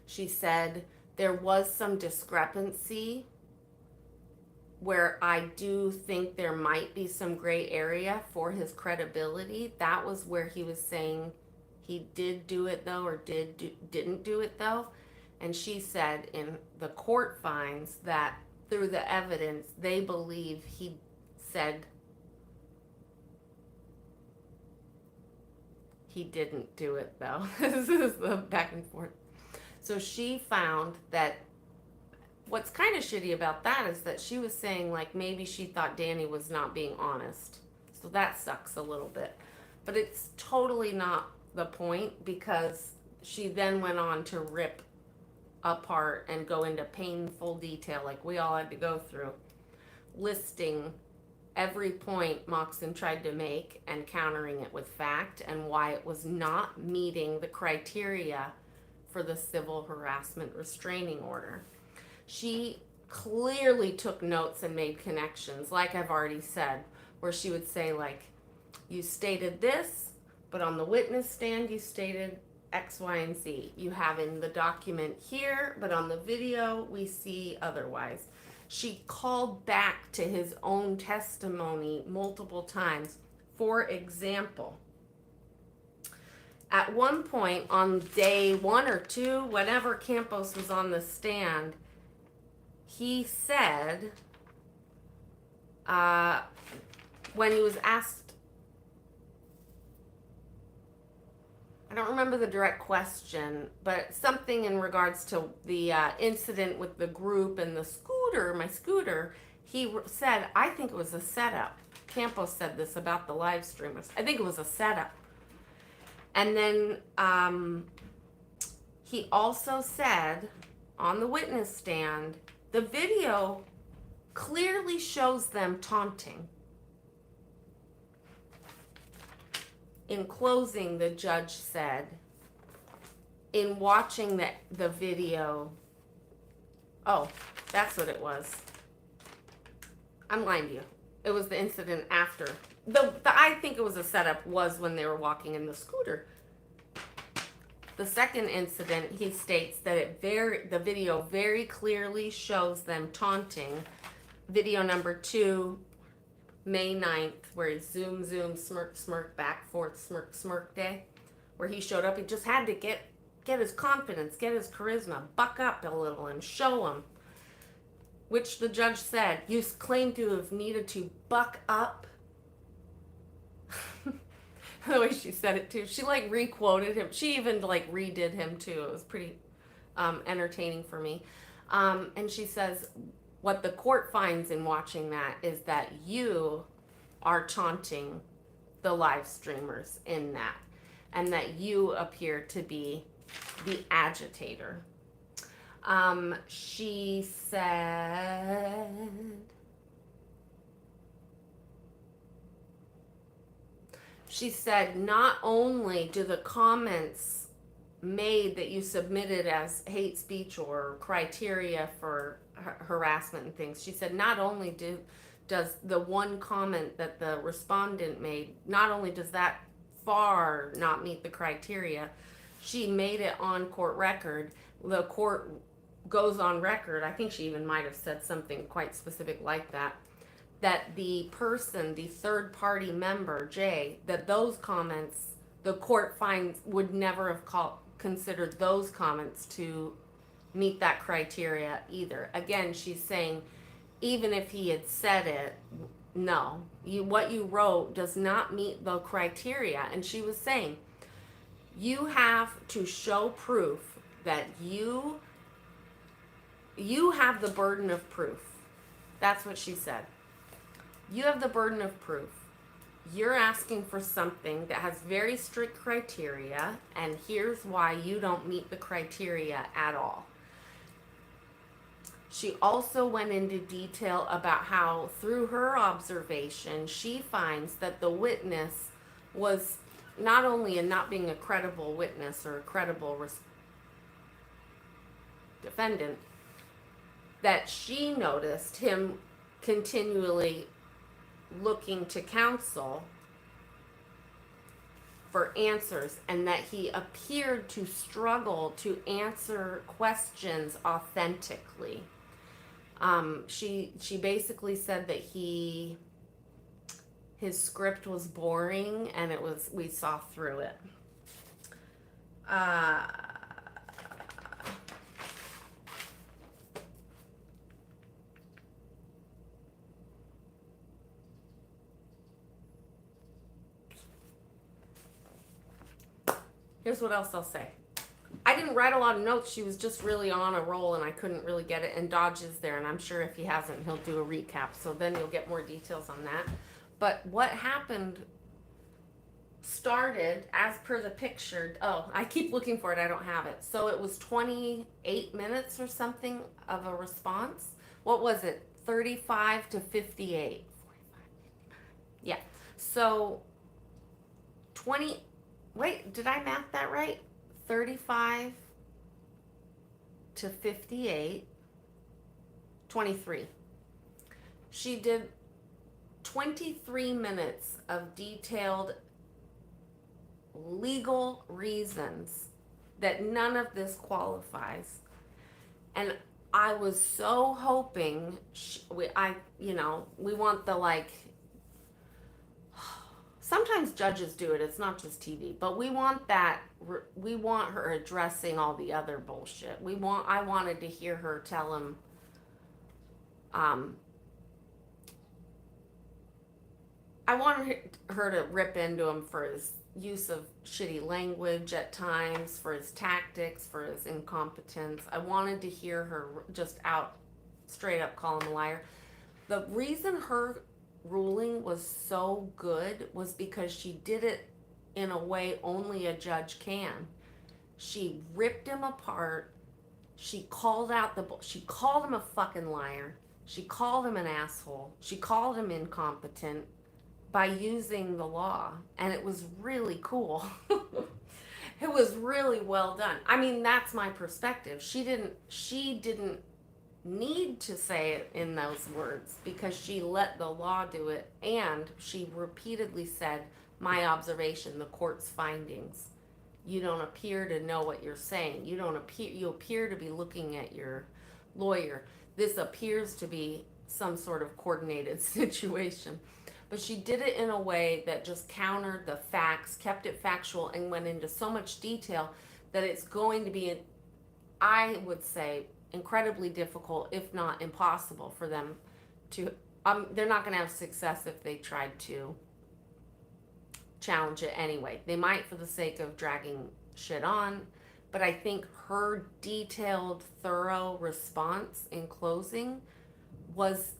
She said there was some discrepancy where I do think there might be some gray area for his credibility. That was where he was saying he did do it though, or didn't do it though. And she said in the court finds that through the evidence, they believe he said he didn't do it though. This is the back and forth. So she found that what's kind of shitty about that is that she was saying maybe she thought Danny was not being honest. So that sucks a little bit. But it's totally not the point, because she then went on to rip apart and go into painful detail like we all had to go through, listing every point Moxon tried to make and countering it with fact and why it was not meeting the criteria for the civil harassment restraining order. She clearly took notes and made connections, like I've already said, where she would say you stated this, but on the witness stand you stated X, Y, and Z. You have in the document here, but on the video we see otherwise. She called back to his own testimony multiple times. For example, at one point on day 1 or 2, whenever Campos was on the stand, he said, when he was asked, I don't remember the direct question, but something in regards to the incident with the group and the scooter, my scooter, he said, I think it was a setup. Campos said this about the live streamers. I think it was a setup. And then he also said on the witness stand, the video clearly shows them taunting. In closing, the judge said, in watching the video, oh, that's what it was. I'm lying to you. It was the incident after. I think it was a setup was when they were walking in the scooter. The second incident, he states that the video very clearly shows them taunting. Video number 2, May 9th, where he zoom, smirk, back, forth, smirk day, where he showed up. He just had to get his confidence, get his charisma, buck up a little and show him. Which the judge said, you claim to have needed to buck up. The way she said it too. She like re-quoted him. She even like redid him too. It was pretty entertaining for me. And she says, what the court finds in watching that is that you are taunting the live streamers in that, and that you appear to be the agitator. She said, not only do the comments made that you submitted as hate speech or criteria for harassment and things, she said, not only does the one comment that the respondent made, not only does that far not meet the criteria, she made it on court record. The court goes on record, I think she even might have said something quite specific like that the person, the third party member, Jay, that those comments, the court finds would never have considered those comments to meet that criteria either. Again, she's saying, even if he had said it, no, what you wrote does not meet the criteria. And she was saying, you have to show proof that you have the burden of proof. That's what she said. You have the burden of proof. You're asking for something that has very strict criteria, and here's why you don't meet the criteria at all. She also went into detail about how, through her observation, she finds that the witness was not only in not being a credible witness or a credible defendant, that she noticed him continually looking to counsel for answers, and that he appeared to struggle to answer questions authentically. She basically said that his script was boring, and we saw through it. Here's what else I'll say. I didn't write a lot of notes. She was just really on a roll, and I couldn't really get it. And Dodge is there, and I'm sure if he hasn't, he'll do a recap. So then you'll get more details on that. But what happened started, as per the picture. Oh, I keep looking for it. I don't have it. So it was 28 minutes or something of a response. What was it? 35 to 58. Yeah. So wait, did I math that right? 35 to 58, 23. She did 23 minutes of detailed legal reasons that none of this qualifies. And I was so hoping, we want the sometimes judges do it, it's not just TV, but we want her addressing all the other bullshit. I wanted to hear her tell him, I wanted her to rip into him for his use of shitty language at times, for his tactics, for his incompetence. I wanted to hear her just out, straight up call him a liar. The reason her ruling was so good was because she did it in a way only a judge can. She ripped him apart. She called him a fucking liar. She called him an asshole. She called him incompetent by using the law, and it was really cool. It was really well done. I mean, that's my perspective. She didn't need to say it in those words because she let the law do it, and she repeatedly said, my observation, the court's findings. You don't appear to know what you're saying. You appear to be looking at your lawyer. This appears to be some sort of coordinated situation. But she did it in a way that just countered the facts, kept it factual, and went into so much detail that it's going to be, I would say, incredibly difficult, if not impossible, for them to. They're not going to have success if they tried to challenge it anyway. They might for the sake of dragging shit on, but I think her detailed, thorough response in closing was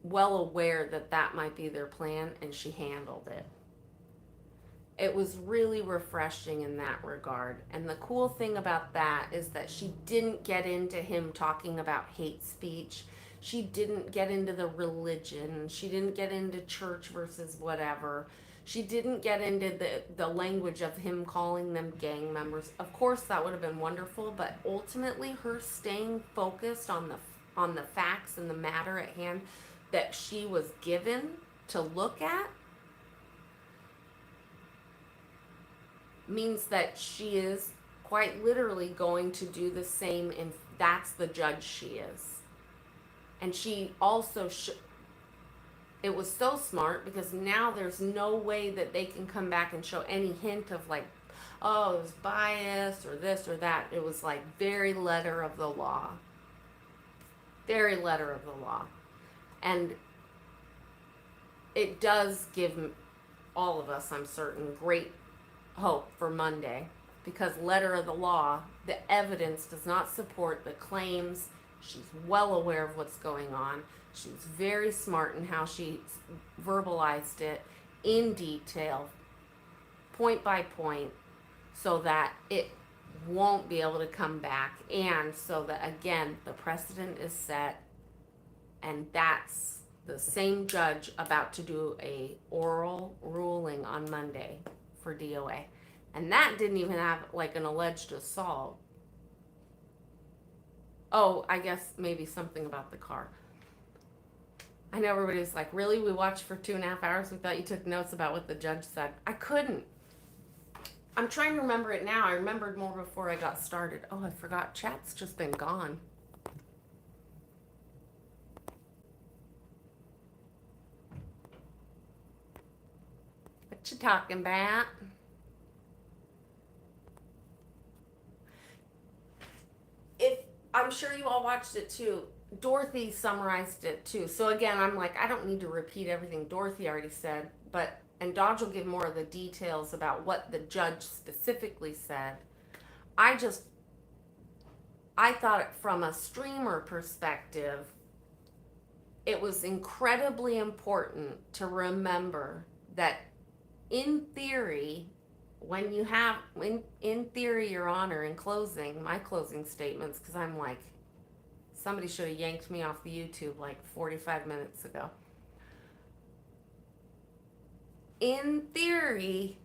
well aware that that might be their plan, and she handled it. It was really refreshing in that regard. And the cool thing about that is that she didn't get into him talking about hate speech. She didn't get into the religion. She didn't get into church versus whatever. She didn't get into the language of him calling them gang members. Of course, that would have been wonderful, but ultimately her staying focused on the facts and the matter at hand that she was given to look at means that she is quite literally going to do the same, and that's the judge she is. And she also it was so smart because now there's no way that they can come back and show any hint of like, oh, it was bias or this or that. It was like very letter of the law. Very letter of the law. And it does give all of us, I'm certain, great hope for Monday, because letter of the law, the evidence does not support the claims. She's well aware of what's going on. She was very smart in how she verbalized it in detail, point by point, so that it won't be able to come back, and so that again the precedent is set. And that's the same judge about to do a oral ruling on Monday for DOA. And that didn't even have like an alleged assault. Oh, I guess maybe something about the car. I know everybody's like, really? We watched for 2.5 hours? We thought you took notes about what the judge said. I couldn't. I'm trying to remember it now. I remembered more before I got started. Oh, I forgot. Chat's just been gone. What you talking about? I'm sure you all watched it too. Dorothy summarized it too. So again, I'm like, I don't need to repeat everything Dorothy already said, and Dodge will give more of the details about what the judge specifically said. I thought from a streamer perspective, it was incredibly important to remember that in theory, when you have, in theory, Your Honor, in closing, my closing statements, because I'm like, somebody should have yanked me off the YouTube like 45 minutes ago. In theory,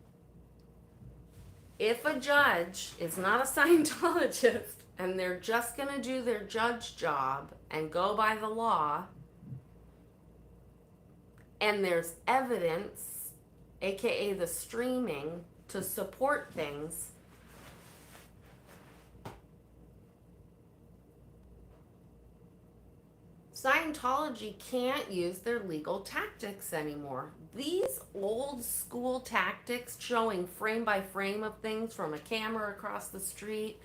if a judge is not a Scientologist and they're just going to do their judge job and go by the law, and there's evidence, aka the streaming, to support things, Scientology can't use their legal tactics anymore. These old school tactics showing frame by frame of things from a camera across the street,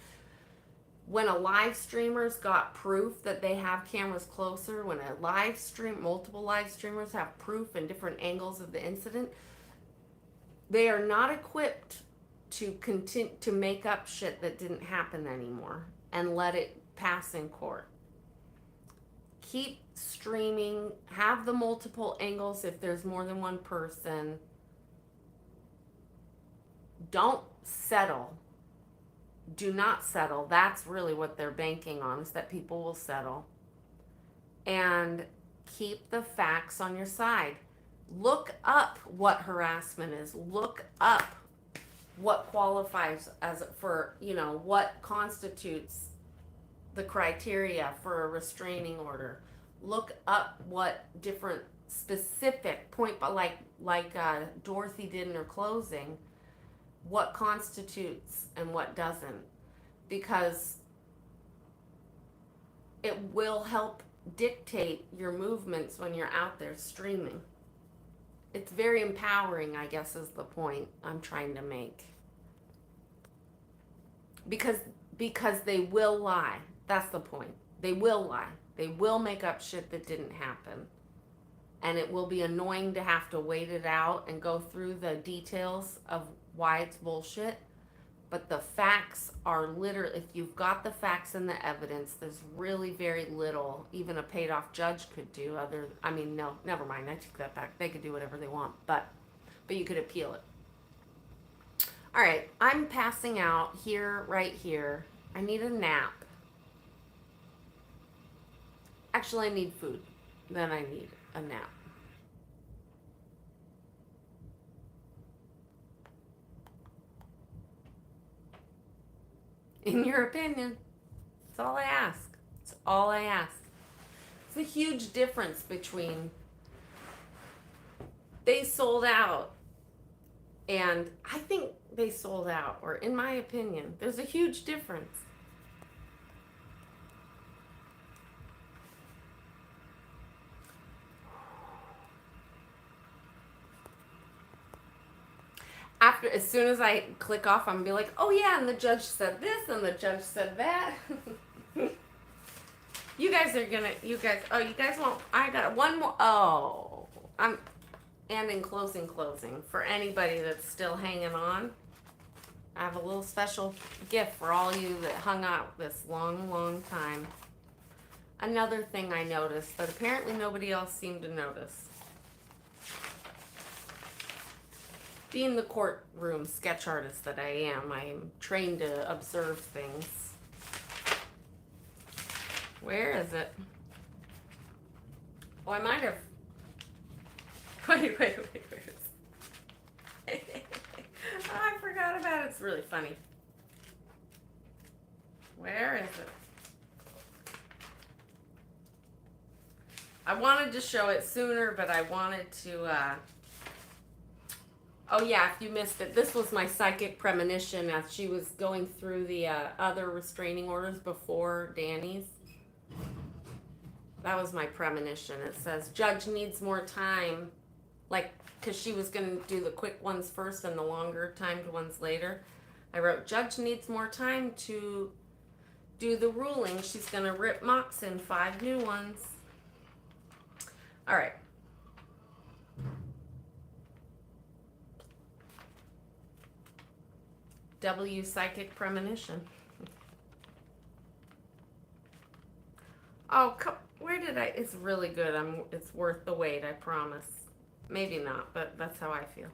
When a live streamer's got proof that they have cameras closer, when a live stream, multiple live streamers have proof and different angles of the incident, they are not equipped to continue to make up shit that didn't happen anymore and let it pass in court. Keep streaming, have the multiple angles if there's more than one person. Don't settle. Do not settle. That's really what they're banking on, is that people will settle. And keep the facts on your side. Look up what harassment is. Look up what qualifies as for, what constitutes the criteria for a restraining order. Look up what different specific point, like Dorothy did in her closing, what constitutes and what doesn't, because it will help dictate your movements when you're out there streaming. It's very empowering, I guess, is the point I'm trying to make. Because they will lie. That's the point. They will lie. They will make up shit that didn't happen. And it will be annoying to have to wait it out and go through the details of why it's bullshit. But the facts are literally, if you've got the facts and the evidence, there's really very little even a paid off judge could do no, never mind, I take that back. They could do whatever they want, but you could appeal it. All right, I'm passing out here, right here. I need a nap. Actually, I need food. Then I need a nap. In your opinion. That's all I ask. It's all I ask. It's a huge difference between they sold out and I think they sold out, or in my opinion, there's a huge difference. As soon as I click off, I'm gonna be like, oh yeah, and the judge said this, and the judge said that. you guys won't, I got one more, and in closing, for anybody that's still hanging on, I have a little special gift for all you that hung out this long time. Another thing I noticed, but apparently nobody else seemed to notice. Being the courtroom sketch artist that I am trained to observe things. Where is it? Oh, I might have. Wait. Oh, I forgot about it. It's really funny. Where is it? I wanted to show it sooner, but I wanted to, oh yeah, if you missed it, this was my psychic premonition as she was going through the other restraining orders before Danny's. That was my premonition. It says, judge needs more time, because she was going to do the quick ones first and the longer timed ones later. I wrote, judge needs more time to do the ruling. She's going to rip Moxon 5 new ones. All right. W psychic premonition. Oh, where did I? It's really good. It's worth the wait, I promise. Maybe not, but that's how I feel.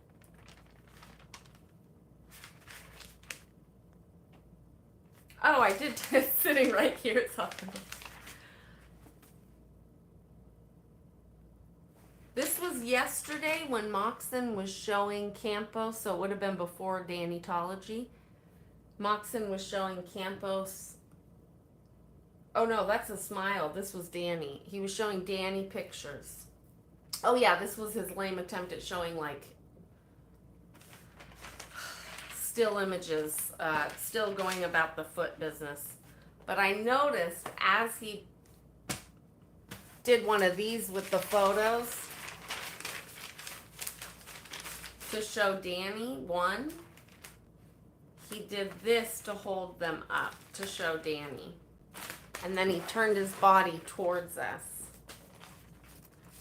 Oh, I did. It's sitting right here. It's awesome. This was yesterday when Moxon was showing Campos, so it would have been before Dannytology. Moxon was showing Campos. Oh no, that's a smile. This was Danny. He was showing Danny pictures. Oh yeah, this was his lame attempt at showing still images, still going about the foot business. But I noticed as he did one of these with the photos to show Danny one, he did this to hold them up to show Danny. And then he turned his body towards us.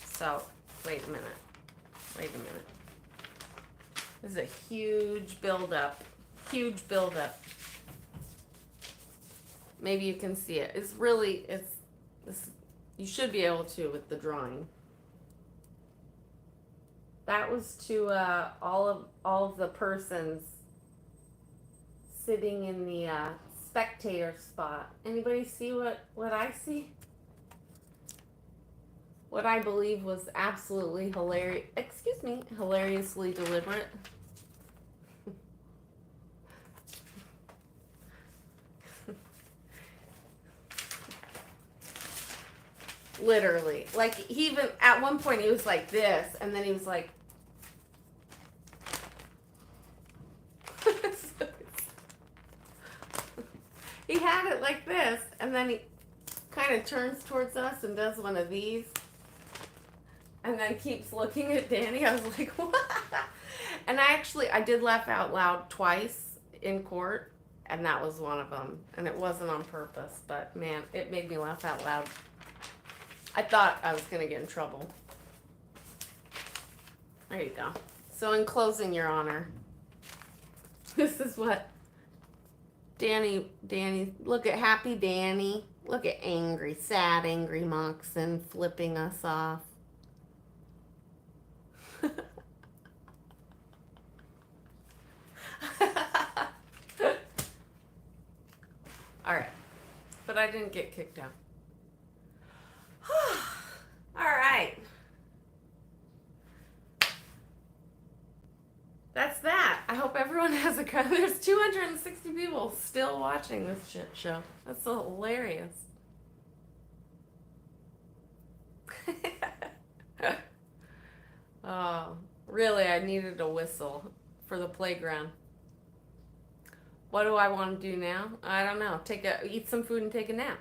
So, wait a minute. Wait a minute. This is a huge buildup. Huge buildup. Maybe you can see it. It's really, you should be able to with the drawing. That was to all of the persons sitting in the spectator spot. Anybody see what I see? What I believe was absolutely hilarious. Excuse me, hilariously deliberate. Literally, like he even at one point he was like this, and then he was like. He had it like this, and then he kind of turns towards us and does one of these, and then keeps looking at Danny. I was like, what? And I did laugh out loud twice in court, and that was one of them. And it wasn't on purpose, but man, it made me laugh out loud. I thought I was going to get in trouble. There you go. So in closing, Your Honor, this is what Danny, look at happy Danny. Look at angry, sad, angry Moxon flipping us off. All right. But I didn't get kicked out. All right. That's that. I hope everyone has a good. There's 260 people still watching this shit show. That's so hilarious. Oh, really? I needed a whistle for the playground. What do I want to do now? I don't know. Eat some food and take a nap.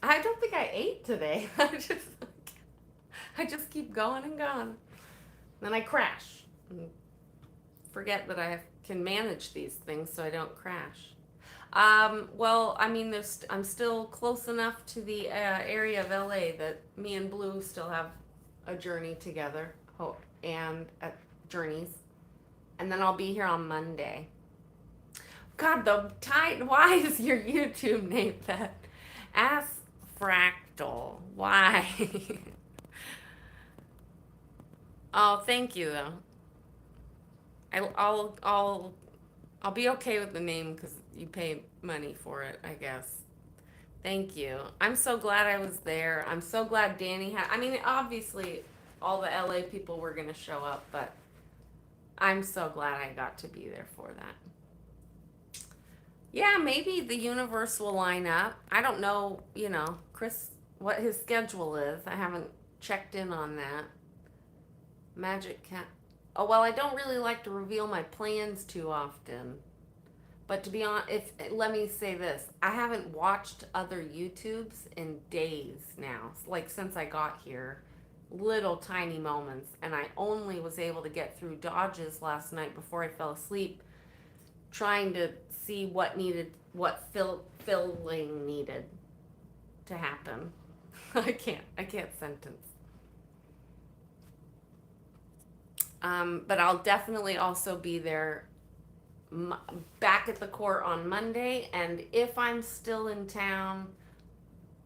I don't think I ate today. I just keep going and going. Then I crash. Forget that I can manage these things so I don't crash. Well, I mean, I'm still close enough to the area of LA that me and Blue still have a journey together, and journeys, and then I'll be here on Monday. God, why is your YouTube name that? Ask Fractal. Why? Oh, thank you though. I'll be okay with the name because you pay money for it, I guess. Thank you. I'm so glad I was there. I'm so glad Danny I mean, obviously, all the LA people were going to show up, but I'm so glad I got to be there for that. Yeah, maybe the universe will line up. I don't know, Chris, what his schedule is. I haven't checked in on that. Magic Cat. Oh, well, I don't really like to reveal my plans too often. But to be honest, let me say this. I haven't watched other YouTubes in days now. Like since I got here. Little tiny moments. And I only was able to get through Dodges last night before I fell asleep. Trying to see what filling needed to happen. I can't sentence. But I'll definitely also be there back at the court on Monday, and if I'm still in town,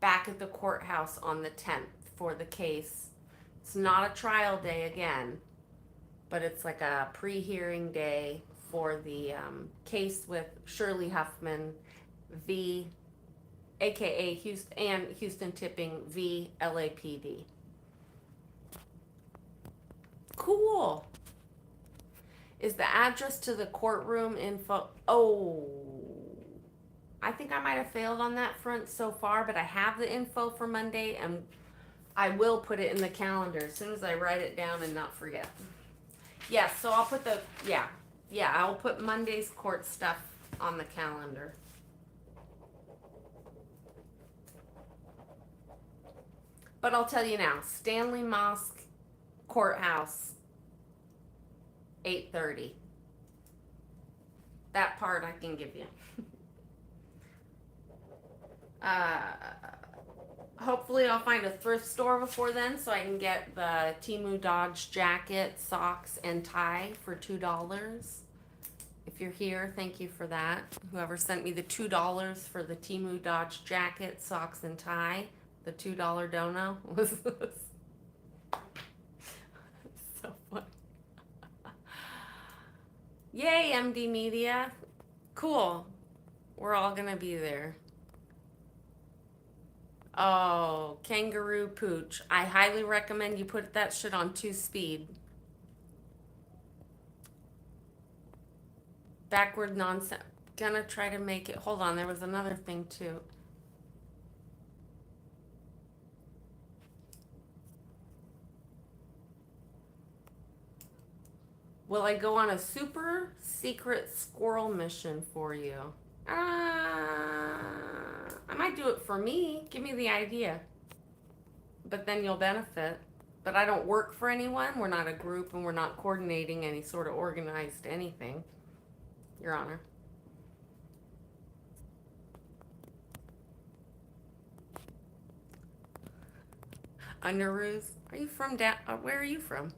back at the courthouse on the 10th for the case. It's not a trial day again, but it's like a pre-hearing day for the case with Shirley Huffman v. aka Houston Tipping v. LAPD. Cool. Is the address to the courtroom info? Oh, I think I might have failed on that front so far, but I have the info for Monday, and I will put it in the calendar as soon as I write it down and not forget. Yes, so I'll put I'll put Monday's court stuff on the calendar. But I'll tell you now, Stanley Mosque Courthouse, 8:30. That part I can give you. Uh, hopefully I'll find a thrift store before then so I can get the Temu Dodge jacket, socks, and tie for $2. If you're here, thank you for that. Whoever sent me the $2 for the Temu Dodge jacket, socks, and tie, the $2 dono was so funny. Yay, MD Media. Cool. We're all gonna be there. Oh, kangaroo pooch. I highly recommend you put that shit on 2-speed. Backward nonsense. Gonna try to make it. Hold on, there was another thing too. Will I go on a super secret squirrel mission for you? I might do it for me. Give me the idea. But then you'll benefit. But I don't work for anyone. We're not a group and we're not coordinating any sort of organized anything, Your Honor. Underoos? Are you from where are you from?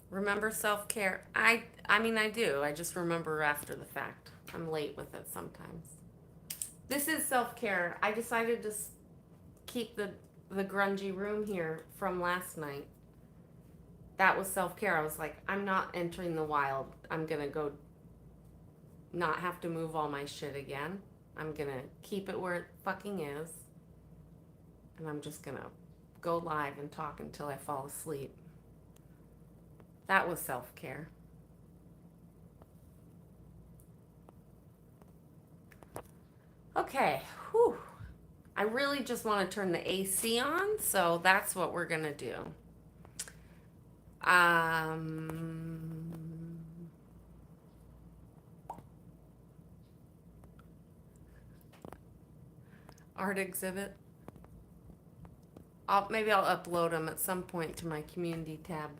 Remember self-care? I mean I do. I just remember after the fact. I'm late with it sometimes. This is self-care. I decided to keep the grungy room here from last night. That was self-care. I was like, I'm not entering the wild. I'm going to go not have to move all my shit again. I'm going to keep it where it fucking is. And I'm just going to go live and talk until I fall asleep. That was self-care. Okay, whew. I really just want to turn the AC on, so that's what we're going to do. Art exhibit. Maybe I'll upload them at some point to my community tab.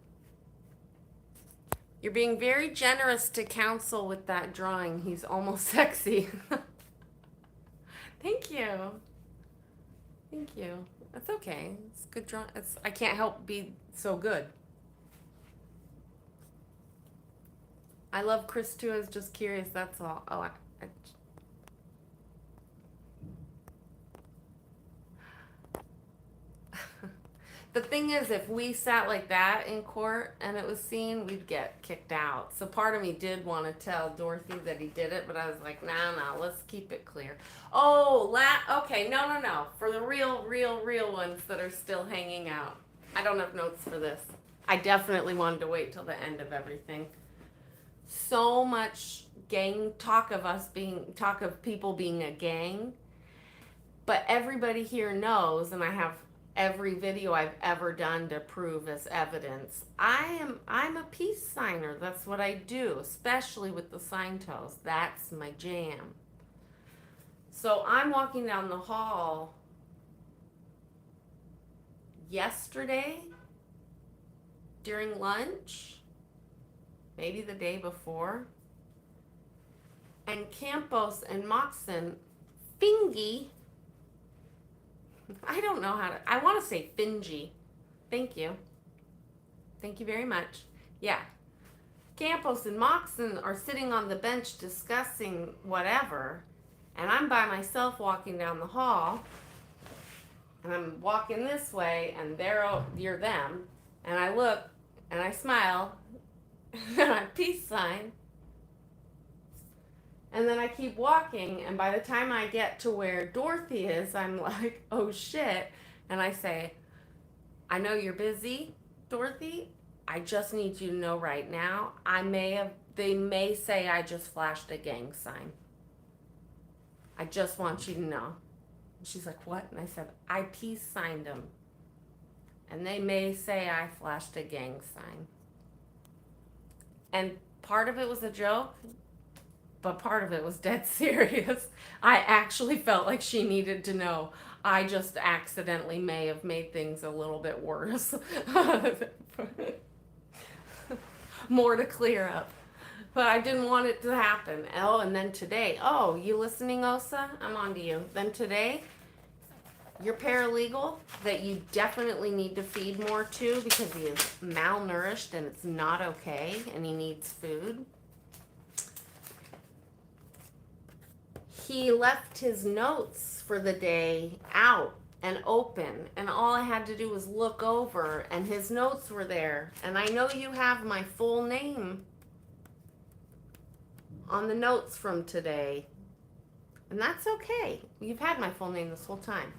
You're being very generous to counsel with that drawing. He's almost sexy. Thank you. Thank you. That's okay. It's good drawing. I can't help be so good. I love Chris too. I was just curious. That's all. Oh, the thing is, if we sat like that in court and it was seen, we'd get kicked out. So part of me did want to tell Dorothy that he did it, but I was like, no, let's keep it clear. Oh, okay, no. For the real ones that are still hanging out. I don't have notes for this. I definitely wanted to wait till the end of everything. So much gang talk of people being a gang, but everybody here knows, and I have every video I've ever done to prove as evidence. I'm a peace signer. That's what I do, especially with the sign toes. That's my jam. So I'm walking down the hall yesterday during lunch, maybe the day before, and Campos and Moxon, Fingy, I don't know how to, I want to say Fingy. Thank you. Thank you very much. Yeah. Campos and Moxon are sitting on the bench discussing whatever, and I'm by myself walking down the hall, and I'm walking this way, and you're them, and I look, and I smile, and I peace sign, and then I keep walking, and by the time I get to where Dorothy is, I'm like, oh shit, and I say, I know you're busy, Dorothy. I just need you to know right now, they may say I just flashed a gang sign. I just want you to know. She's like, what? And I said, I peace signed them. And they may say I flashed a gang sign. And part of it was a joke, but part of it was dead serious. I actually felt like she needed to know. I just accidentally may have made things a little bit worse. More to clear up. But I didn't want it to happen. Oh, and then today, oh, you listening, Osa? I'm on to you. Then today, your paralegal that you definitely need to feed more to because he is malnourished and it's not okay and he needs food. He left his notes for the day out and open, and all I had to do was look over and his notes were there. And I know you have my full name on the notes from today, and that's okay. You've had my full name this whole time.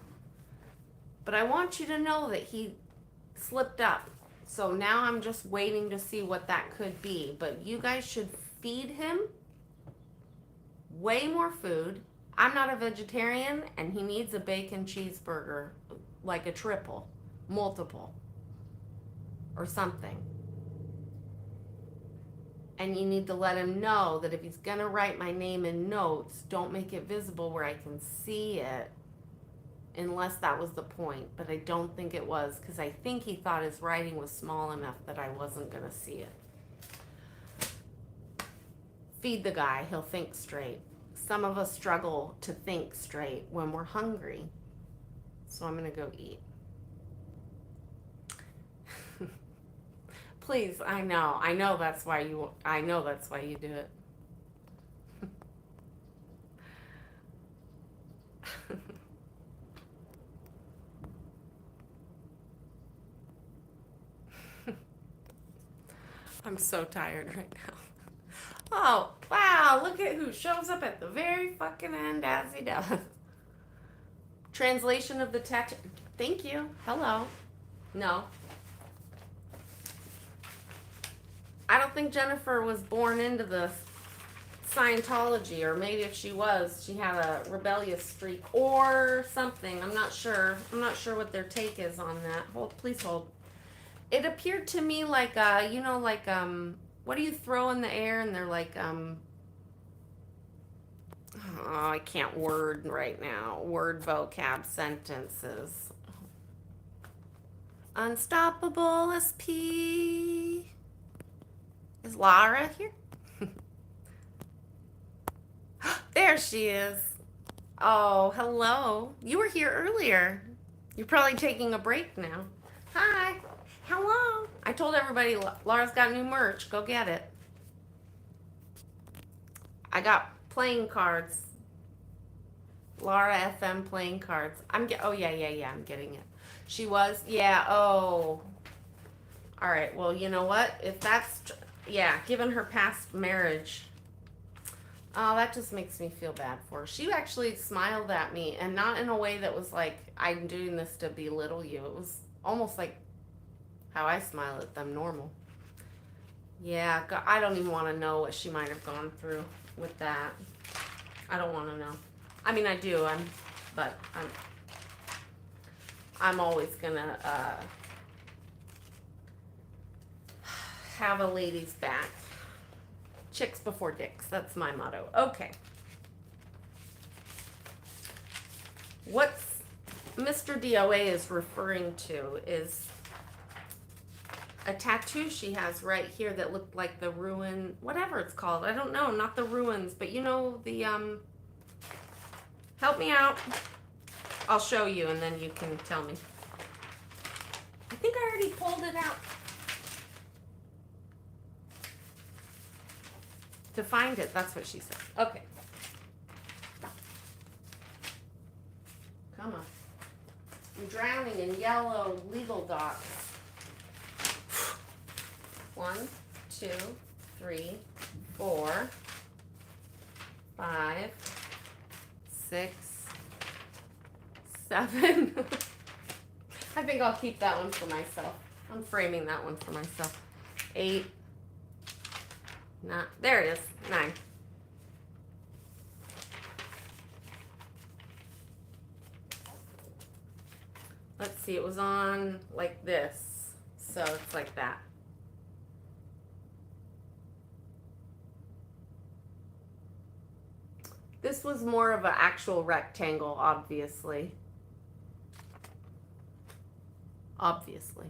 But I want you to know that he slipped up. So now I'm just waiting to see what that could be. But you guys should feed him way more food. I'm not a vegetarian, and he needs a bacon cheeseburger, like a triple, multiple, or something. And you need to let him know that if he's going to write my name in notes, don't make it visible where I can see it, unless that was the point. But I don't think it was, because I think he thought his writing was small enough that I wasn't going to see it. Feed the guy. He'll think straight. Some of us struggle to think straight when we're hungry. So I'm going to go eat. Please, I know that's why you do it. I'm so tired right now. Oh, wow, look at who shows up at the very fucking end as he does. Translation of the text. Thank you. Hello. No. I don't think Jennifer was born into the Scientology, or maybe if she was, she had a rebellious streak or something. I'm not sure. I'm not sure what their take is on that. Hold, please hold. It appeared to me like, what do you throw in the air? And they're like, oh, I can't word right now. Word vocab sentences. Unstoppable SP. Is Lara here? There she is. Oh, hello. You were here earlier. You're probably taking a break now. Hi. Hello. I told everybody Laura's got new merch. Go get it. I got playing cards. Laura FM playing cards. Oh yeah, I'm getting it. She was? Yeah, oh. All right, well, you know what? If that's, given her past marriage, oh, that just makes me feel bad for her. She actually smiled at me, and not in a way that was like, I'm doing this to belittle you. It was almost like how I smile at them normal. Yeah, I don't even want to know what she might have gone through with that. I don't want to know. I mean, I do. I'm always gonna have a lady's back. Chicks before dicks. That's my motto. Okay. What's Mr. DOA is referring to is a tattoo she has right here that looked like the ruin, whatever it's called. I don't know, not the ruins, but you know the, help me out. I'll show you and then you can tell me. I think I already pulled it out. To find it, that's what she said. Okay. Come on. I'm drowning in yellow legal docs. 1, 2, 3, 4, 5, 6, 7. I think I'll keep that one for myself. I'm framing that one for myself. 8. There it is. 9. Let's see, it was on like this. So it's like that. This was more of an actual rectangle, obviously. Obviously.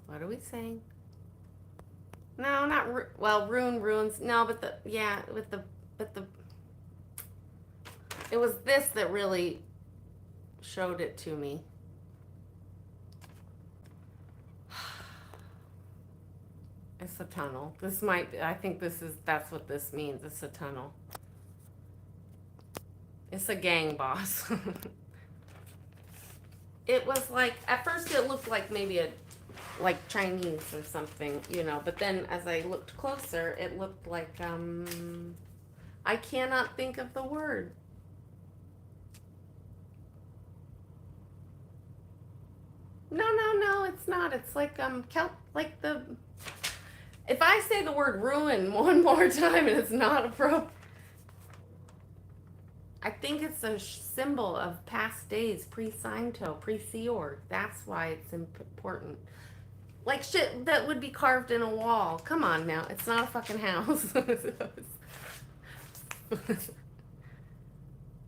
What are we saying? No, not well, runes. No, but but the it was this that really showed it to me. It's a tunnel. This might I think that's what this means. It's a tunnel. It's a gang boss. It was like at first it looked like maybe a like Chinese or something, but then as I looked closer, it looked like I cannot think of the word. No, it's not. It's like like the if I say the word ruin one more time and it's not appropriate. I think it's a symbol of past days, pre-Scientology, pre-Sea Org. That's why it's important. Like shit that would be carved in a wall. Come on now. It's not a fucking house.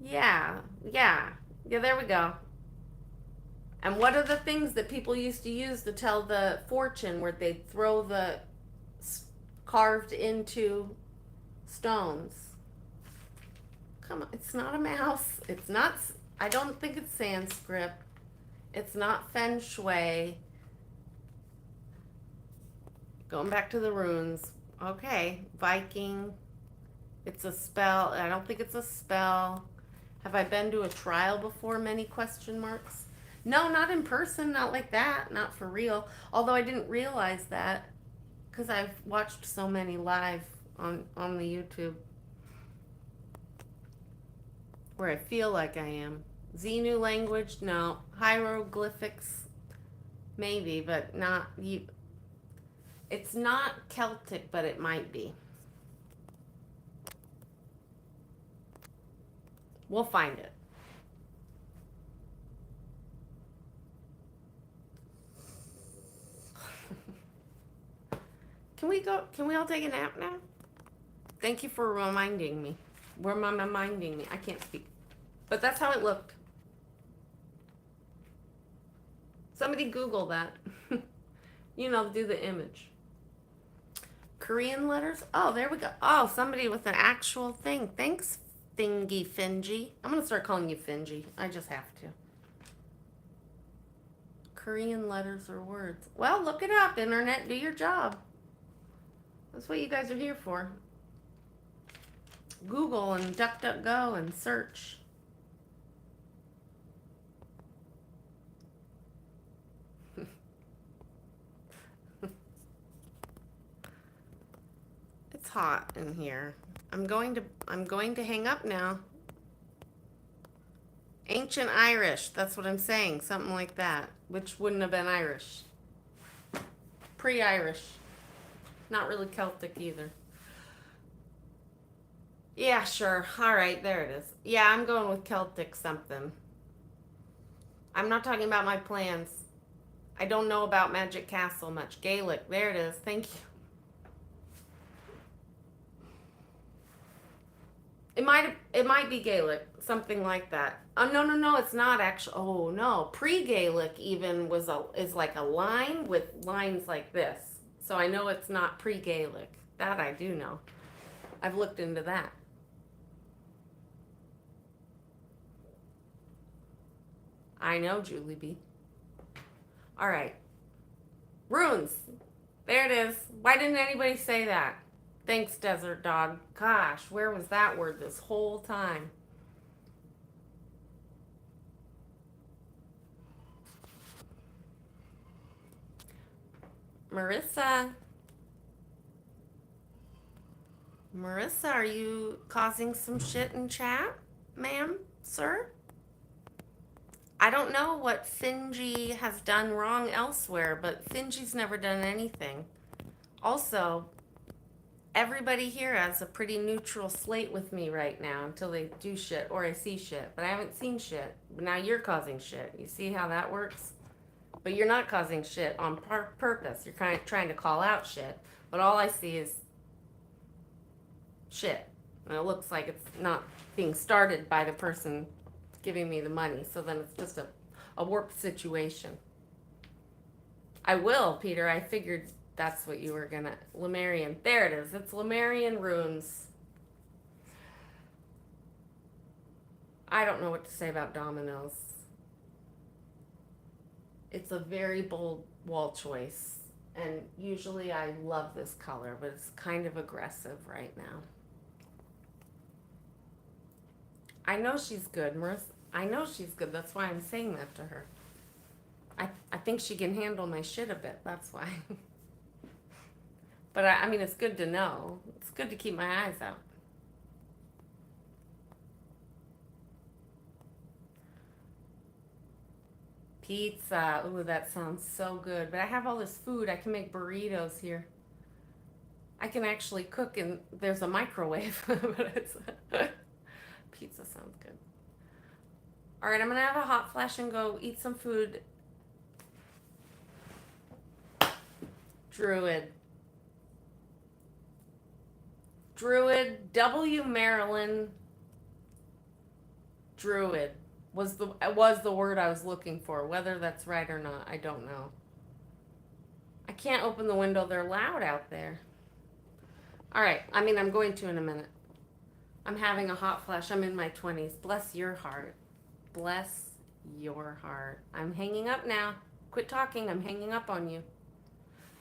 Yeah, yeah. Yeah, there we go. And what are the things that people used to use to tell the fortune where they'd throw the carved into stones? Come on, it's not a mouse. It's not, I don't think it's Sanskrit. It's not feng shui. Going back to the runes. Okay, Viking. It's a spell. I don't think it's a spell. Have I been to a trial before? Many question marks. No, not in person. Not like that. Not for real. Although I didn't realize that because I've watched so many live on the YouTube where I feel like I am. Xenu language? No. Hieroglyphics? Maybe, but not you. It's not Celtic, but it might be. We'll find it. Can we all take a nap now? Thank you for reminding me. Reminding me. I can't speak. But that's how it looked. Somebody Google that. Do the image. Korean letters? Oh, there we go. Oh, somebody with an actual thing. Thanks, Thingy Fingy. I'm going to start calling you Fingy. I just have to. Korean letters or words. Well, look it up, Internet. Do your job. That's what you guys are here for. Google and DuckDuckGo and search. It's hot in here. I'm going to hang up now. Ancient Irish, that's what I'm saying. Something like that. Which wouldn't have been Irish. Pre-Irish. Not really Celtic either. Yeah, sure. All right, there it is. Yeah, I'm going with Celtic something. I'm not talking about my plans. I don't know about Magic Castle much. Gaelic, there it is. Thank you. It might be Gaelic, something like that. Oh no, it's not actually. Oh no, pre-Gaelic even is like a line with lines like this. So I know it's not pre-Gaelic. That I do know. I've looked into that. I know, Julie B. All right. Runes. There it is. Why didn't anybody say that? Thanks, Desert Dog. Gosh, where was that word this whole time? Marissa. Marissa, are you causing some shit in chat, ma'am, sir? I don't know what Finji has done wrong elsewhere, but Finji's never done anything. Also, everybody here has a pretty neutral slate with me right now until they do shit or I see shit, but I haven't seen shit. But now you're causing shit. You see how that works? But you're not causing shit on purpose. You're kind of trying to call out shit, but all I see is shit. And it looks like it's not being started by the person giving me the money, so then it's just a warped situation. I will, Peter. I figured that's what you were gonna. Lemurian. There it is. It's Lemurian runes. I don't know what to say about dominoes. It's a very bold wall choice. And usually I love this color, but it's kind of aggressive right now. I know she's good, Marissa. I know she's good. That's why I'm saying that to her. I think she can handle my shit a bit. That's why. But I mean, it's good to know. It's good to keep my eyes out. Pizza. Ooh, that sounds so good. But I have all this food. I can make burritos here. I can actually cook, and there's a microwave. But it's pizza sounds good. All right, I'm gonna have a hot flash and go eat some food. Druid. Druid. W. Maryland. Druid was the word I was looking for. Whether that's right or not, I don't know. I can't open the window. They're loud out there. All right. I mean, I'm going to in a minute. I'm having a hot flash. I'm in my 20s. Bless your heart. Bless your heart. I'm hanging up now. Quit talking. I'm hanging up on you.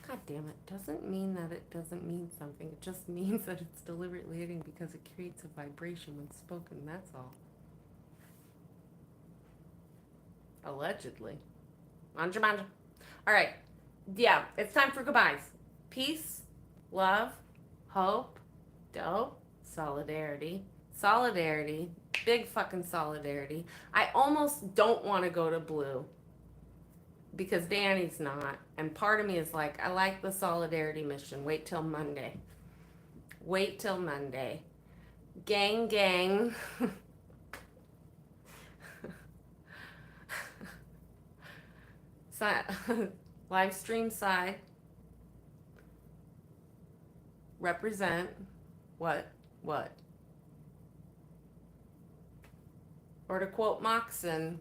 God damn it. Doesn't mean that it doesn't mean something. It just means that it's deliberately hitting because it creates a vibration when spoken. That's all. Allegedly. Manja, manja. All right. Yeah, it's time for goodbyes. Peace, love, hope, dope, solidarity. Solidarity. Big fucking solidarity. I almost don't want to go to blue because Danny's not. And part of me is like, I like the solidarity mission. Wait till Monday. Wait till Monday. Gang, gang. Live stream side. Represent. What? What? Or to quote Moxon,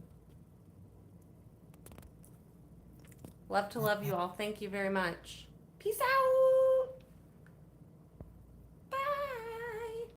love to love you all. Thank you very much. Peace out.